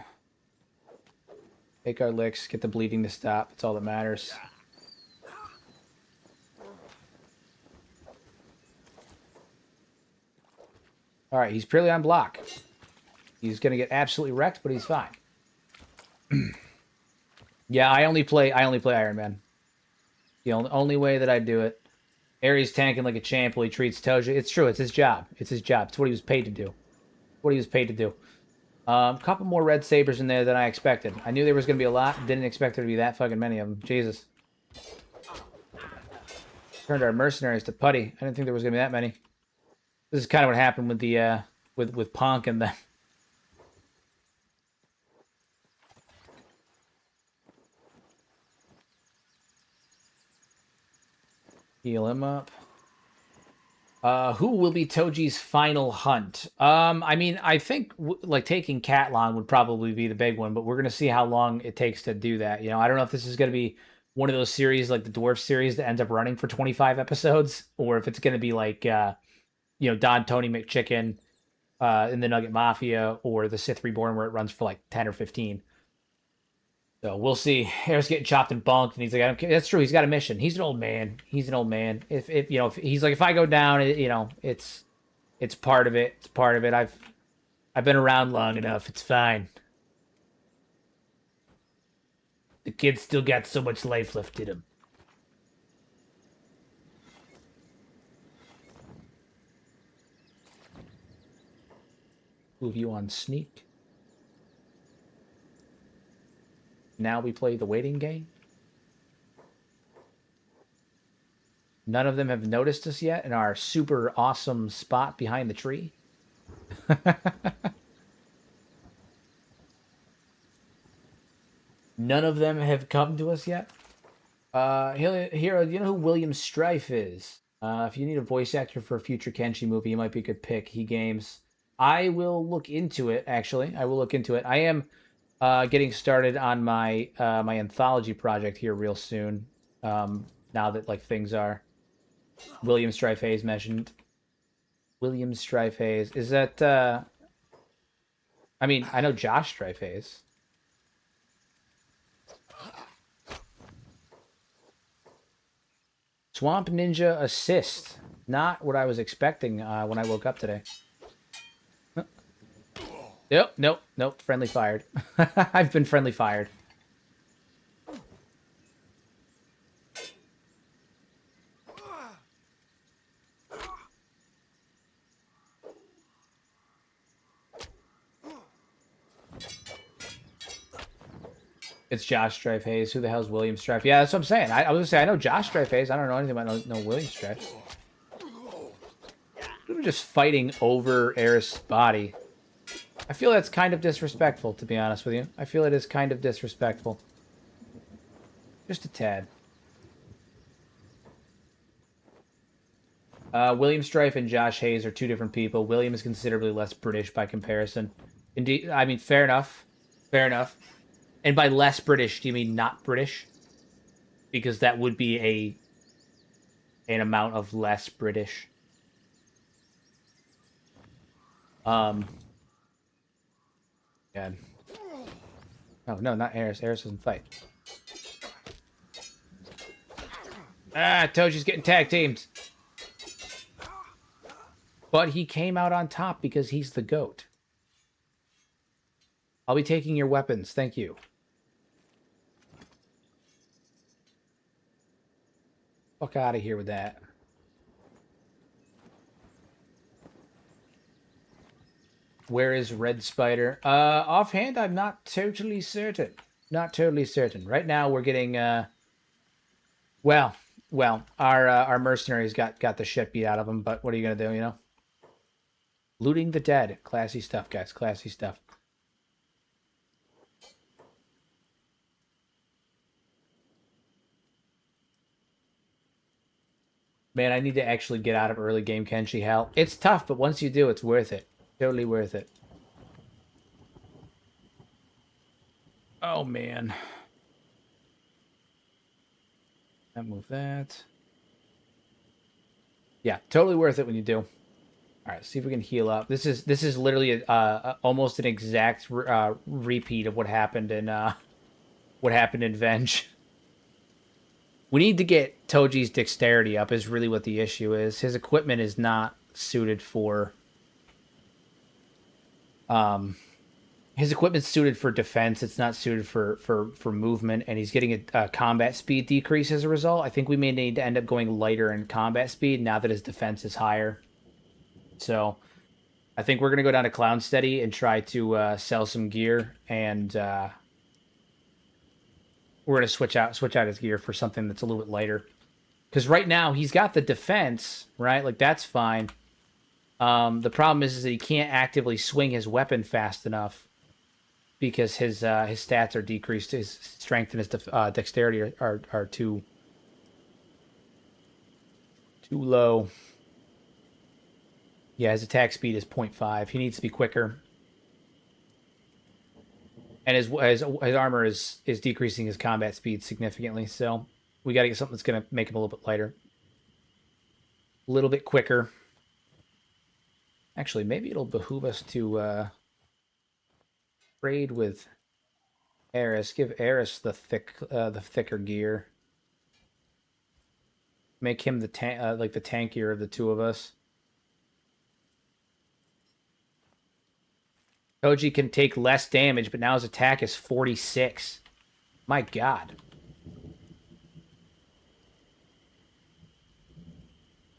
Take our licks. Get the bleeding to stop. That's all that matters. All right, he's purely on block. He's gonna get absolutely wrecked, but he's fine. Yeah, I only play Iron Man. The only way that I do it. Aries tanking like a champ while he treats Toji. It's true. It's his job. It's his job. It's what he was paid to do. What he was paid to do. Couple more red sabers in there than I expected. I knew there was gonna be a lot. Didn't expect there to be that fucking many of them. Jesus. Turned our mercenaries to putty. I didn't think there was gonna be that many. This is kind of what happened with the with Punk and the. Heal him up. Who will be Toji's final hunt? I mean, I think like taking Catlon would probably be the big one, but we're gonna see how long it takes to do that. You know, I don't know if this is gonna be one of those series like the Dwarf series that ends up running for 25 episodes, or if it's gonna be like you know, Don Tony McChicken in the Nugget Mafia, or the Sith Reborn where it runs for like 10 or 15. So we'll see. Hair's getting chopped and bunked, and he's like, "That's true. He's got a mission. He's an old man. He's an old man. If you know, if he's like, if I go down, you know, it's part of it. It's part of it. I've been around long enough. It's fine. The kid's still got so much life left in him." Move you on sneak. Now we play the waiting game. None of them have noticed us yet in our super awesome spot behind the tree. None of them have come to us yet. Here, you know who William Strife is? If you need a voice actor for a future Kenshi movie, he might be a good pick. He games. I will look into it, actually. I will look into it. I am getting started on my my anthology project here real soon. Now that like things are. William Strife Hayes mentioned. William Strife Hayes. Is that I mean, I know Josh Strife Hayes. Swamp Ninja assist. Not what I was expecting when I woke up today. Nope. Friendly fired. I've been friendly fired. It's Josh Strife Hayes. Who the hell's William Strife? Yeah, that's what I'm saying. I was gonna say I know Josh Strife Hayes. I don't know anything about no William Strife. We were just fighting over Aris' body. I feel that's kind of disrespectful, to be honest with you. I feel it is kind of disrespectful. Just a tad. William Strife and Josh Hayes are two different people. William is considerably less British by comparison. Indeed, I mean, fair enough. Fair enough. And by less British, do you mean not British? Because that would be an amount of less British. God. Oh, no, not Aris. Aris doesn't fight. Ah, Toji's getting tag teamed. But he came out on top because he's the GOAT. I'll be taking your weapons. Thank you. Fuck out of here with that. Where is Red Spider? Offhand, I'm not totally certain. Not totally certain. Right now, we're getting, well, our mercenaries got the shit beat out of them, but what are you gonna do, you know? Looting the dead. Classy stuff, guys. Classy stuff. Man, I need to actually get out of early game Kenshi hell. It's tough, but once you do, it's worth it. Totally worth it. Oh, man. That move that. Yeah, totally worth it when you do. All right, let's see if we can heal up. This is literally almost an exact repeat of what happened in Venge. We need to get Toji's dexterity up is really what the issue is. His equipment is not suited for... his equipment's suited for defense. It's not suited for movement, and he's getting a combat speed decrease as a result. I think we may need to end up going lighter in combat speed now that his defense is higher. So I think we're going to go down to Clown Steady and try to sell some gear, and we're going to switch out his gear for something that's a little bit lighter. Because right now, he's got the defense, right? Like, that's fine. The problem is that he can't actively swing his weapon fast enough because his stats are decreased. His strength and his dexterity are too low. Yeah, his attack speed is 0.5. He needs to be quicker. And his armor is decreasing his combat speed significantly. So we got to get something that's going to make him a little bit lighter. A little bit quicker. Actually, maybe it'll behoove us to trade with Aries. Give Aries the thicker gear. Make him the tankier of the two of us. Toji can take less damage, but now his attack is 46. My God.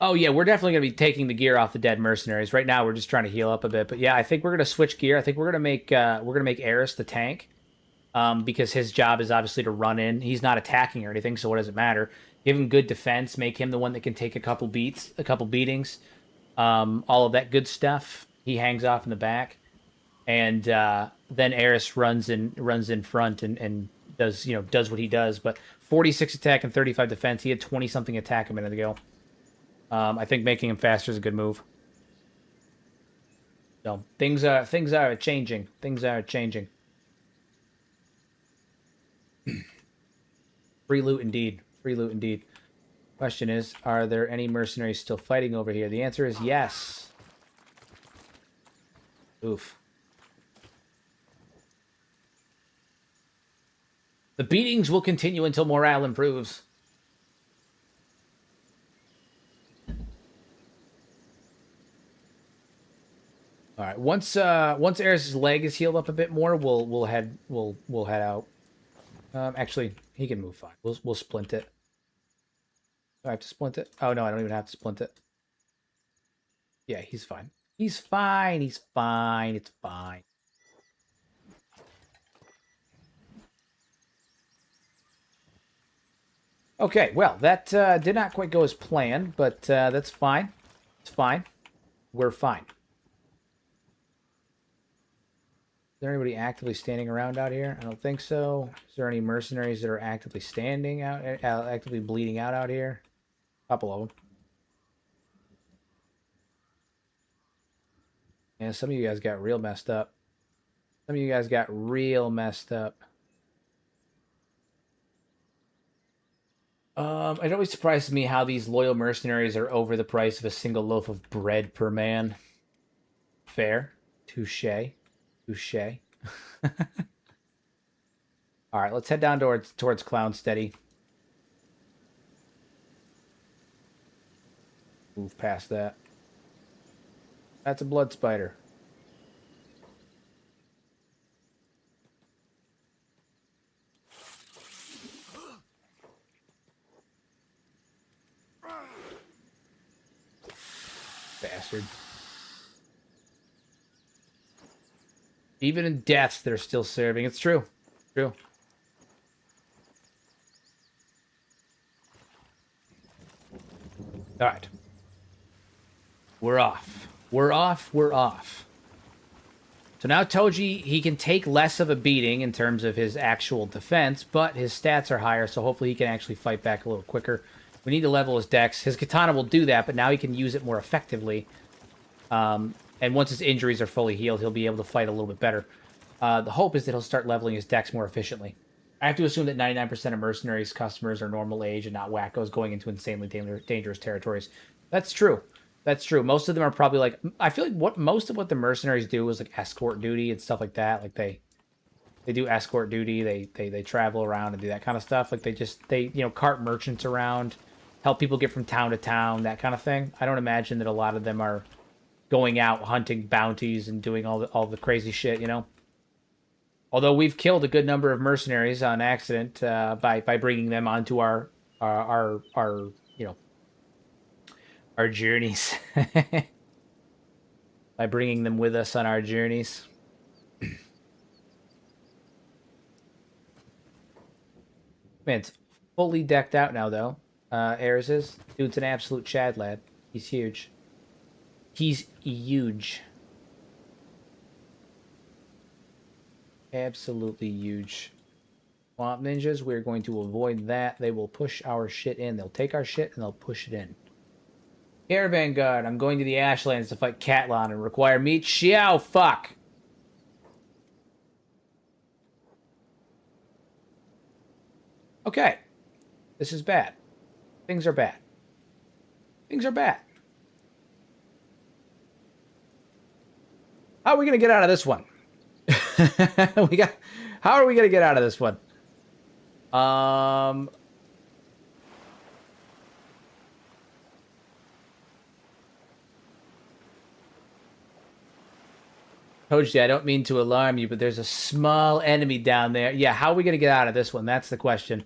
Oh, yeah, we're definitely going to be taking the gear off the dead mercenaries. Right now, we're just trying to heal up a bit. But yeah, I think we're going to switch gear. I think we're going to make Aries the tank. Because his job is obviously to run in. He's not attacking or anything, so what does it matter? Give him good defense. Make him the one that can take a couple beatings. All of that good stuff. He hangs off in the back. And then Aries runs in front and does what he does. But 46 attack and 35 defense. He had 20-something attack a minute ago. I think making him faster is a good move. So things are changing. Things are changing. Free loot indeed. Free loot indeed. Question is, are there any mercenaries still fighting over here? The answer is yes. Oof. The beatings will continue until morale improves. All right. Once Ares' leg is healed up a bit more, we'll head out. Actually, he can move fine. We'll splint it. Do I have to splint it? Oh no, I don't even have to splint it. Yeah, he's fine. He's fine. He's fine. It's fine. Okay, well, that did not quite go as planned, but that's fine. It's fine. We're fine. Is there anybody actively standing around out here? I don't think so. Is there any mercenaries that are actively standing out, actively bleeding out here? A couple of them. Yeah, some of you guys got real messed up. Some of you guys got real messed up. It always surprises me how these loyal mercenaries are over the price of a single loaf of bread per man. Fair. Touché. Touché. All right, let's head down towards Clown Steady. Move past that. That's a blood spider. Bastard. Even in death, they're still serving. It's true. True. All right. We're off. We're off. We're off. So now Toji, he can take less of a beating in terms of his actual defense, but his stats are higher, so hopefully he can actually fight back a little quicker. We need to level his dex. His katana will do that, but now he can use it more effectively. And once his injuries are fully healed, he'll be able to fight a little bit better. The hope is that he'll start leveling his dex more efficiently. I have to assume that 99% of mercenaries customers are normal age and not wackos going into insanely dangerous territories. That's true. That's true. Most of them are probably like, I feel like most of what the mercenaries do is like escort duty and stuff like that. Like they do escort duty. They travel around and do that kind of stuff. Like they cart merchants around, help people get from town to town, that kind of thing. I don't imagine that a lot of them are going out hunting bounties and doing all the crazy shit, you know. Although we've killed a good number of mercenaries on accident by bringing them onto our our journeys. By bringing them with us on our journeys. Man, it's fully decked out now, though. Aries is. Dude's an absolute Chad lad. He's huge. He's huge. Absolutely huge. Swamp ninjas, we're going to avoid that. They will push our shit in. They'll take our shit and they'll push it in. Caravan Guard, I'm going to the Ashlands to fight Catlon and require meat. Xiao, fuck! Okay. This is bad. Things are bad. Things are bad. How are we going to get out of this one? How are we going to get out of this one? Toji, I don't mean to alarm you, but there's a small enemy down there. Yeah, how are we going to get out of this one? That's the question.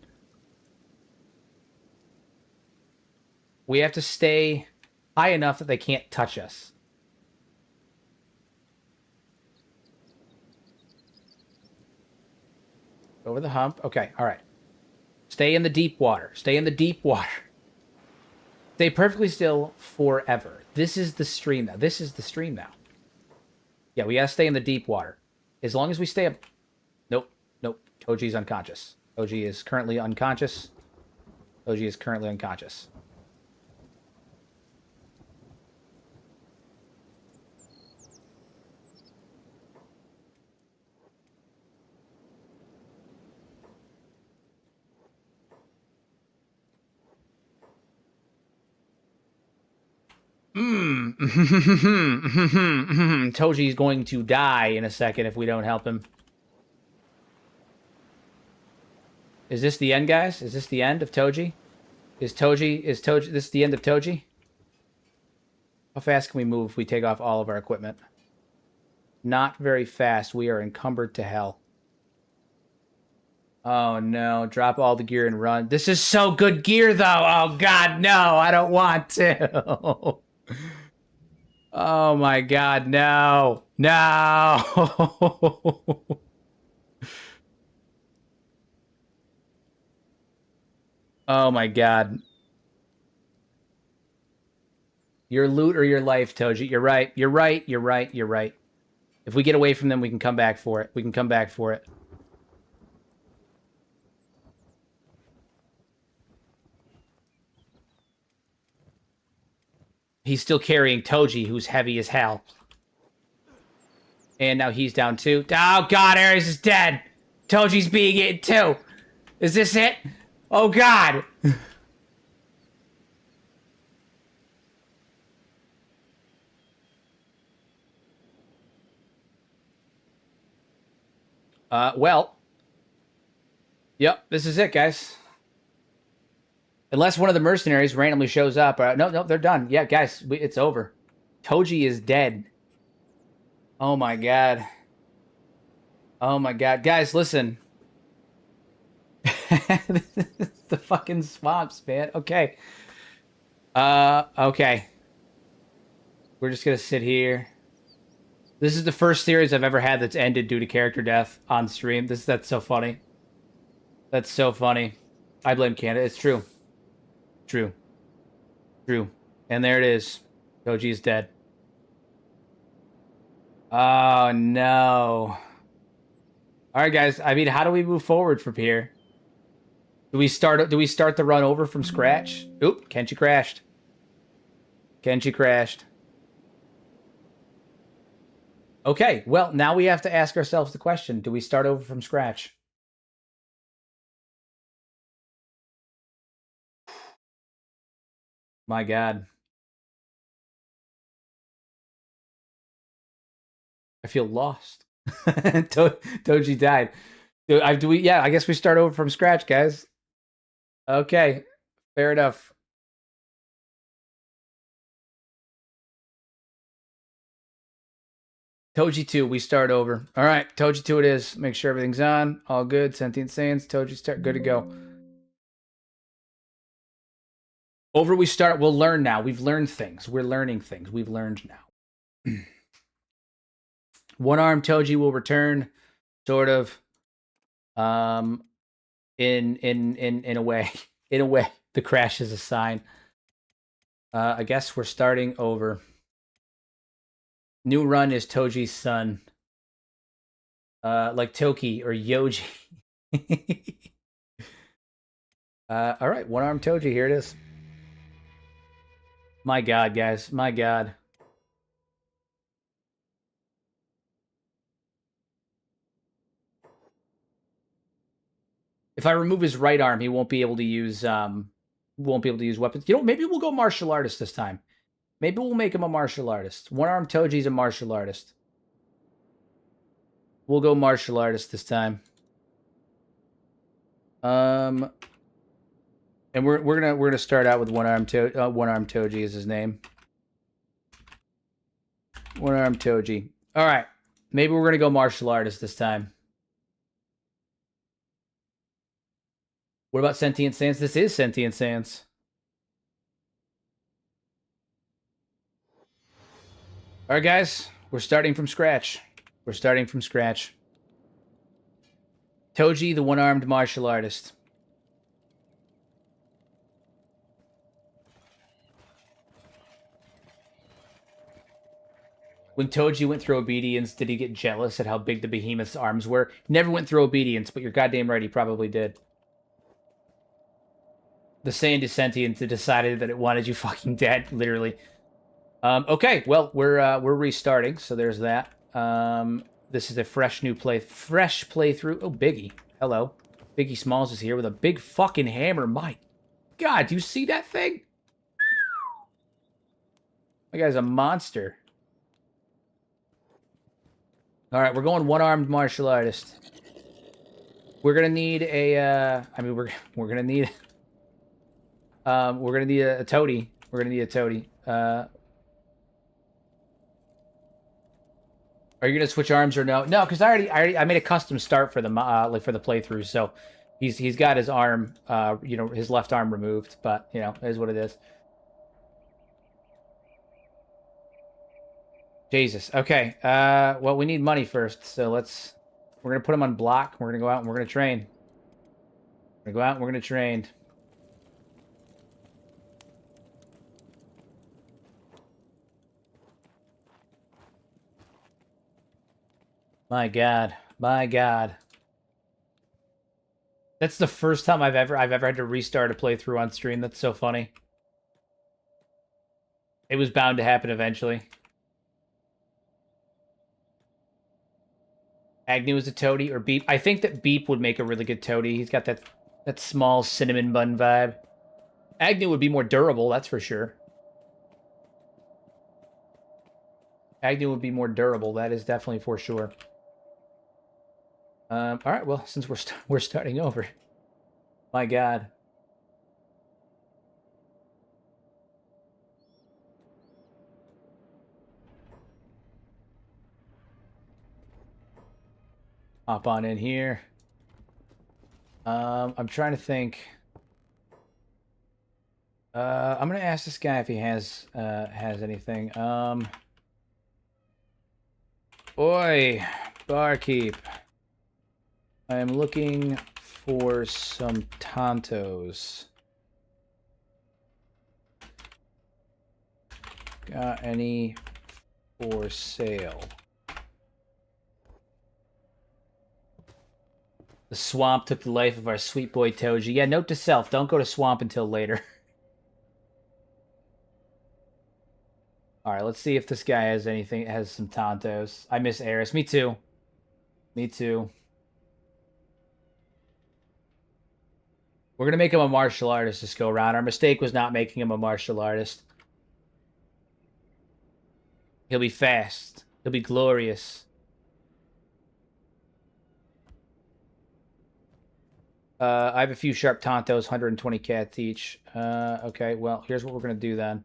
We have to stay high enough that they can't touch us. Over the hump. Okay, all right. Stay in the deep water. Stay in the deep water. Stay perfectly still forever. This is the stream now. This is the stream now. Yeah, we gotta stay in the deep water. As long as we stay up... Nope. Nope. Toji's unconscious. Toji is currently unconscious. Toji is currently unconscious. Toji's going to die in a second if we don't help him. Is this the end, guys? Is this the end of Toji? Is this the end of Toji? How fast can we move if we take off all of our equipment? Not very fast. We are encumbered to hell. Oh no, drop all the gear and run. This is so good gear though. Oh god, no, I don't want to. Oh my god, no. No. Oh my god. Your loot or your life, Toji. You're right. You're right. You're right. You're right. If we get away from them, we can come back for it. We can come back for it. He's still carrying Toji, who's heavy as hell. And now he's down too. Oh god, Aries is dead. Toji's being eaten too. Is this it? Oh god. Well. Yep, this is it, guys. Unless one of the mercenaries randomly shows up. No, they're done. Yeah, guys, it's over. Toji is dead. Oh my god. Oh my god. Guys, listen. The fucking swamps, man. Okay. Okay. We're just gonna sit here. This is the first series I've ever had that's ended due to character death on stream. That's so funny. That's so funny. I blame Canada. It's true. True. True. And there it is. Toji is dead. Oh, no. All right, guys. I mean, how do we move forward from here? Do we start the run over from scratch? Oop, Kenshi crashed. Kenshi crashed. Okay, well, now we have to ask ourselves the question, do we start over from scratch? My God. I feel lost. Toji died. Yeah, I guess we start over from scratch, guys. Okay, fair enough. Toji 2, we start over. All right, Toji 2 it is. Make sure everything's on. All good. Sentient Saiyans, Toji start. Good to go. Over we start. We'll learn now. We've learned things. We're learning things. We've learned now. One-armed Toji will return, sort of. In a way. In a way. The crash is a sign. I guess we're starting over. New run is Toji's son. Like Toki or Yoji. All right, one-armed Toji. Here it is. My God, guys. My God. If I remove his right arm, he won't be able to use weapons. You know, maybe we'll go martial artist this time. Maybe we'll make him a martial artist. One-armed Toji's a martial artist. We'll go martial artist this time. And we're gonna start out with one-armed Toji is his name. One-armed Toji. All right. Maybe we're gonna go martial artist this time. What about Sentient Saiyans? This is Sentient Saiyans. All right, guys. We're starting from scratch. We're starting from scratch. Toji, the one-armed martial artist. When Toji went through obedience, did he get jealous at how big the behemoth's arms were? Never went through obedience, but you're goddamn right, he probably did. The Saiyan Sentient decided that it wanted you fucking dead, literally. Okay, well, we're restarting, so there's that. This is a fresh playthrough. Oh, Biggie. Hello. Biggie Smalls is here with a big fucking hammer. My God, do you see that thing? That guy's a monster. All right, we're going one-armed martial artist. We're gonna need a. I mean, we're gonna need. We're gonna need a toady. We're gonna need a toady. Are you gonna switch arms or no? No, because I made a custom start for the like for the playthrough. So he's got his arm, you know, his left arm removed. But you know, it is what it is. Jesus. Okay. Well, we need money first, so we're gonna put him on block. We're gonna go out and we're gonna train. We're gonna go out and we're gonna train. My God. My God. That's the first time I've ever had to restart a playthrough on stream. That's so funny. It was bound to happen eventually. Agnew is a toady or Beep. I think that Beep would make a really good toady. He's got that small cinnamon bun vibe. Agnew would be more durable, that's for sure. Agnew would be more durable. That is definitely for sure. All right. Well, since we're starting over, my God. Hop on in here. I'm trying to think. I'm gonna ask this guy if he has anything. Oi, barkeep. I am looking for some Tontos. Got any for sale? The swamp took the life of our sweet boy Toji. Yeah, note to self, don't go to swamp until later. Alright, let's see if this guy has anything, has some Tontos. I miss Aries. Me too. Me too. We're going to make him a martial artist this go around. Our mistake was not making him a martial artist. He'll be fast. He'll be glorious. I have a few sharp Tontos, 120 cats each. Okay, well, here's what we're going to do then.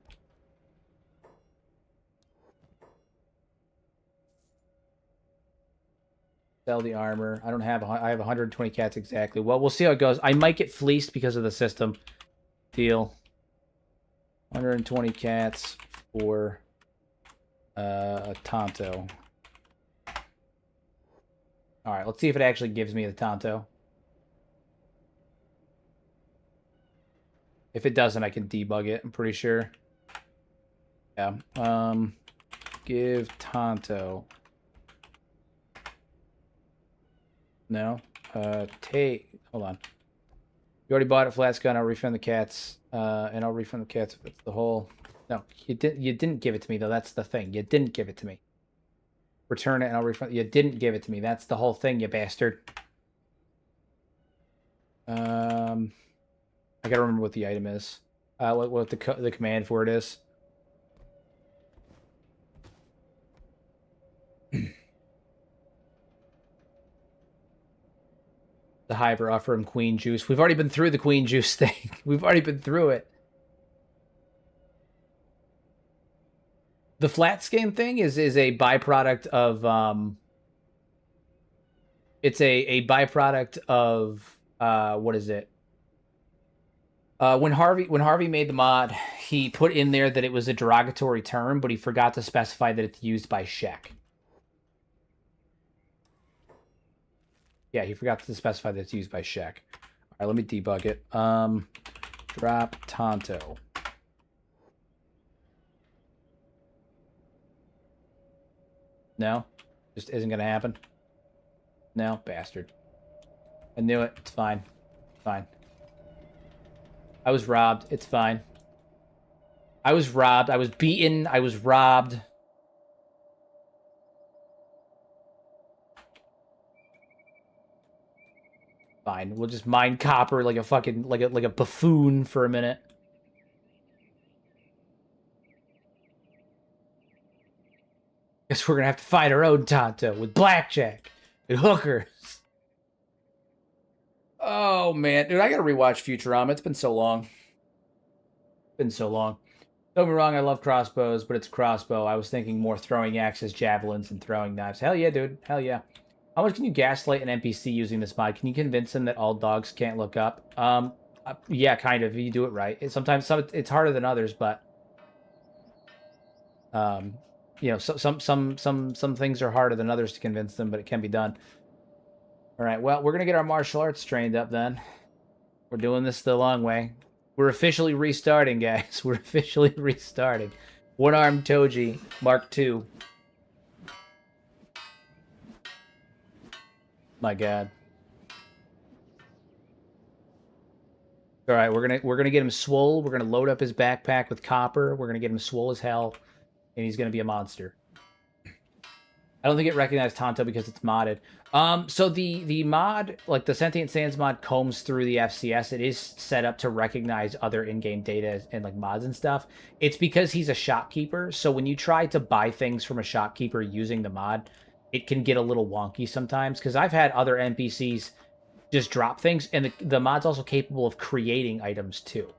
Sell the armor. I have 120 cats exactly. Well, we'll see how it goes. I might get fleeced because of the system. Deal. 120 cats for a Tonto. Alright, let's see if it actually gives me the Tonto. If it doesn't, I can debug it, I'm pretty sure. Yeah. Give Tonto. No. Hold on. You already bought it, Flatsgun. I'll refund the cats. And I'll refund the cats if it's the whole... No, you didn't give it to me, though. That's the thing. You didn't give it to me. Return it and I'll refund... You didn't give it to me. That's the whole thing, you bastard. I gotta remember what the item is. What the command for it is. The Hyper offer him queen juice. We've already been through the queen juice thing. We've already been through it. The flat skin thing is a byproduct of it's a byproduct of what is it? When Harvey made the mod, he put in there that it was a derogatory term, but he forgot to specify that it's used by Shek. Yeah, he forgot to specify that it's used by Shek. All right, let me debug it. Drop Tonto. No? Just isn't going to happen? No? Bastard. I knew it. It's fine. Fine. I was robbed. It's fine. I was robbed. I was beaten. I was robbed. Fine. We'll just mine copper like a fucking like a buffoon for a minute. Guess we're gonna have to find our own Tonto with blackjack and hookers. Oh man, dude, I gotta rewatch Futurama. It's been so long. Been so long. Don't get me wrong, I love crossbows, but it's a crossbow. I was thinking more throwing axes, javelins, and throwing knives. Hell yeah, dude. Hell yeah. How much can you gaslight an NPC using this mod? Can you convince him that all dogs can't look up? Yeah, kind of. You do it right. Sometimes it's harder than others, but you know, some things are harder than others to convince them, but it can be done. All right. Well, we're gonna get our martial arts trained up then. We're doing this the long way. We're officially restarting, guys. We're officially restarting. One-armed Toji, Mark II. My God. All right, we're gonna get him swole. We're gonna load up his backpack with copper. We're gonna get him swole as hell, and he's gonna be a monster. I don't think it recognized Tonto because it's modded. So the mod, like the Sentient Sands mod, combs through the FCS. It is set up to recognize other in-game data and like mods and stuff. It's because he's a shopkeeper. So when you try to buy things from a shopkeeper using the mod, it can get a little wonky sometimes. Because I've had other NPCs just drop things, and the mod's also capable of creating items too.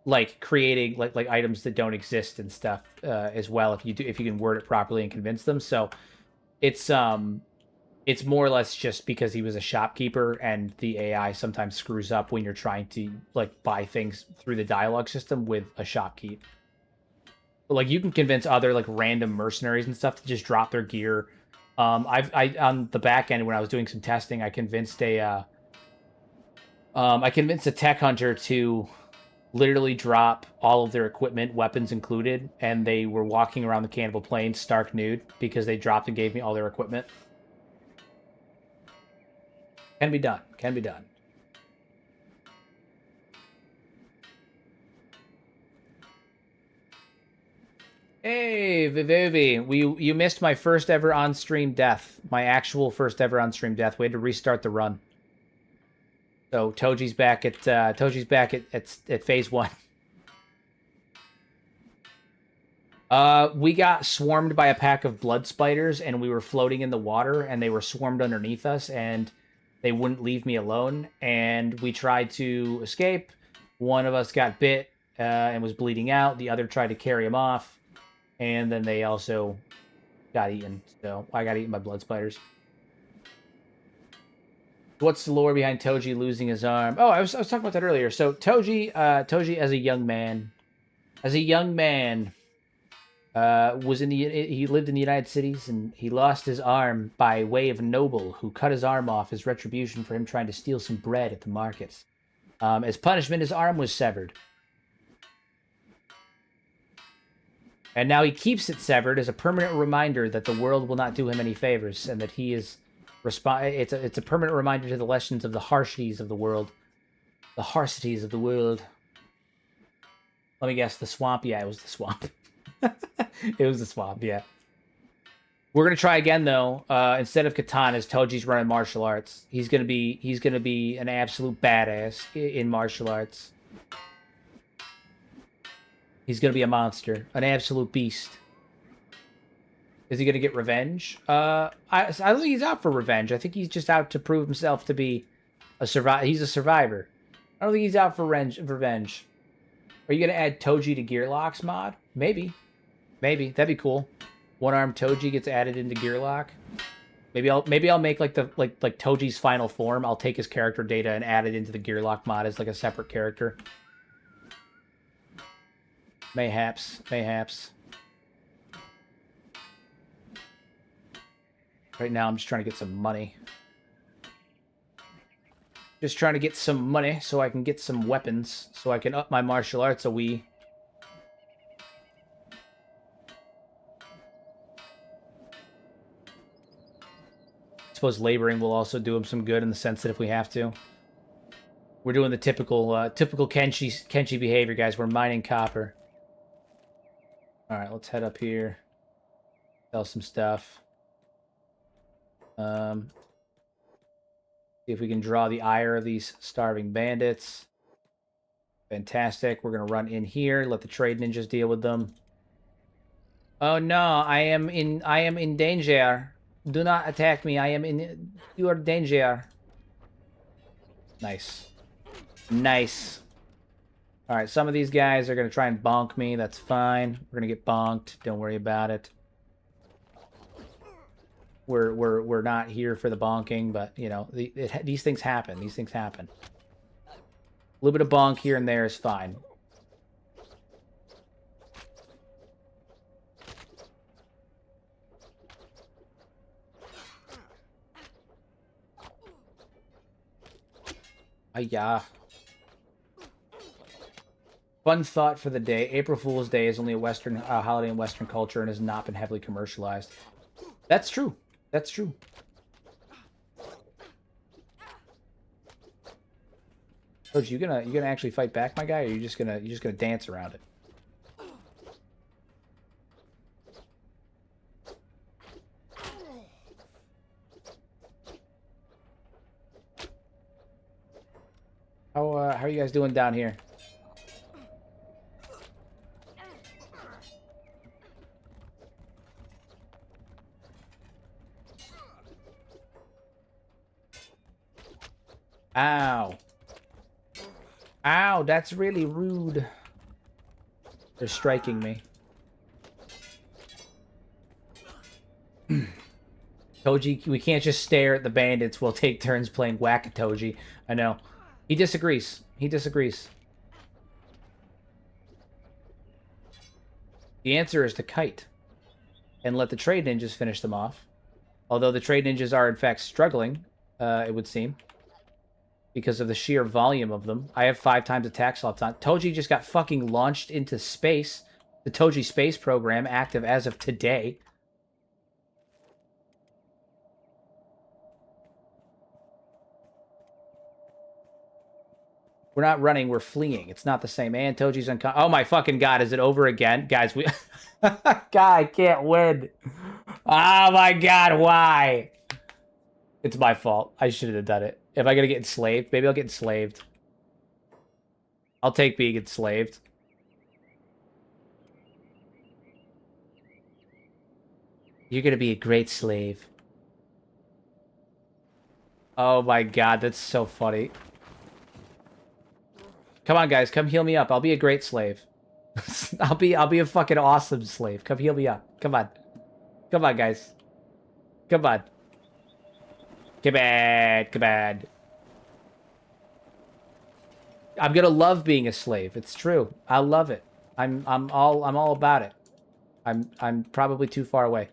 Like creating like items that don't exist and stuff as well if you can word it properly and convince them. So it's more or less just because he was a shopkeeper, and the AI sometimes screws up when you're trying to like buy things through the dialogue system with a shopkeep. But, like, you can convince other like random mercenaries and stuff to just drop their gear. I on the back end when I was doing some testing, I convinced a tech hunter to literally drop all of their equipment, weapons included, and they were walking around the Cannibal Plains stark nude because they dropped and gave me all their equipment. Can be done. Can be done. Hey, Vivevi, you missed my first ever on-stream death. My actual first ever on-stream death. We had to restart the run. So Toji's back at phase 1. We got swarmed by a pack of blood spiders, and we were floating in the water, and they were swarmed underneath us, and they wouldn't leave me alone. And we tried to escape. One of us got bit and was bleeding out. The other tried to carry him off. And then they also got eaten. So I got eaten by blood spiders. What's the lore behind Toji losing his arm? Oh, I was talking about that earlier. So Toji as a young man, he lived in the United Cities, and he lost his arm by way of a noble who cut his arm off as retribution for him trying to steal some bread at the markets. As punishment, his arm was severed. And now he keeps it severed as a permanent reminder that the world will not do him any favors, and that he is it's a permanent reminder to the lessons of the harshities of the world. The harsities of the world. Let me guess, the swamp? Yeah, it was the swamp. It was the swamp, yeah. We're gonna try again though. Instead of katanas, Toji's running martial arts. He's gonna be an absolute badass in martial arts. He's going to be a monster. An absolute beast. Is he going to get revenge? I don't think he's out for revenge. I think he's just out to prove himself to be a survivor. He's a survivor. I don't think he's out for revenge. Are you going to add Toji to Gearlock's mod? Maybe. Maybe. That'd be cool. One-armed Toji gets added into Gearlock. Maybe I'll make like Toji's final form. I'll take his character data and add it into the Gearlock mod as like a separate character. Mayhaps. Right now, I'm just trying to get some money. Just trying to get some money so I can get some weapons, so I can up my martial arts a wee. I suppose laboring will also do him some good in the sense that if we have to. We're doing the typical Kenshi behavior, guys. We're mining copper. All right, let's head up here. Sell some stuff. See if we can draw the ire of these starving bandits. Fantastic. We're gonna run in here. Let the trade ninjas deal with them. Oh no! I am in danger. Do not attack me. I am in your danger. Nice. Nice. Alright, some of these guys are going to try and bonk me. That's fine. We're going to get bonked. Don't worry about it. We're not here for the bonking, but, you know, these things happen. These things happen. A little bit of bonk here and there is fine. Ayah. Fun thought for the day. April Fool's Day is only a Western holiday in Western culture and has not been heavily commercialized. That's true. That's true. Toji, you gonna actually fight back, my guy, or are you just gonna dance around it? How are you guys doing down here? Ow. Ow, that's really rude. They're striking me. Toji, we can't just stare at the bandits. We'll take turns playing Whack-A-Toji. I know. He disagrees. He disagrees. The answer is to kite. And let the trade ninjas finish them off. Although the trade ninjas are, in fact, struggling, it would seem. Because of the sheer volume of them. I have 5 times attack slots on. Toji just got fucking launched into space. The Toji space program, active as of today. We're not running, we're fleeing. It's not the same. And Toji's oh my fucking god, is it over again? Guys, we... God, I can't win. Oh my god, why? It's my fault. I shouldn't have done it. Am I gonna get enslaved? Maybe I'll get enslaved. I'll take being enslaved. You're gonna be a great slave. Oh my god, that's so funny. Come on, guys, come heal me up. I'll be a great slave. I'll be a fucking awesome slave. Come heal me up. Come on. Come on, guys. Come on. Come on. Come on. I'm gonna love being a slave. It's true. I love it. I'm all about it. I'm probably too far away.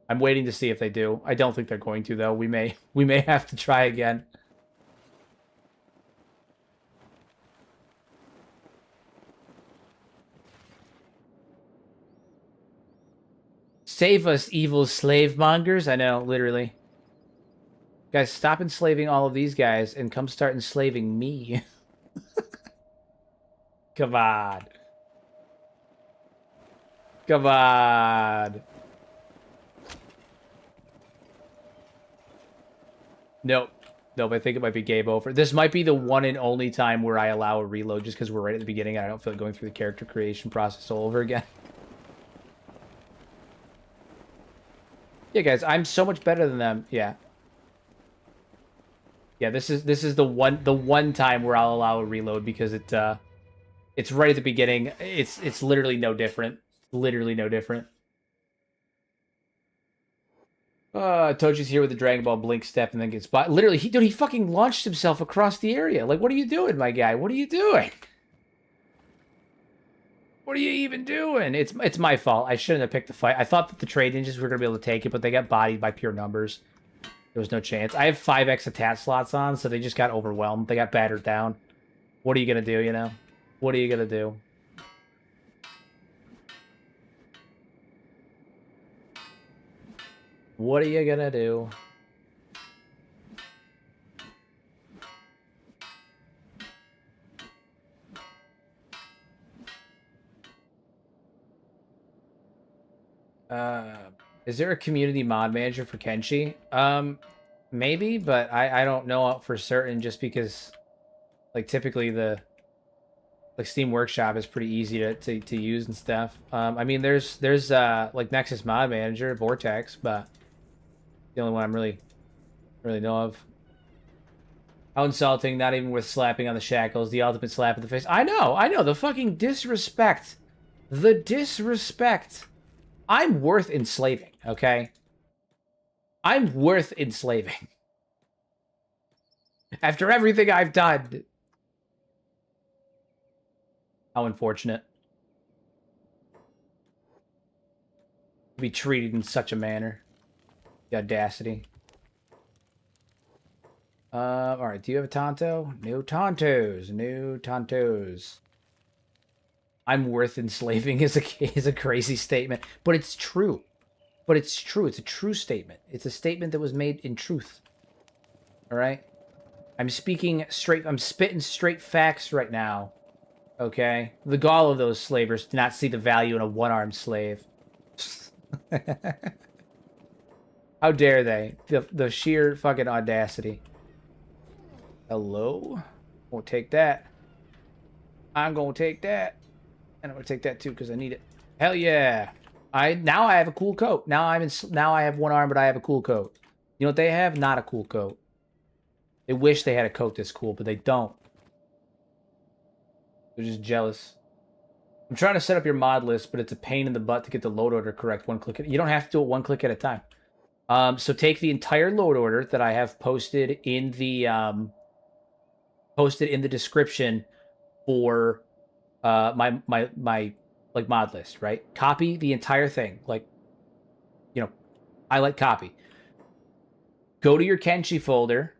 I'm waiting to see if they do. I don't think they're going to though. We may have to try again. Save us, evil slave mongers. I know, literally. Guys, stop enslaving all of these guys and come start enslaving me. Come on. Come on. Nope. Nope, I think it might be game over. This might be the one and only time where I allow a reload just because we're right at the beginning and I don't feel like going through the character creation process all over again. Yeah, guys, I'm so much better than them. Yeah. Yeah, this is the one time where I'll allow a reload because it's right at the beginning. It's literally no different. Literally no different. Toji's here with the Dragon Ball Blink step and then gets by. Literally, he fucking launched himself across the area. Like, what are you doing, my guy? What are you doing? What are you even doing? It's my fault. I shouldn't have picked the fight. I thought that the trade ninjas were gonna be able to take it, but they got bodied by pure numbers. There was no chance. I have 5x attack slots on, so they just got overwhelmed. They got battered down. What are you gonna do, you know? What are you gonna do? What are you gonna do? Is there a community mod manager for Kenshi? Maybe, but I don't know for certain just because, like, typically the Steam Workshop is pretty easy to use and stuff. I mean, there's like Nexus Mod Manager, Vortex, but the only one I'm really know of. How insulting! Not even worth slapping on the shackles. The ultimate slap in the face. I know. The fucking disrespect. The disrespect. I'm worth enslaving, okay? I'm worth enslaving. After everything I've done. How unfortunate. To be treated in such a manner. The audacity. Alright, do you have a Tonto? No Tontos. No Tontos. I'm worth enslaving is a crazy statement. But it's true. But it's true. It's a true statement. It's a statement that was made in truth. Alright? I'm speaking straight... I'm spitting straight facts right now. Okay? The gall of those slavers did not see the value in a one-armed slave. How dare they? The sheer fucking audacity. Hello? We'll take that. I'm gonna take that. And I'm gonna take that too because I need it. Hell yeah! Now I have a cool coat. Now I have one arm, but I have a cool coat. You know what they have? Not a cool coat. They wish they had a coat this cool, but they don't. They're just jealous. I'm trying to set up your mod list, but it's a pain in the butt to get the load order correct. One click. You don't have to do it one click at a time. So take the entire load order that I have posted in the description for my like mod list, right? Copy the entire thing, like, you know, I like copy. Go to your Kenshi folder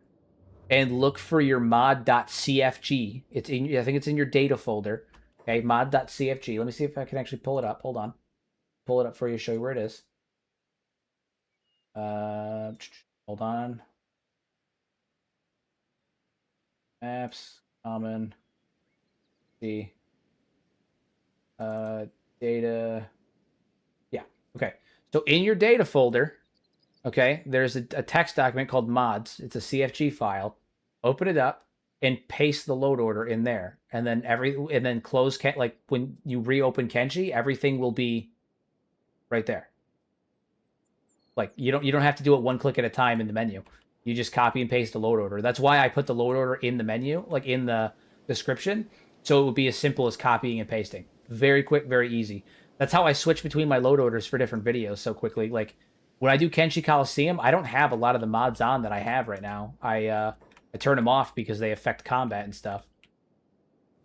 and look for your mod.cfg. It's in, I think it's in your data folder. Okay, mod.cfg. Let me see if I can actually pull it up. Hold on. Pull it up for you, show you where it is. Hold on. Apps, common, see, data. Yeah, okay. So in your data folder, okay, there's a text document called mods. It's a CFG file. Open it up and paste the load order in there, and then close like when you reopen Kenshi, everything will be right there. Like you don't have to do it one click at a time in the menu. You just copy and paste the load order. That's why I put the load order in the menu, like in the description, so it would be as simple as copying and pasting. Very quick, very easy. That's how I switch between my load orders for different videos so quickly. Like when I do Kenshi Coliseum, I don't have a lot of the mods on that I have right now. I turn them off because they affect combat and stuff.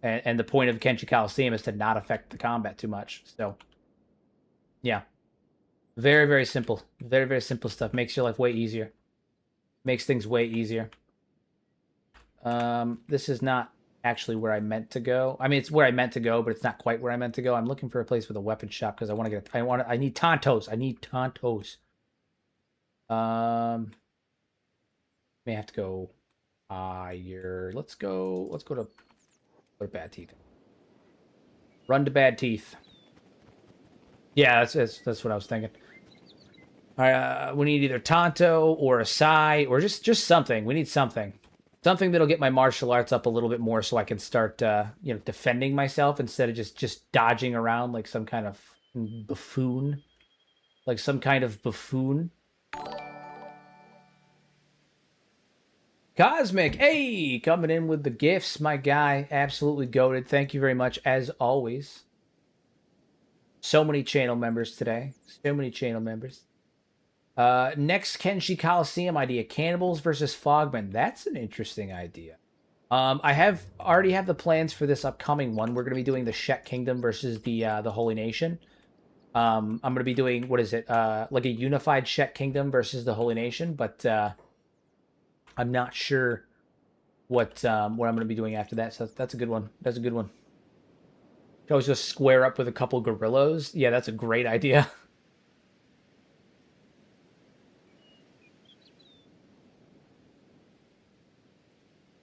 And the point of Kenshi Coliseum is to not affect the combat too much. So yeah. Very, very simple. Very, very simple stuff. Makes your life way easier. Makes things way easier. This is not actually where I meant to go. I mean, it's where I meant to go, but it's not quite where I meant to go. I'm looking for a place with a weapon shop because I need Tontos. I need Tontos. May have to go higher. Let's go to Bad Teeth. Run to Bad Teeth. Yeah, that's what I was thinking. We need either Tonto or a Sai or just something. We need something. Something that'll get my martial arts up a little bit more so I can start defending myself instead of just dodging around like some kind of buffoon. Like some kind of buffoon. Cosmic, hey, coming in with the gifts, my guy. Absolutely goated. Thank you very much, as always. So many channel members today. So many channel members. Next Kenshi Coliseum idea: cannibals versus fogmen. That's an interesting idea. I already have the plans for this upcoming one. We're going to be doing the Shet Kingdom versus the Holy Nation. I'm going to be doing, what is it? Like a unified Shet Kingdom versus the Holy Nation, but I'm not sure what I'm going to be doing after that. So that's a good one. That's a good one. I was just square up with a couple gorillos. Yeah, that's a great idea.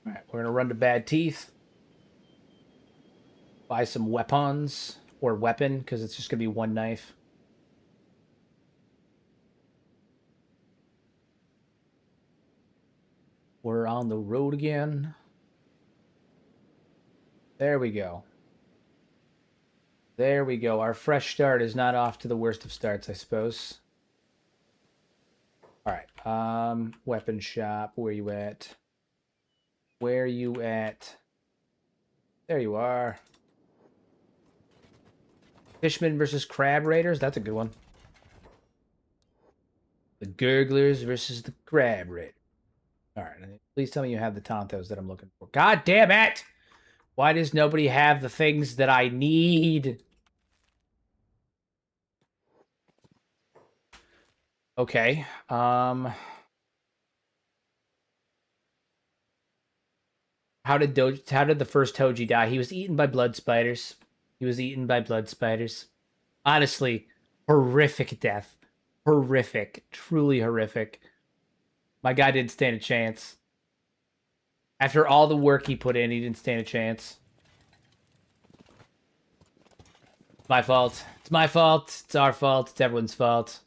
All right, we're gonna run to Bad Teeth. Buy some weapons or weapon because it's just gonna be one knife. We're on the road again. There we go. There we go. Our fresh start is not off to the worst of starts, I suppose. All right. Weapon shop. Where you at? Where you at? There you are. Fishman versus Crab Raiders. That's a good one. The Gurglers versus the Crab Raiders. All right. Please tell me you have the Tontos that I'm looking for. God damn it! Why does nobody have the things that I need? Okay. How did the first Toji die? He was eaten by blood spiders. He was eaten by blood spiders. Honestly, horrific death. Horrific. Truly horrific. My guy didn't stand a chance. After all the work he put in, he didn't stand a chance. My fault. It's my fault. It's our fault. It's everyone's fault.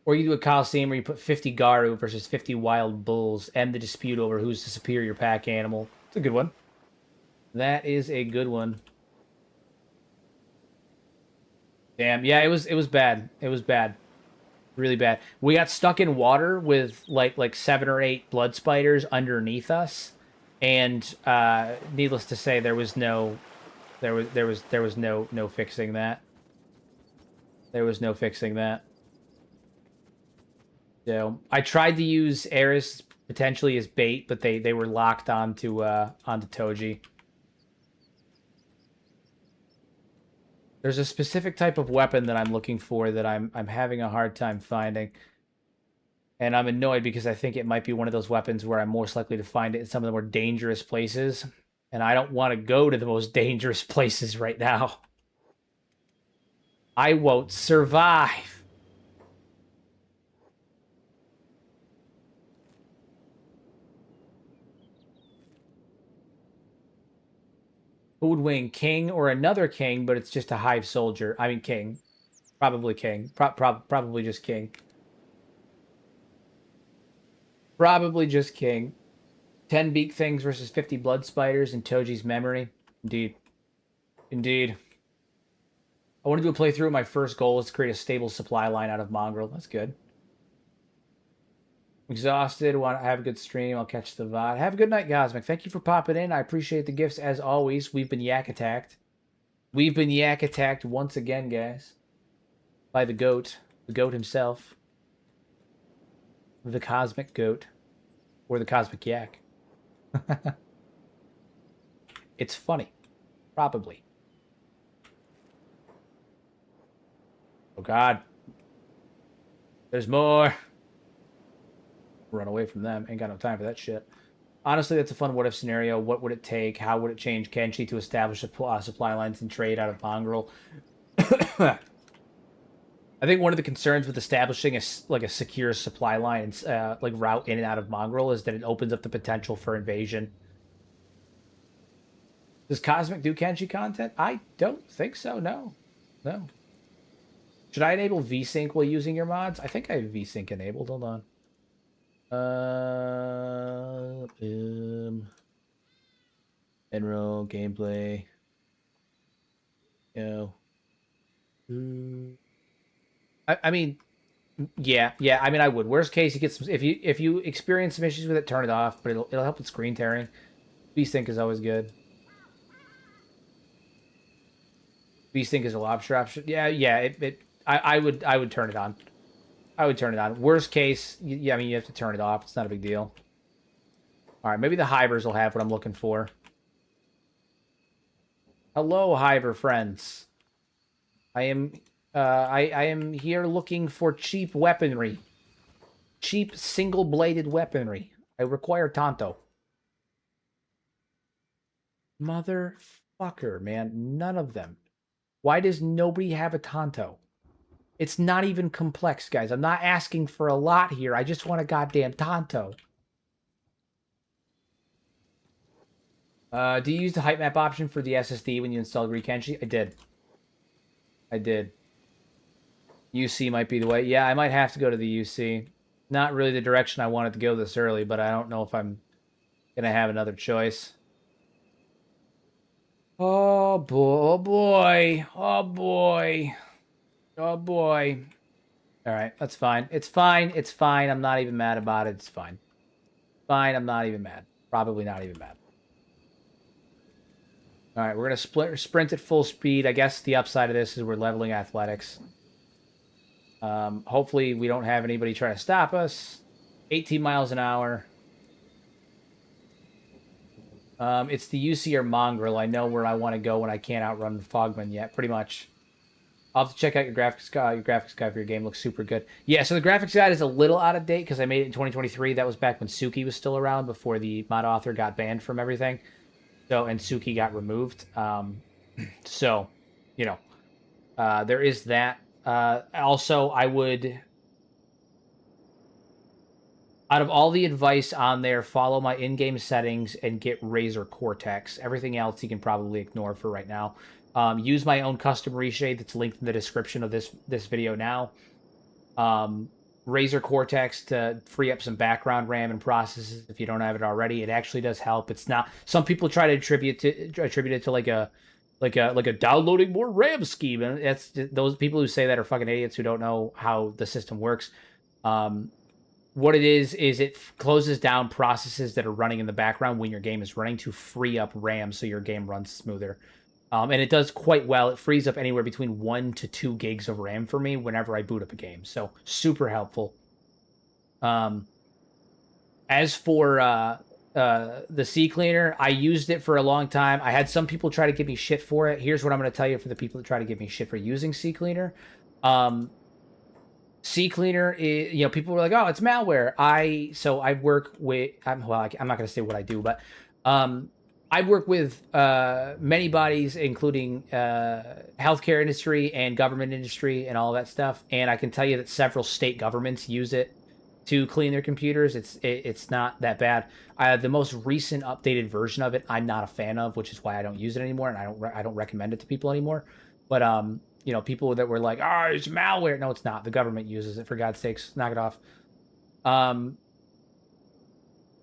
Or you do a Coliseum where you put 50 Garu versus 50 wild bulls, and the dispute over who's the superior pack animal. It's a good one. That is a good one. Damn, yeah, it was bad. It was bad. Really bad. We got stuck in water with like 7 or 8 blood spiders underneath us, and needless to say, there was no fixing that. There was no fixing that. So I tried to use Aries potentially as bait, but they were locked onto Toji. There's a specific type of weapon that I'm looking for that I'm having a hard time finding. And I'm annoyed because I think it might be one of those weapons where I'm most likely to find it in some of the more dangerous places. And I don't want to go to the most dangerous places right now. I won't survive. Who would win, King or another King, but it's just a Hive soldier? I mean, King. Probably King. Probably just King. Probably just King. 10 beak things versus 50 blood spiders in Toji's memory. Indeed. Indeed. I want to do a playthrough. My first goal is to create a stable supply line out of mongrel. That's good. Exhausted. Want to have a good stream. I'll catch the VOD. Have a good night, Cosmic. Thank you for popping in. I appreciate the gifts as always. We've been yak attacked. We've been yak attacked once again, guys. By the goat. The goat himself. The cosmic goat. Or the cosmic yak. It's funny. Probably. Oh, God. There's more. Run away from them. Ain't got no time for that shit. Honestly, that's a fun what-if scenario. What would it take? How would it change Kenshi to establish supply lines and trade out of mongrel? I think one of the concerns with establishing a secure supply line, like route in and out of mongrel, is that it opens up the potential for invasion. Does Cosmic do Kenshi content? I don't think so. No. Should I enable VSync while using your mods? I think I have VSync enabled. Hold on. Enroll gameplay. I mean, yeah. I mean, I would. Worst case, you get some. If you experience some issues with it, turn it off. But it'll help with screen tearing. VSync is always good. VSync is a lobster option. Yeah. I would turn it on. I would turn it on. Worst case, I mean, you have to turn it off. It's not a big deal. All right, maybe the Hivers will have what I'm looking for. Hello, Hiver friends. I am here looking for cheap weaponry. Cheap single-bladed weaponry. I require Tonto. Motherfucker, man. None of them. Why does nobody have a Tonto? It's not even complex, guys. I'm not asking for a lot here. I just want a goddamn Tonto. Do you use the height map option for the SSD when you install Kenshi? I did. UC might be the way. Yeah, I might have to go to the UC. Not really the direction I wanted to go this early, but I don't know if I'm going to have another choice. Oh, boy. Oh, boy. Oh, boy. All right, that's fine. It's fine. I'm not even mad about it. It's fine. Fine, I'm not even mad. Probably not even mad. All right, we're going to sprint at full speed. I guess the upside of this is we're leveling athletics. Hopefully we don't have anybody try to stop us. 18 miles an hour. It's the UC or Mongrel. I know where I want to go when I can't outrun Fogman yet, pretty much. I'll have to check out your graphics guide. Your graphics guide for your game looks super good. Yeah, so the graphics guide is a little out of date because I made it in 2023. That was back when Suki was still around before the mod author got banned from everything. So, and Suki got removed. So, you know, there is that. Also, I would, out of all the advice on there, follow my in-game settings and get Razor Cortex. Everything else you can probably ignore for right now. Use my own custom reshade that's linked in the description of this video now. Razor Cortex to free up some background RAM and processes if you don't have it already. It actually does help. It's not. Some people try to attribute it to like a downloading more RAM scheme, and that's those people who say that are fucking idiots who don't know how the system works. What it is it closes down processes that are running in the background when your game is running to free up RAM so your game runs smoother. And it does quite well. It frees up anywhere between 1 to 2 gigs of RAM for me whenever I boot up a game. So super helpful. As for the C Cleaner, I used it for a long time. I had some people try to give me shit for it. Here's what I'm going to tell you for the people that try to give me shit for using C Cleaner. C Cleaner is, you know, people were like, oh, it's malware. I work with, I'm not going to say what I do, but I work with many bodies, including healthcare industry and government industry and all that stuff. And I can tell you that several state governments use it to clean their computers. It's not that bad. The most recent updated version of it, I'm not a fan of, which is why I don't use it anymore, and I don't recommend it to people anymore. But you know, people that were like, "Oh, it's malware." No, it's not. The government uses it. For God's sakes, knock it off.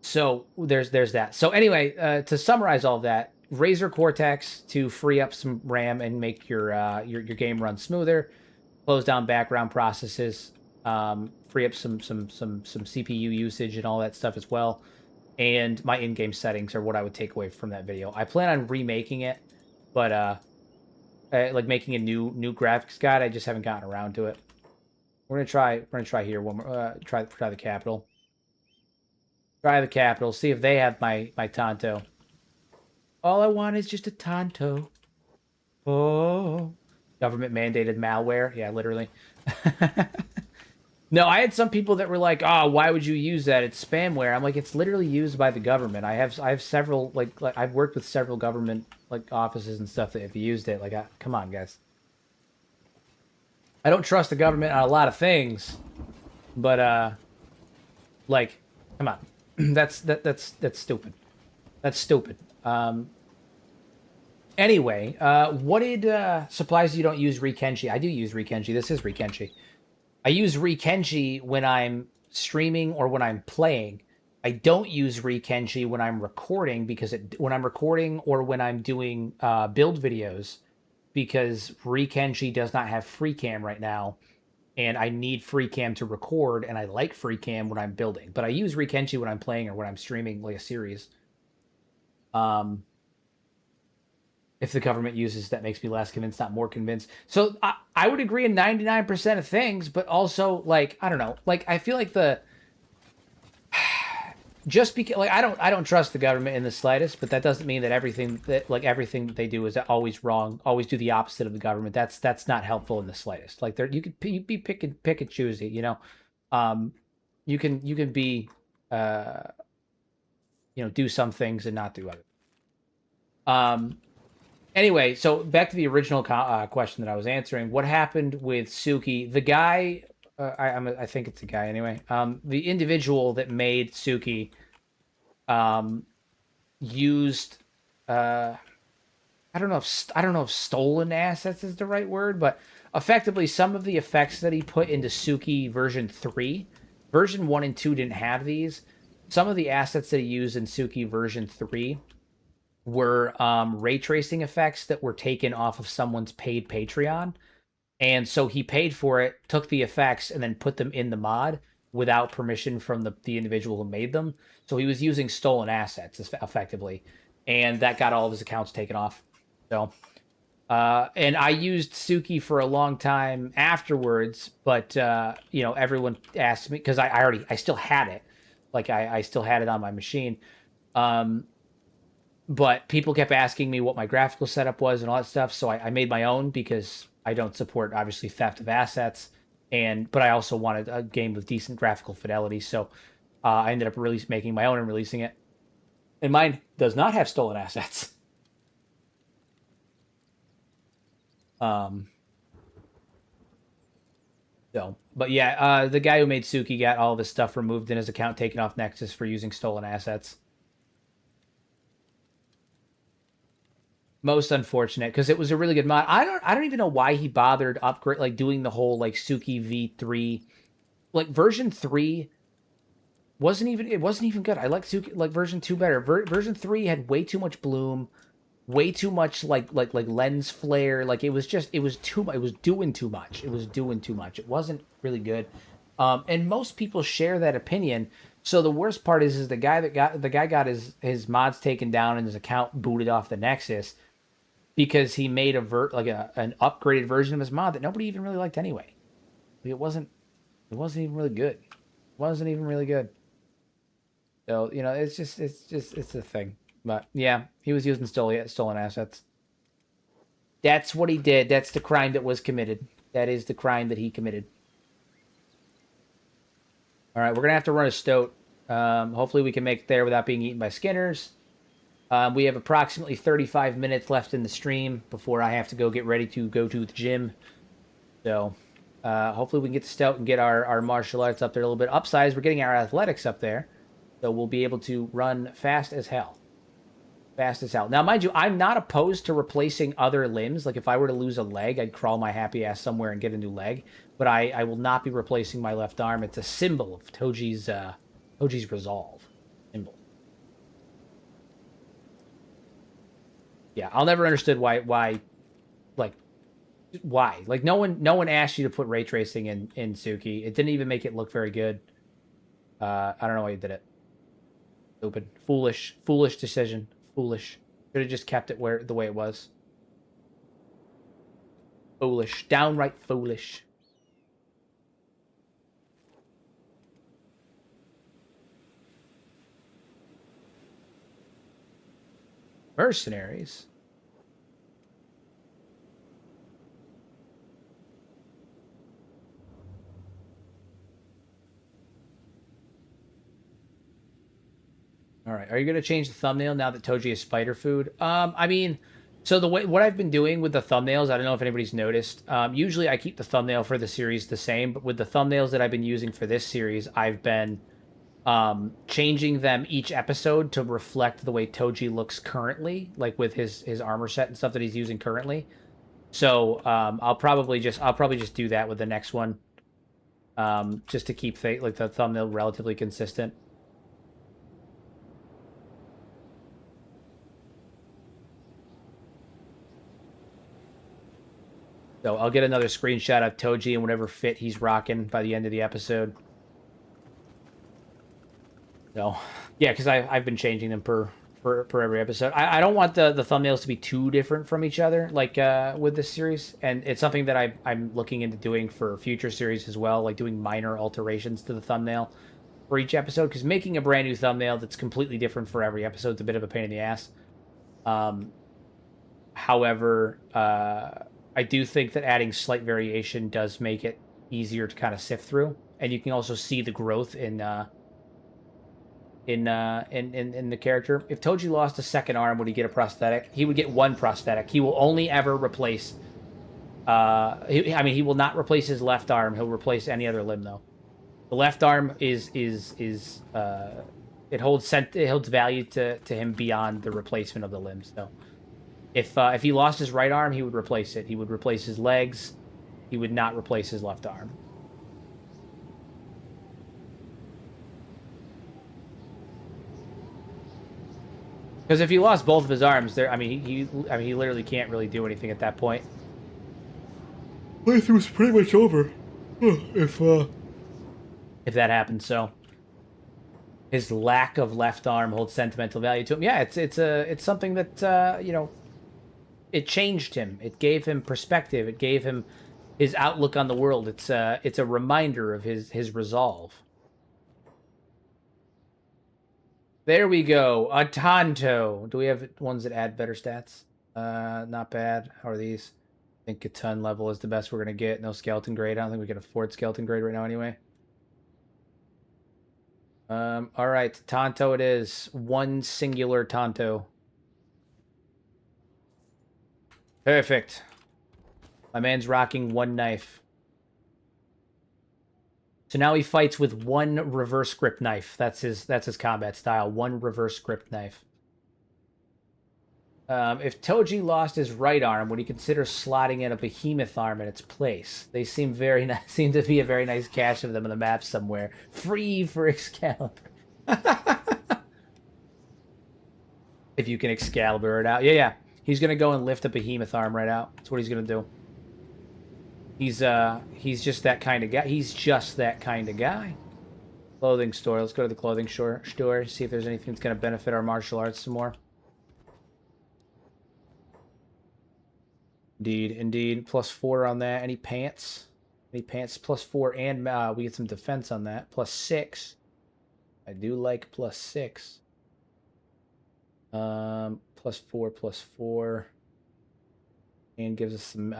So there's that. So anyway, to summarize all of that, Razer Cortex to free up some RAM and make your game run smoother, close down background processes, free up some CPU usage and all that stuff as well. And my in-game settings are what I would take away from that video. I plan on remaking it, but like making a new graphics guide. I just haven't gotten around to it. We're gonna try here one more. Try the capital. Try the capital. See if they have my Tonto. All I want is just a Tonto. Oh, government mandated malware. Yeah, literally. No, I had some people that were like, "Oh, why would you use that? It's spamware." I'm like, "It's literally used by the government." I have several like I've worked with several government like offices and stuff that have used it. Like, come on, guys. I don't trust the government on a lot of things, but like, come on. That's stupid. That's stupid. Anyway, what did supplies you don't use Kenshi? I do use Kenshi. This is Kenshi. I use Kenshi when I'm streaming or when I'm playing. I don't use Kenshi when I'm recording because when I'm recording or when I'm doing build videos, because Kenshi does not have free cam right now. And I need free cam to record, and I like free cam when I'm building. But I use Kenshi when I'm playing or when I'm streaming like a series. If the government uses, that makes me less convinced, not more convinced. So I would agree in 99% of things, but also like I don't know, like I feel like just because like I don't trust the government in the slightest, but that doesn't mean that everything that they do is always wrong. Always do the opposite of the government. That's not helpful in the slightest. Like you could be pick and choosy, you know. You can be you know, do some things and not do others. Anyway, so back to the original question that I was answering. What happened with Suki? The guy, I think it's a guy anyway. The individual that made Suki, used, I don't know if stolen assets is the right word, but effectively some of the effects that he put into Suki version 3, version 1 and 2 didn't have these. Some of the assets that he used in Suki version 3 were ray tracing effects that were taken off of someone's paid Patreon. And so he paid for it, took the effects, and then put them in the mod without permission from the individual who made them. So he was using stolen assets, effectively. And that got all of his accounts taken off. So, and I used Suki for a long time afterwards, but, you know, everyone asked me, because I still had it. Like, I still had it on my machine. But people kept asking me what my graphical setup was and all that stuff, so I made my own because I don't support, obviously, theft of assets, but I also wanted a game with decent graphical fidelity, so I ended up making my own and releasing it. And mine does not have stolen assets. But yeah, the guy who made Suki got all of his stuff removed and his account taken off Nexus for using stolen assets. Most unfortunate, because it was a really good mod. I don't even know why he bothered doing the whole like Suki V3, like version 3 wasn't even good. I like Suki like version 2 better. Version 3 had way too much bloom, way too much like lens flare. Like it was doing too much. It wasn't really good. And most people share that opinion. So the worst part is the guy got his mods taken down and his account booted off the Nexus because he made an upgraded version of his mod that nobody even really liked anyway. It wasn't even really good. So, you know, it's a thing. But yeah, he was using stolen assets. That's what he did. That's the crime that was committed. That is the crime that he committed. All right, we're gonna have to run a stoat. Hopefully we can make it there without being eaten by skinners. We have approximately 35 minutes left in the stream before I have to go get ready to go to the gym. So, Hopefully we can get the stout and get our martial arts up there a little bit. Upsize, we're getting our athletics up there. So we'll be able to run fast as hell. Fast as hell. Now, mind you, I'm not opposed to replacing other limbs. Like, if I were to lose a leg, I'd crawl my happy ass somewhere and get a new leg. But I will not be replacing my left arm. It's a symbol of Toji's resolve. Symbol. Yeah, I'll never understood why, like, no one asked you to put ray tracing in Suki. It didn't even make it look very good. I don't know why you did it. Stupid, foolish decision. Foolish. Should have just kept it the way it was. Foolish, downright foolish. Mercenaries. All right. Are you going to change the thumbnail now that Toji is spider food? I mean, so what I've been doing with the thumbnails, I don't know if anybody's noticed. Usually I keep the thumbnail for the series the same, but with the thumbnails that I've been using for this series, I've been changing them each episode to reflect the way Toji looks currently, like with his armor set and stuff that he's using currently. So I'll probably just do that with the next one, just to keep like the thumbnail relatively consistent. So I'll get another screenshot of Toji in whatever fit he's rocking by the end of the episode. So, yeah, because I've been changing them per every episode. I don't want the thumbnails to be too different from each other, like with this series. And it's something that I'm looking into doing for future series as well, like doing minor alterations to the thumbnail for each episode. Because making a brand new thumbnail that's completely different for every episode is a bit of a pain in the ass. However, I do think that adding slight variation does make it easier to kind of sift through, and you can also see the growth in the character. If Toji lost a second arm, would he get a prosthetic? He would get one prosthetic. He will only ever replace. He will not replace his left arm. He'll replace any other limb though. The left arm it holds value to him beyond the replacement of the limbs though. If he lost his right arm, he would replace it. He would replace his legs. He would not replace his left arm. Because if he lost both of his arms, he literally can't really do anything at that point. Playthrough was pretty much over. If that happens, so his lack of left arm holds sentimental value to him. Yeah, it's something that it changed him. It gave him perspective. It gave him his outlook on the world. It's a reminder of his resolve. There we go. A Tonto. Do we have ones that add better stats? Not bad. How are these? I think a ton level is the best we're gonna get. No skeleton grade. I don't think we can afford skeleton grade right now anyway. All right, Tonto it is. One singular Tonto. Perfect. My man's rocking one knife. So now he fights with one reverse grip knife. That's his combat style. One reverse grip knife. If Toji lost his right arm, would he consider slotting in a behemoth arm in its place? They seem very nice. Seem to be a very nice cache of them on the map somewhere. Free for Excalibur. If you can Excalibur it out. Yeah. He's gonna go and lift a behemoth arm right out. That's what he's gonna do. He's just that kind of guy. He's just that kind of guy. Clothing store. Let's go to the clothing store. See if there's anything that's gonna benefit our martial arts some more. Indeed. +4 on that. Any pants? Any pants? +4, and we get some defense on that. +6. I do like +6. +4, +4, and gives us some.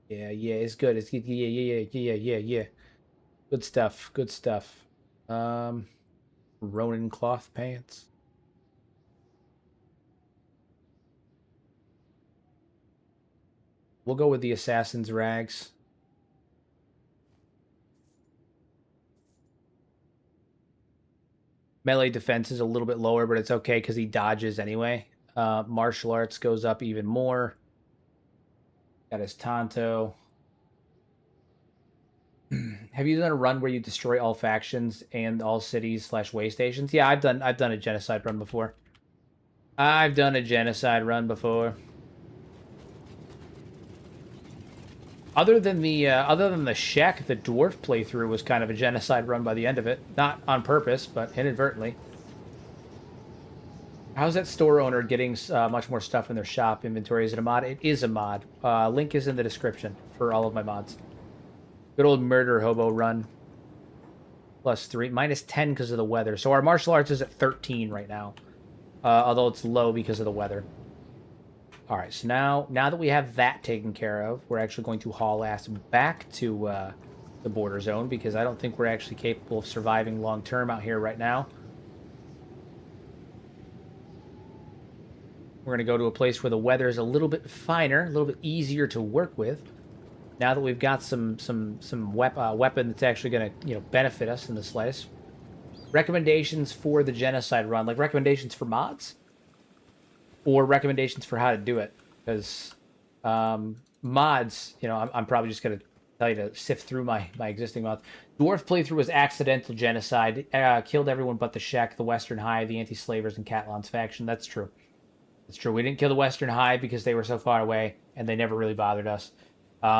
Yeah, it's good. It's good. Yeah. Good stuff. Ronin cloth pants. We'll go with the assassin's rags. Melee defense is a little bit lower, but it's okay because he dodges anyway. Martial arts goes up even more. Got his Tonto. Have you done a run where you destroy all factions and all cities / way stations? Yeah, I've done a genocide run before. I've done a genocide run before. Other than the Shek, the dwarf playthrough was kind of a genocide run by the end of it. Not on purpose, but inadvertently. How's that store owner getting much more stuff in their shop inventory? Is it a mod? It is a mod. Link is in the description for all of my mods. Good old murder hobo run. +3. -10 because of the weather. So our martial arts is at 13 right now. Although it's low because of the weather. All right, so now that we have that taken care of, we're actually going to haul ass back to the border zone because I don't think we're actually capable of surviving long term out here right now. We're going to go to a place where the weather is a little bit finer, a little bit easier to work with. Now that we've got some weapon that's actually going to benefit us in the slightest. Recommendations for the genocide run, like recommendations for mods? Or recommendations for how to do it, because mods, I'm probably just going to tell you to sift through my existing mods. Dwarf playthrough was accidental genocide. Killed everyone but the Shek, the Western High, the Anti-Slavers, and Catalan's faction. That's true. That's true. We didn't kill the Western High because they were so far away, and they never really bothered us.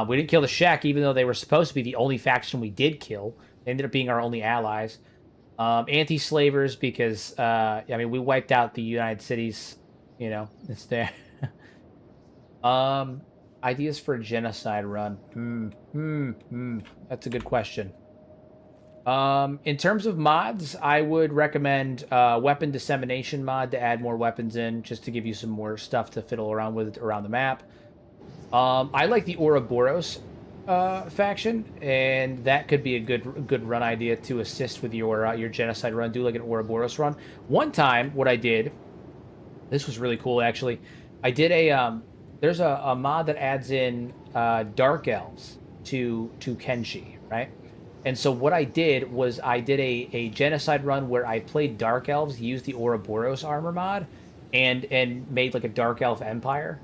We didn't kill the Shek, even though they were supposed to be the only faction we did kill. They ended up being our only allies. Anti-Slavers because, we wiped out the United Cities. It's there. Ideas for a genocide run. That's a good question. In terms of mods, I would recommend weapon dissemination mod to add more weapons in, just to give you some more stuff to fiddle around with around the map. I like the Ouroboros faction, and that could be a good run idea to assist with your genocide run. Do like an Ouroboros run. One time, what I did. This was really cool, actually. I did there's a mod that adds in Dark Elves to Kenshi, right? And so what I did was I did a genocide run where I played Dark Elves, used the Ouroboros armor mod, and made like a Dark Elf empire,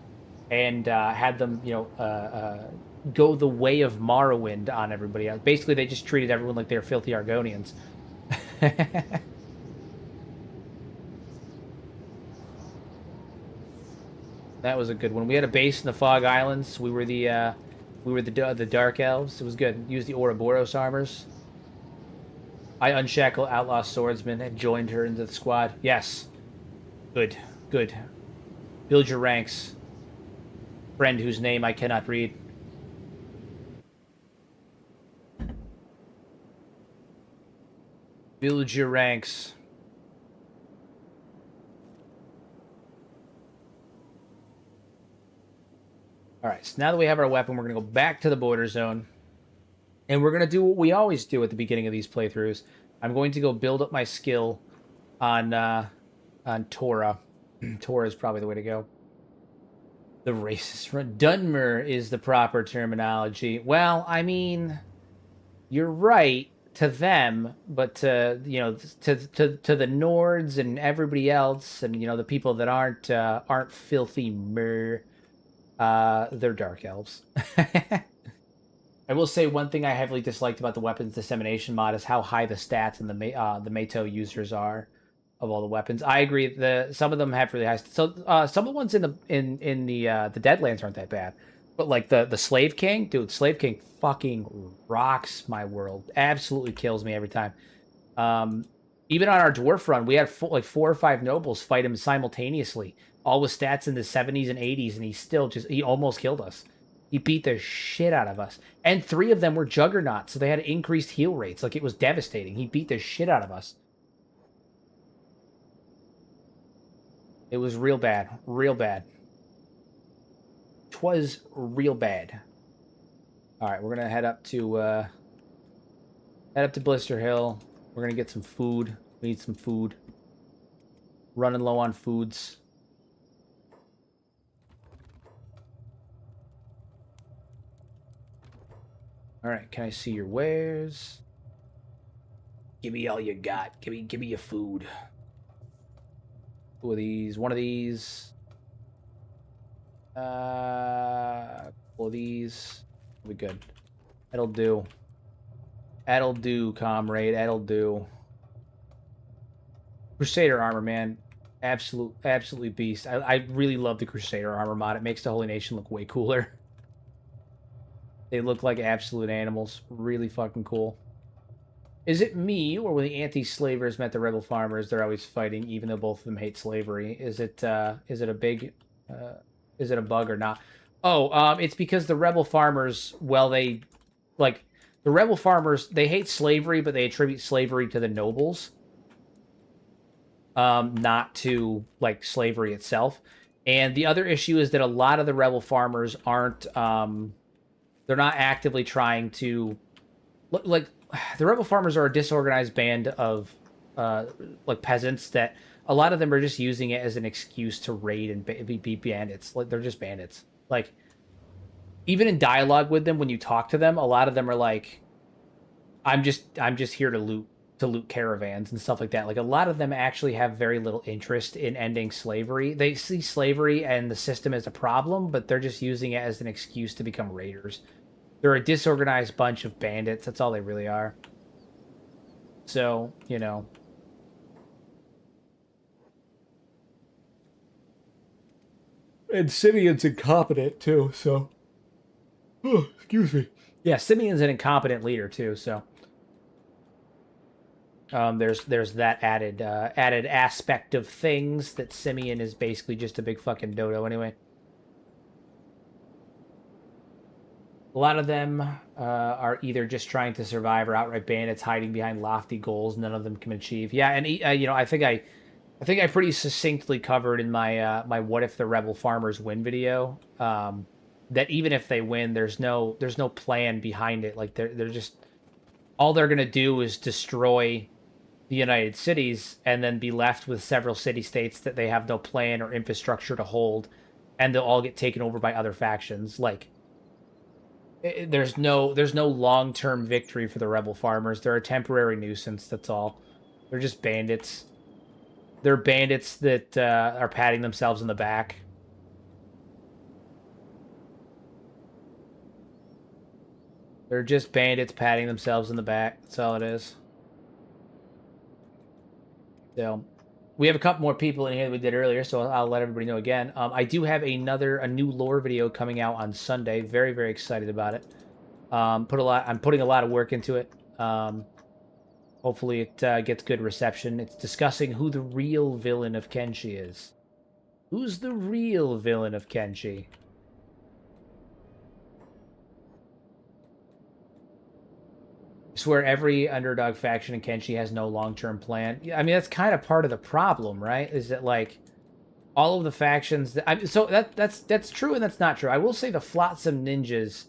and had them, go the way of Morrowind on everybody else. Basically, they just treated everyone like they were filthy Argonians. That was a good one. We had a base in the Fog Islands. We were the Dark Elves. It was good. Used the Ouroboros armors. I unshackle Outlaw Swordsman and joined her into the squad. Yes. Good. Good. Build your ranks. Friend whose name I cannot read. Build your ranks. All right, so now that we have our weapon, we're going to go back to the border zone. And we're going to do what we always do at the beginning of these playthroughs. I'm going to go build up my skill on Tora. Tora is probably the way to go. The racist run. Dunmer is the proper terminology. Well, I mean, you're right to them, but to the Nords and everybody else, and the people that aren't filthy mer. They're Dark Elves. I will say one thing I heavily disliked about the weapons dissemination mod is how high the stats and the Meito users are of all the weapons. I agree. Some of them have really high. So some of the ones in the Deadlands aren't that bad, but like the Slave King, dude, Slave King fucking rocks my world. Absolutely kills me every time. Even on our dwarf run, we had 4 or 5 nobles fight him simultaneously, all with stats in the 70s and 80s, and he almost killed us. He beat the shit out of us. And 3 of them were juggernauts, so they had increased heal rates. Like, it was devastating. He beat the shit out of us. It was real bad. Real bad. 'Twas real bad. Alright, we're gonna head up to Blister Hill. We're gonna get some food. We need some food. Running low on foods. Alright, can I see your wares? Give me all you got. Give me your food. Two of these. One of these. Couple of these. We good. That'll do. That'll do, comrade. That'll do. Crusader armor, man. Absolutely beast. I really love the Crusader armor mod. It makes the Holy Nation look way cooler. They look like absolute animals. Really fucking cool. Is it me, or when the anti-slavers met the rebel farmers, they're always fighting, even though both of them hate slavery? Is it a big, is it a bug or not? Oh, it's because the rebel farmers, well, the rebel farmers, they hate slavery, but they attribute slavery to the nobles, not to, like, slavery itself. And the other issue is that a lot of the rebel farmers aren't, they're not actively trying to, like, the rebel farmers are a disorganized band of like peasants that a lot of them are just using it as an excuse to raid and be bandits. Like, they're just bandits. Like, even in dialogue with them, when you talk to them, a lot of them are like, I'm just here to loot caravans and stuff like that. Like, a lot of them actually have very little interest in ending slavery. They see slavery and the system as a problem, but they're just using it as an excuse to become raiders. They're a disorganized bunch of bandits. That's all they really are. So, you know. And Simeon's incompetent, too, so. Oh, excuse me. Yeah, Simeon's an incompetent leader, too, so. There's that added aspect of things that Simeon is basically just a big fucking dodo anyway. A lot of them are either just trying to survive or outright bandits hiding behind lofty goals none of them can achieve. Yeah, and you know, I think I pretty succinctly covered in my my "What if the rebel farmers win" video that even if they win, there's no plan behind it. Like, they're just, all they're gonna do is destroy the United Cities and then be left with several city-states that they have no plan or infrastructure to hold, and they'll all get taken over by other factions. Like, there's no long-term victory for the rebel farmers. They're a temporary nuisance, that's all. They're just bandits. They're bandits that are patting themselves in the back. They're just bandits patting themselves in the back. That's all it is. So, we have a couple more people in here that we did earlier, so I'll let everybody know again. I do have a new lore video coming out on Sunday. Very, very excited about it. I'm putting a lot of work into it. Hopefully it gets good reception. It's discussing who the real villain of Kenshi is. Who's the real villain of Kenshi? I swear every underdog faction in Kenshi has no long-term plan. I mean, that's kind of part of the problem, right? Is that, like, all of the factions so that's true and that's not true. I will say the Flotsam Ninjas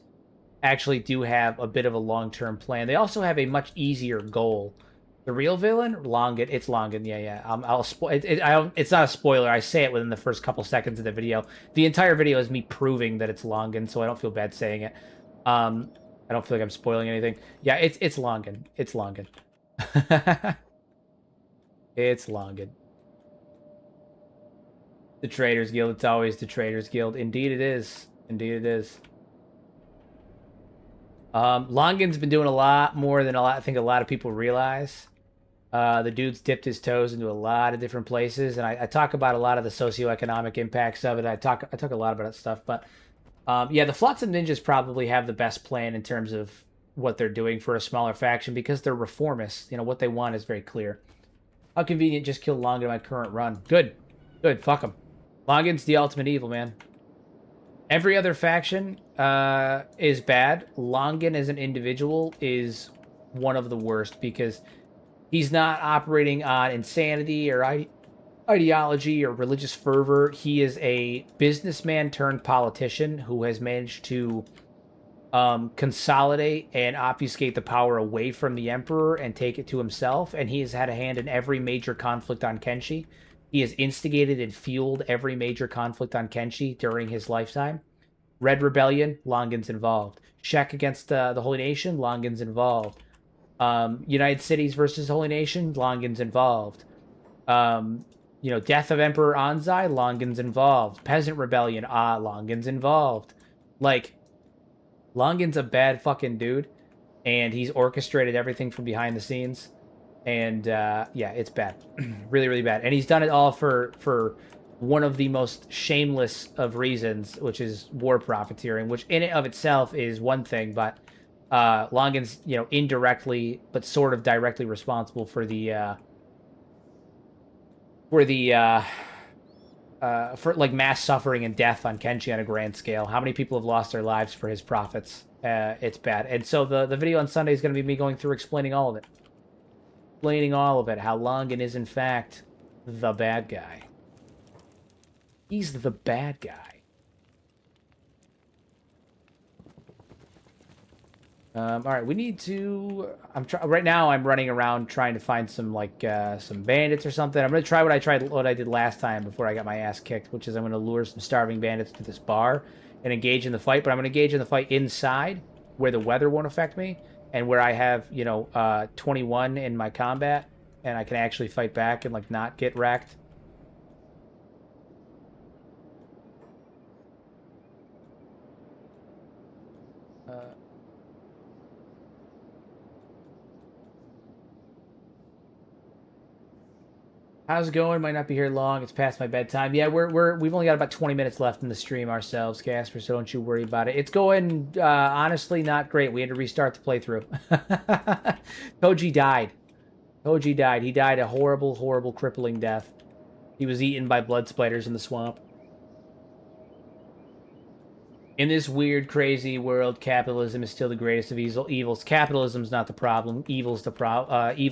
actually do have a bit of a long-term plan. They also have a much easier goal. The real villain, Longan. It's Longan. Yeah. I'll spoil it. It's not a spoiler. I say it within the first couple seconds of the video. The entire video is me proving that it's Longan, so I don't feel bad saying it. I don't feel like I'm spoiling anything. Yeah, it's Longan. It's Longan. It's Longan. The Traders Guild. It's always the Traders Guild. Indeed it is. Indeed it is. Longan's been doing a lot more than I think a lot of people realize. The dude's dipped his toes into a lot of different places, and I talk about a lot of the socioeconomic impacts of it. I talk a lot about that stuff, but yeah, the Flotsam Ninjas probably have the best plan in terms of what they're doing for a smaller faction because they're reformists. You know, what they want is very clear. How convenient, just kill Longan in my current run. Good. Fuck him. Longan's the ultimate evil, man. Every other faction is bad. Longan as an individual is one of the worst because he's not operating on insanity or ideology or religious fervor. He is a businessman turned politician who has managed to consolidate and obfuscate the power away from the emperor and take it to himself, and he has had a hand in every major conflict on Kenshi. He has instigated and fueled every major conflict on Kenshi during his lifetime. Red Rebellion, Longan's involved. Shek against the Holy Nation, Longan's involved. United Cities versus Holy Nation, Longin's involved. Death of Emperor Anzai, Longin's involved. Peasant Rebellion, Longin's involved. Like, Longin's a bad fucking dude, and he's orchestrated everything from behind the scenes. And yeah, it's bad. Really, really bad. And he's done it all for one of the most shameless of reasons, which is war profiteering, which in and of itself is one thing, but Longin's, indirectly but sort of directly responsible for like mass suffering and death on Kenshi on a grand scale. How many people have lost their lives for his profits? It's bad. And so the video on Sunday is going to be me going through explaining all of it. Explaining all of it. How Longin is, in fact, the bad guy. He's the bad guy. All right, we need to. Right now. I'm running around trying to find some some bandits or something. I'm gonna try what I did last time before I got my ass kicked, which is I'm gonna lure some starving bandits to this bar and engage in the fight. But I'm gonna engage in the fight inside, where the weather won't affect me, and where I have 21 in my combat, and I can actually fight back and not get wrecked. How's it going? Might not be here long. It's past my bedtime. Yeah, we've only got about 20 minutes left in the stream ourselves, Casper, so don't you worry about it. It's going honestly not great. We had to restart the playthrough. Toji died. Toji died. He died a horrible, horrible, crippling death. He was eaten by blood spiders in the swamp. In this weird, crazy world, capitalism is still the greatest of evils. Capitalism's not the problem. Evil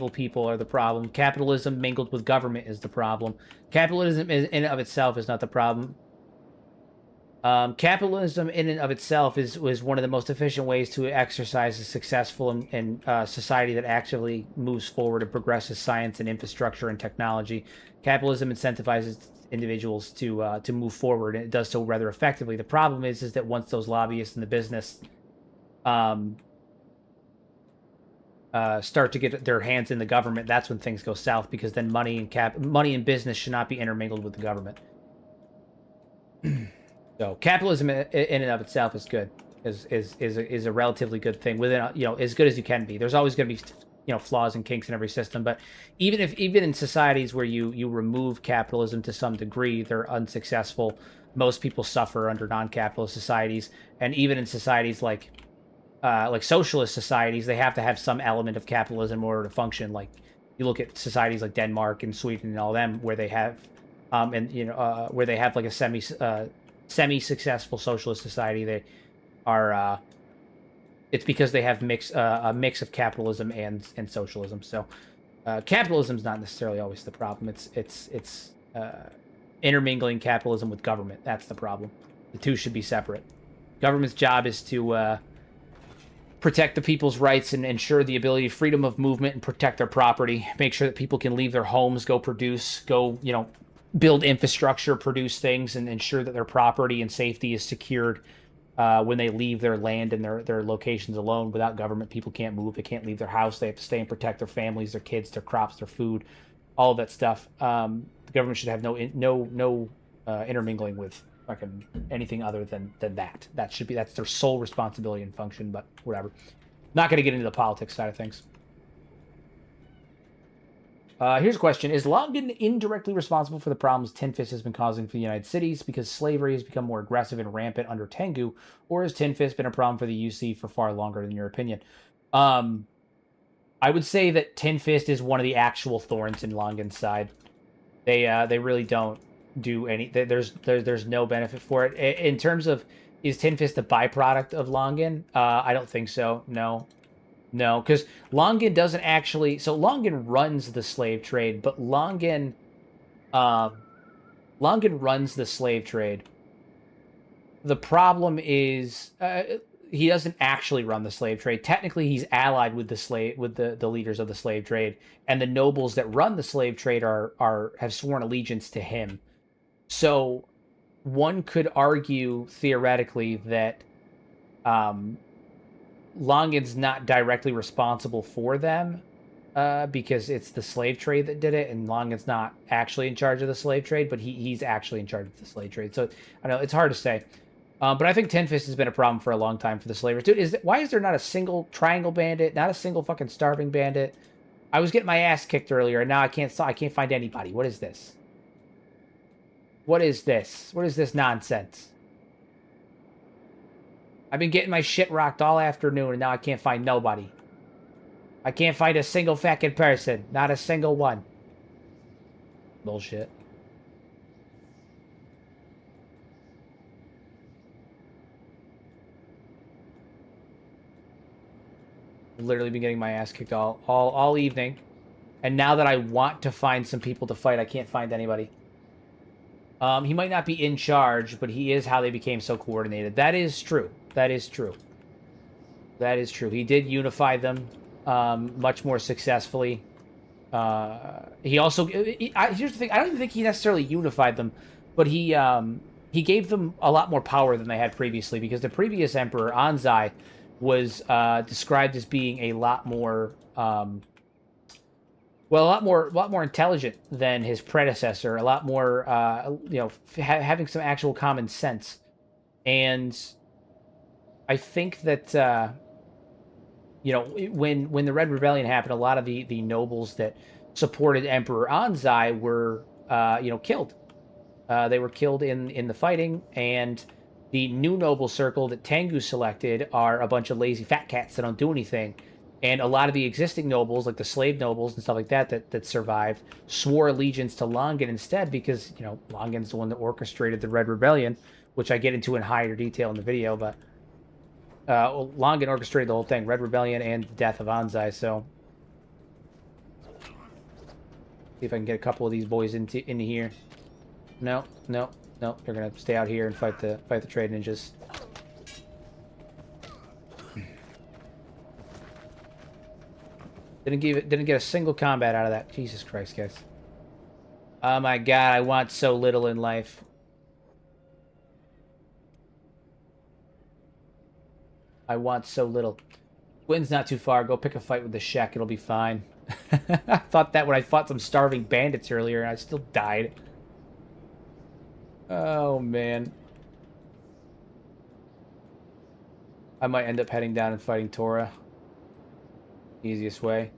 people are the problem. Capitalism mingled with government is the problem. Capitalism in and of itself is not the problem. Capitalism in and of itself was one of the most efficient ways to exercise a successful and society that actively moves forward and progresses science and infrastructure and technology. Capitalism incentivizes individuals to move forward, and it does so rather effectively. The problem is that once those lobbyists in the business start to get their hands in the government, that's when things go south, because then money and business should not be intermingled with the government. So capitalism in and of itself is good, is a relatively good thing within as good as you can be. There's always going to be flaws and kinks in every system, but even in societies where you remove capitalism to some degree, they're unsuccessful. Most people suffer under non-capitalist societies, and even in societies like socialist societies, they have to have some element of capitalism in order to function. Like you look at societies like Denmark and Sweden and all them, where they have where they have like a semi-successful socialist society. They are it's because they have a mix of capitalism and socialism. So capitalism is not necessarily always the problem. It's intermingling capitalism with government. That's the problem. The two should be separate. Government's job is to protect the people's rights and ensure the ability, freedom of movement, and protect their property. Make sure that people can leave their homes, go produce, build infrastructure, produce things, and ensure that their property and safety is secured. When they leave their land and their locations alone. Without government, people can't move. They can't leave their house. They have to stay and protect their families, their kids, their crops, their food, all of that stuff. The government should have no intermingling with fucking anything other than that. That's their sole responsibility and function. But whatever. Not going to get into the politics side of things. Here's a question. Is Longin indirectly responsible for the problems Tin Fist has been causing for the United Cities because slavery has become more aggressive and rampant under Tengu, or has Tin Fist been a problem for the UC for far longer, in your opinion? I would say that Tin Fist is one of the actual thorns in Longin's side. They really don't do any... There's no benefit for it. In terms of, is Tin Fist a byproduct of Longin? I don't think so, no. No, because Longin doesn't actually... So Longin runs the slave trade, but Longin runs the slave trade. The problem is he doesn't actually run the slave trade. Technically, he's allied with the leaders of the slave trade, and the nobles that run the slave trade have sworn allegiance to him. So one could argue theoretically that Longin's not directly responsible for them because it's the slave trade that did it, and Longin's not actually in charge of the slave trade, but he's actually in charge of the slave trade. So I know it's hard to say. But I think Ten Fist has been a problem for a long time for the slavers. Dude, why is there not a single triangle bandit, not a single fucking starving bandit? I was getting my ass kicked earlier, and now I can't find anybody. What is this? What is this? What is this nonsense? I've been getting my shit rocked all afternoon, and now I can't find nobody. I can't find a single fucking person. Not a single one. Bullshit. I've literally been getting my ass kicked all evening. And now that I want to find some people to fight, I can't find anybody. He might not be in charge, but he is how they became so coordinated. That is true. That is true. That is true. He did unify them much more successfully. He also... here's the thing. I don't even think he necessarily unified them, but he gave them a lot more power than they had previously, because the previous emperor, Anzai, was described as being a lot more... well, a lot more intelligent than his predecessor. A lot more, having some actual common sense. And I think that, when the Red Rebellion happened, a lot of the nobles that supported Emperor Anzai were, killed. They were killed in the fighting, and the new noble circle that Tengu selected are a bunch of lazy fat cats that don't do anything. And a lot of the existing nobles, like the slave nobles and stuff like that survived, swore allegiance to Longan instead because, Longan's the one that orchestrated the Red Rebellion, which I get into in higher detail in the video, but Longan orchestrated the whole thing, Red Rebellion and the death of Anzai, so... See if I can get a couple of these boys into here. No, they're gonna stay out here and fight the trade ninjas. Didn't get a single combat out of that. Jesus Christ, guys. Oh my god, I want so little in life. I want so little. Gwyn's not too far. Go pick a fight with the Shek. It'll be fine. I thought that when I fought some starving bandits earlier, and I still died. Oh, man. I might end up heading down and fighting Tora. Easiest way.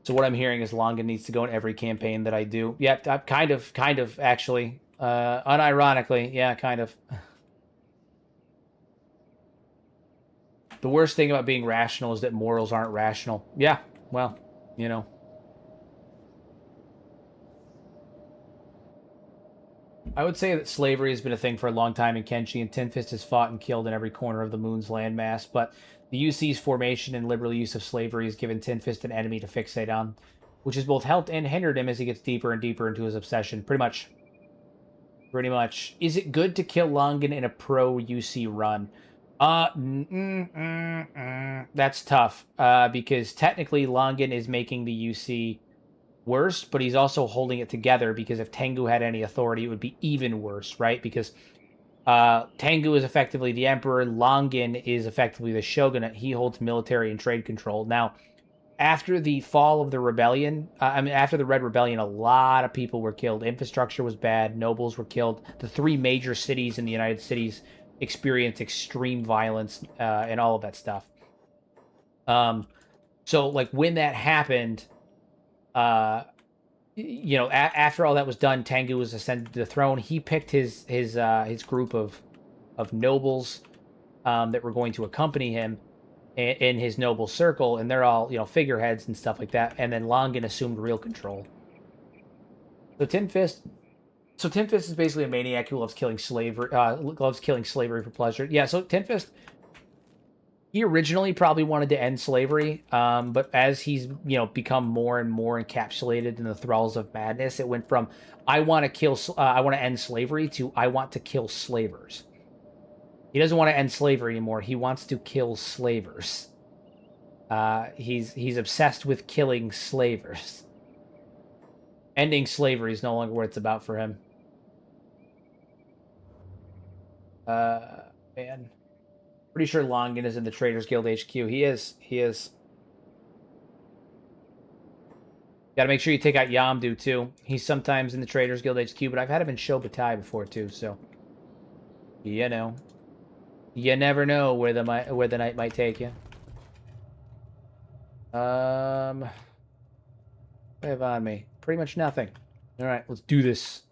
So what I'm hearing is Longan needs to go in every campaign that I do. Yeah, kind of, actually. Unironically, yeah, kind of. The worst thing about being rational is that morals aren't rational. Yeah, well, I would say that slavery has been a thing for a long time in Kenshi, and Tin Fist has fought and killed in every corner of the moon's landmass, but the UC's formation and liberal use of slavery has given Tin Fist an enemy to fixate on, which has both helped and hindered him as he gets deeper and deeper into his obsession. Pretty much. Is it good to kill Longan in a pro-UC run? That's tough, because technically Longan is making the UC worse, but he's also holding it together, because if Tengu had any authority, it would be even worse, right? Because Tengu is effectively the emperor, Longan is effectively the shogunate. He holds military and trade control. Now, after the fall of the rebellion, after the Red Rebellion, a lot of people were killed. Infrastructure was bad. Nobles were killed. The 3 major cities in the United States experienced extreme violence and all of that stuff. So, like, when that happened, after all that was done, Tengu was ascended to the throne. He picked his group of nobles that were going to accompany him in his noble circle, and they're all figureheads and stuff like that. And then Longan assumed real control. So Tin Fist is basically a maniac who loves killing slavery. For pleasure. Yeah. So Tin Fist, he originally probably wanted to end slavery, but as he's become more and more encapsulated in the thralls of madness, it went from I want to end slavery to I want to kill slavers. He doesn't want to end slavery anymore. He wants to kill slavers. He's obsessed with killing slavers. Ending slavery is no longer what it's about for him. Man. Pretty sure Longan is in the Traders Guild HQ. He is. He is. Gotta make sure you take out Yamdu, too. He's sometimes in the Traders Guild HQ, but I've had him in Shobutai before, too, so... You know. You never know where the night might take you. What do I have on me? Pretty much nothing. Alright, let's do this.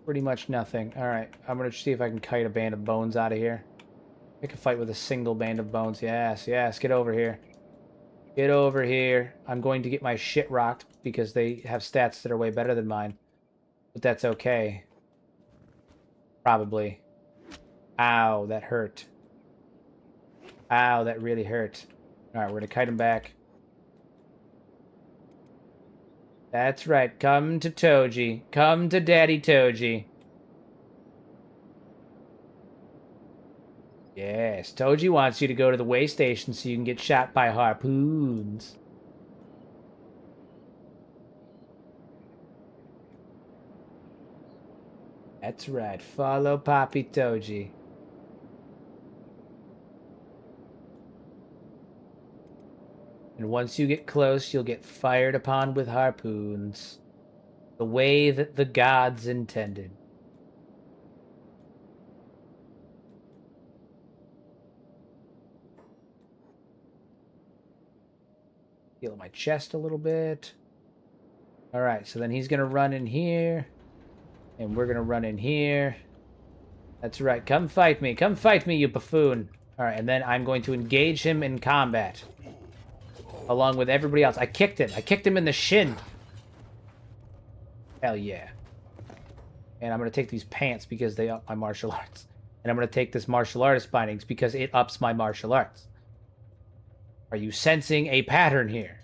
Pretty much nothing. Alright, I'm gonna see if I can kite a band of bones out of here. Pick a fight with a single band of bones. Yes, yes, get over here. Get over here. I'm going to get my shit rocked because they have stats that are way better than mine. But that's okay. Probably. Ow, that hurt. Ow, that really hurt. Alright, we're gonna kite him back. That's right. Come to Toji. Come to Daddy Toji. Yes, Toji wants you to go to the way station so you can get shot by harpoons. That's right. Follow Papi Toji. And once you get close, you'll get fired upon with harpoons. The way that the gods intended. Heal my chest a little bit. Alright, so then he's going to run in here. And we're going to run in here. That's right. Come fight me. Come fight me, you buffoon. Alright, and then I'm going to engage him in combat. Along with everybody else. I kicked him. I kicked him in the shin. Hell yeah. And I'm going to take these pants because they up my martial arts. And I'm going to take this martial artist bindings because it ups my martial arts. Are you sensing a pattern here?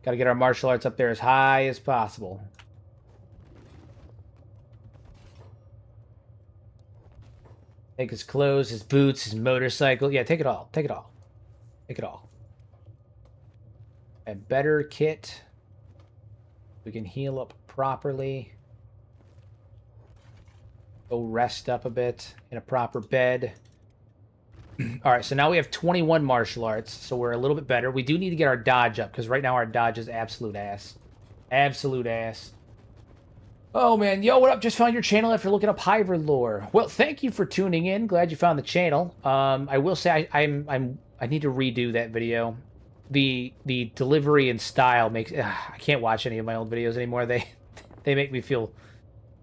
Gotta get our martial arts up there as high as possible. Take his clothes, his boots, his motorcycle. Yeah, take it all. Take it all. Take it all. A better kit. We can heal up properly. Go rest up a bit in a proper bed. Alright, so now we have 21 martial arts, so we're a little bit better. We do need to get our dodge up, because right now our dodge is absolute ass. Absolute ass. Oh man, yo, what up? Just found your channel after looking up hybrid lore. Well, thank you for tuning in. Glad you found the channel. I will say I need to redo that video. The delivery and style makes I can't watch any of my old videos anymore. They make me feel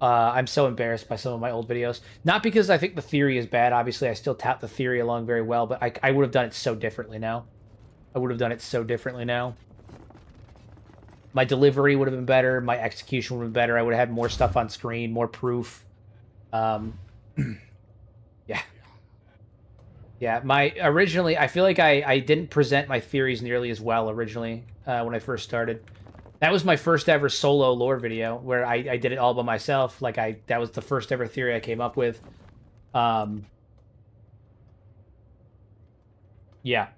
I'm so embarrassed by some of my old videos. Not because I think the theory is bad. Obviously, I still tout the theory along very well, but I would have done it so differently now. I would have done it so differently now. My delivery would have been better. My execution would have been better. I would have had more stuff on screen, more proof. Yeah. Yeah, originally, I feel like I didn't present my theories nearly as well originally when I first started. That was my first ever solo lore video where I did it all by myself. Like that was the first ever theory I came up with. Yeah.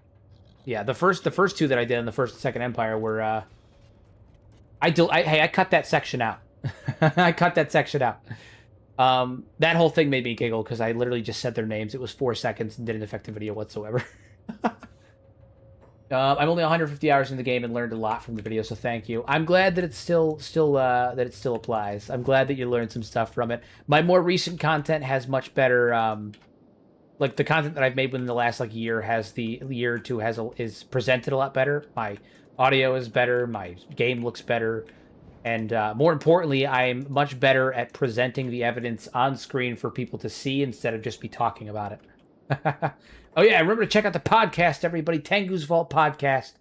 Yeah, the first two that I did in the First and Second Empire were I cut that section out. I cut that section out. That whole thing made me giggle because I literally just said their names. It was 4 seconds and didn't affect the video whatsoever. I'm only 150 hours in the game and learned a lot from the video, so thank you. I'm glad that it still applies. I'm glad that you learned some stuff from it. My more recent content has much better, like the content that I've made within the last year or two is presented a lot better. My audio is better. My game looks better. And more importantly, I'm much better at presenting the evidence on screen for people to see instead of just be talking about it. Oh yeah, remember to check out the podcast, everybody. Tengu's Vault Podcast.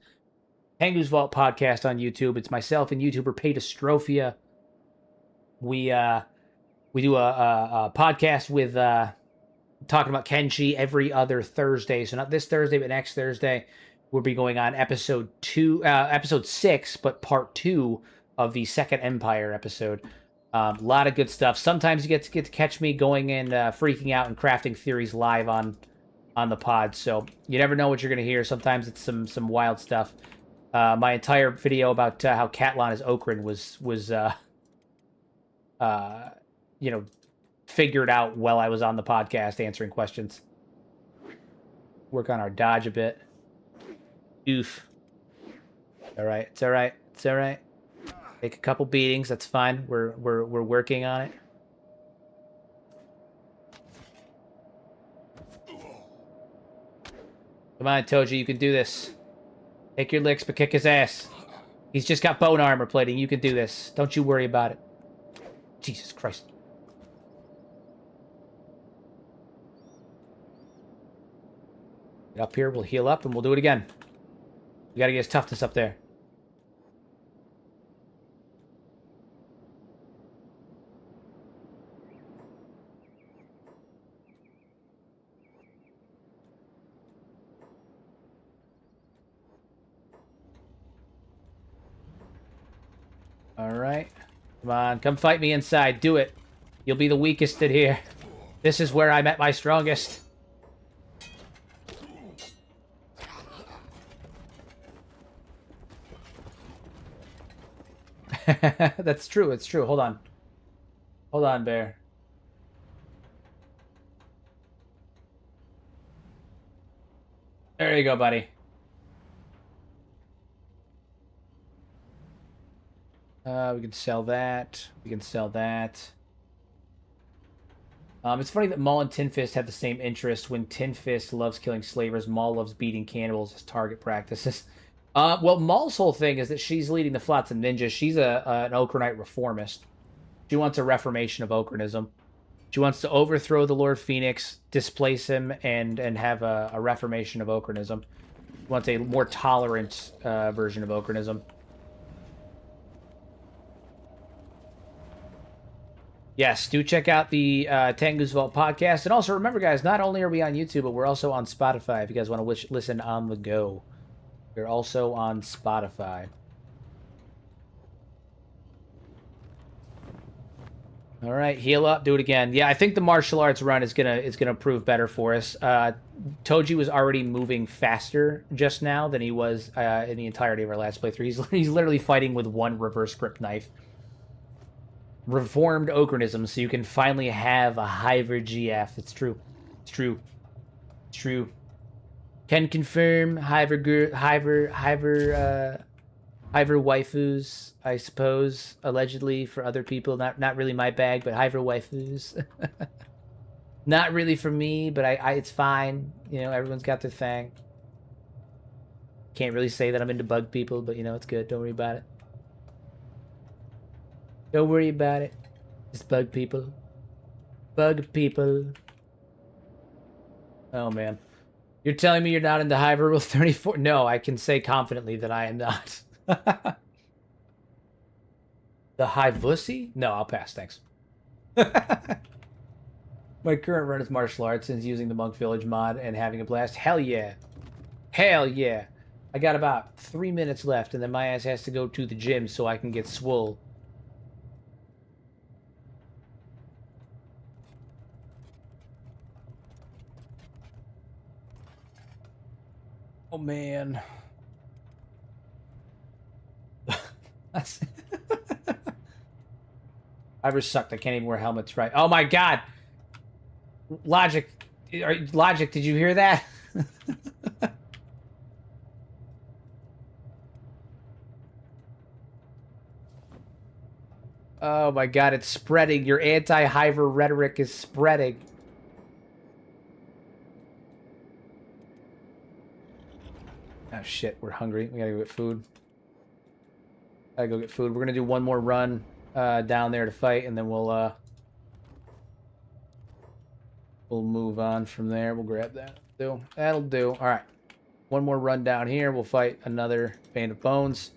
Tengu's Vault Podcast on YouTube. It's myself and YouTuber Paydystrophia. We do a podcast with talking about Kenshi every other Thursday. So not this Thursday, but next Thursday. We'll be going on episode 6, but part 2 of the Second Empire episode. A lot of good stuff. Sometimes you get to catch me going and freaking out and crafting theories live on the pod, so you never know what you're going to hear. Sometimes it's some wild stuff. My entire video about how Catlon is Okran was you know, figured out while I was on the podcast answering questions. Work on our dodge a bit. Oof. All right, it's all right. It's all right. Take a couple beatings. That's fine. We're working on it. Come on, Toji, you can do this. Take your licks, but kick his ass. He's just got bone armor plating. You can do this. Don't you worry about it. Jesus Christ. Get up here, we'll heal up, and we'll do it again. We gotta get his toughness up there. Alright. Come on, come fight me inside. Do it. You'll be the weakest in here. This is where I'm at my strongest. That's true, it's true. Hold on. Hold on, Bear. There you go, buddy. We can sell that. We can sell that. It's funny that Maul and Tin Fist have the same interest. When Tin Fist loves killing slavers, Maul loves beating cannibals as target practices. Well, Maul's whole thing is that she's leading the Flotsam Ninjas. She's an Okranite reformist. She wants a reformation of Okranism. She wants to overthrow the Lord Phoenix, displace him, and have a reformation of Okranism. She wants a more tolerant version of Okranism. Yes, do check out the Tengu's Vault podcast. And also remember, guys, not only are we on YouTube, but we're also on Spotify if you guys want to listen on the go. We're also on Spotify. All right, heal up, do it again. Yeah, I think the martial arts run is gonna prove better for us. Toji was already moving faster just now than he was in the entirety of our last playthrough. He's literally fighting with one reverse grip knife. Reformed Okranism, so you can finally have a Hiver GF. It's true. It's true. It's true. Can confirm Hiver waifus, I suppose, allegedly for other people. Not really my bag, but Hiver waifus. Not really for me, but I it's fine. You know, everyone's got their thing. Can't really say that I'm into bug people, but you know, it's good. Don't worry about it. Don't worry about it. Just bug people. Bug people. Oh, man. You're telling me you're not into Hive Rule 34? No, I can say confidently that I am not. The Hive Vussy? No, I'll pass, thanks. My current run is martial arts since using the Monk Village mod and having a blast. Hell yeah. Hell yeah. I got about 3 minutes left, and then my ass has to go to the gym so I can get swole. Oh, man. Ivers sucked. I can't even wear helmets right. Oh, my God. Logic. Logic, did you hear that? Oh, my God. It's spreading. Your anti-Hiver rhetoric is spreading. Oh, shit, we're hungry. We gotta go get food. Gotta go get food. We're gonna do one more run down there to fight, and then we'll move on from there. We'll grab that. That'll do. All right. One more run down here. We'll fight another Band of Bones.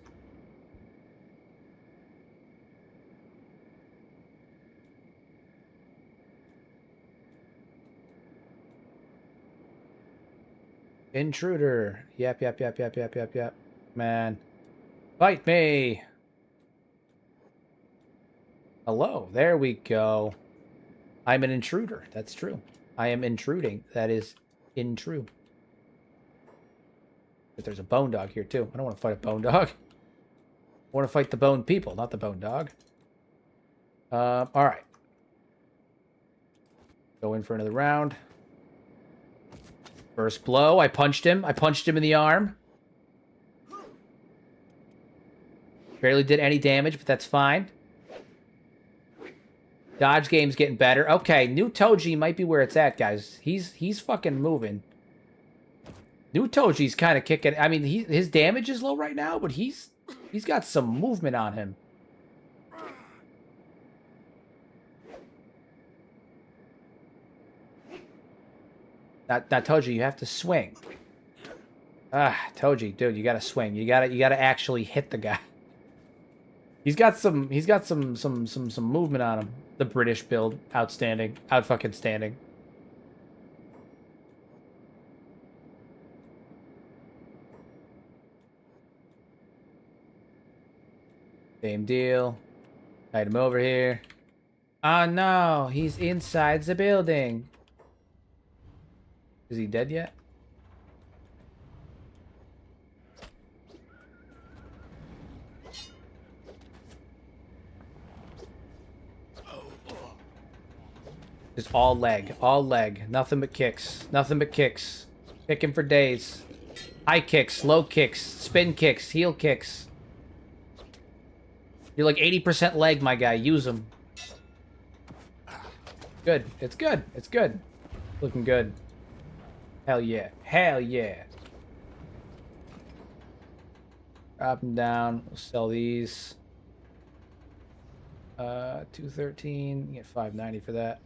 Intruder. Yep. Man. Fight me. Hello. There we go. I'm an intruder. That's true. I am intruding. That is intrue. But there's a bone dog here, too. I don't want to fight a bone dog. I want to fight the bone people, not the bone dog. Alright. Go in for another round. First blow. I punched him. I punched him in the arm. Barely did any damage, but that's fine. Dodge game's getting better. Okay, new Toji might be where it's at, guys. He's fucking moving. New Toji's kind of kicking. I mean, his damage is low right now, but he's got some movement on him. Not Toji, you have to swing. Toji, dude, you gotta swing. You gotta actually hit the guy. He's got some movement on him. The British build, outstanding, out fucking standing. Same deal. Hide him over here. Oh no, he's inside the building. Is he dead yet? Just all leg, nothing but kicks, nothing but kicks. Kick him for days. High kicks, low kicks, spin kicks, heel kicks. You're like 80% leg, my guy. Use them. Good. It's good. It's good. Looking good. Hell yeah. Hell yeah. Drop them down. We'll sell these. 213. You get 590 for that.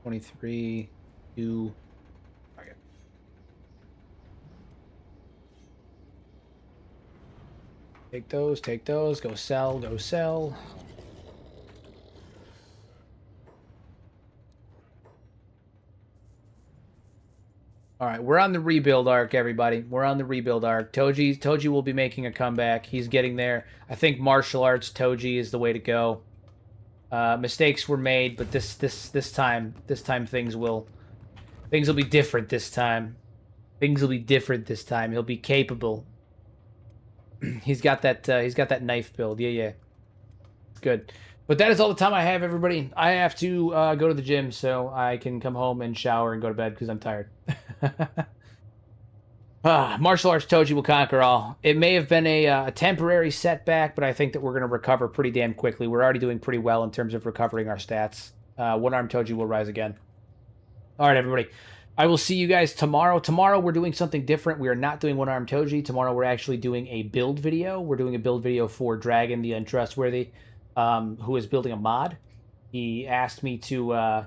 23, 2. Okay. Take those, take those. Go sell, go sell. All right, we're on the rebuild arc, everybody. We're on the rebuild arc. Toji will be making a comeback. He's getting there. I think martial arts Toji is the way to go. Mistakes were made, but this time things will be different this time. Things will be different this time. He'll be capable. He's got that knife build. Yeah. It's good. But that is all the time I have, everybody. I have to go to the gym so I can come home and shower and go to bed because I'm tired. Martial arts Toji will conquer all. It may have been a temporary setback, but I think that we're going to recover pretty damn quickly. We're already doing pretty well in terms of recovering our stats. One-armed Toji will rise again. All right, everybody. I will see you guys tomorrow. Tomorrow we're doing something different. We are not doing one-armed Toji. Tomorrow we're actually doing a build video. We're doing a build video for Dragon the Untrustworthy, who is building a mod. He asked me to...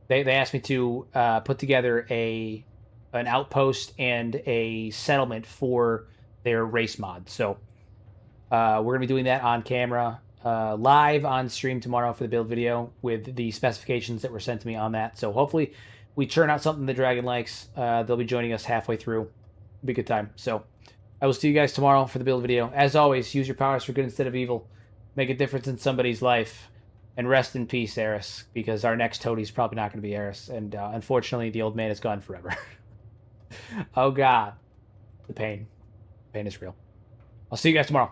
They asked me to put together an outpost and a settlement for their race mod. So we're going to be doing that on camera, live on stream tomorrow for the build video with the specifications that were sent to me on that. So hopefully we churn out something the Dragon likes. They'll be joining us halfway through. It'll be a good time. So I will see you guys tomorrow for the build video. As always, use your powers for good instead of evil. Make a difference in somebody's life. And rest in peace, Aries, because our next Toadie's probably not going to be Aries. And unfortunately, the old man is gone forever. Oh, God. The pain. The pain is real. I'll see you guys tomorrow.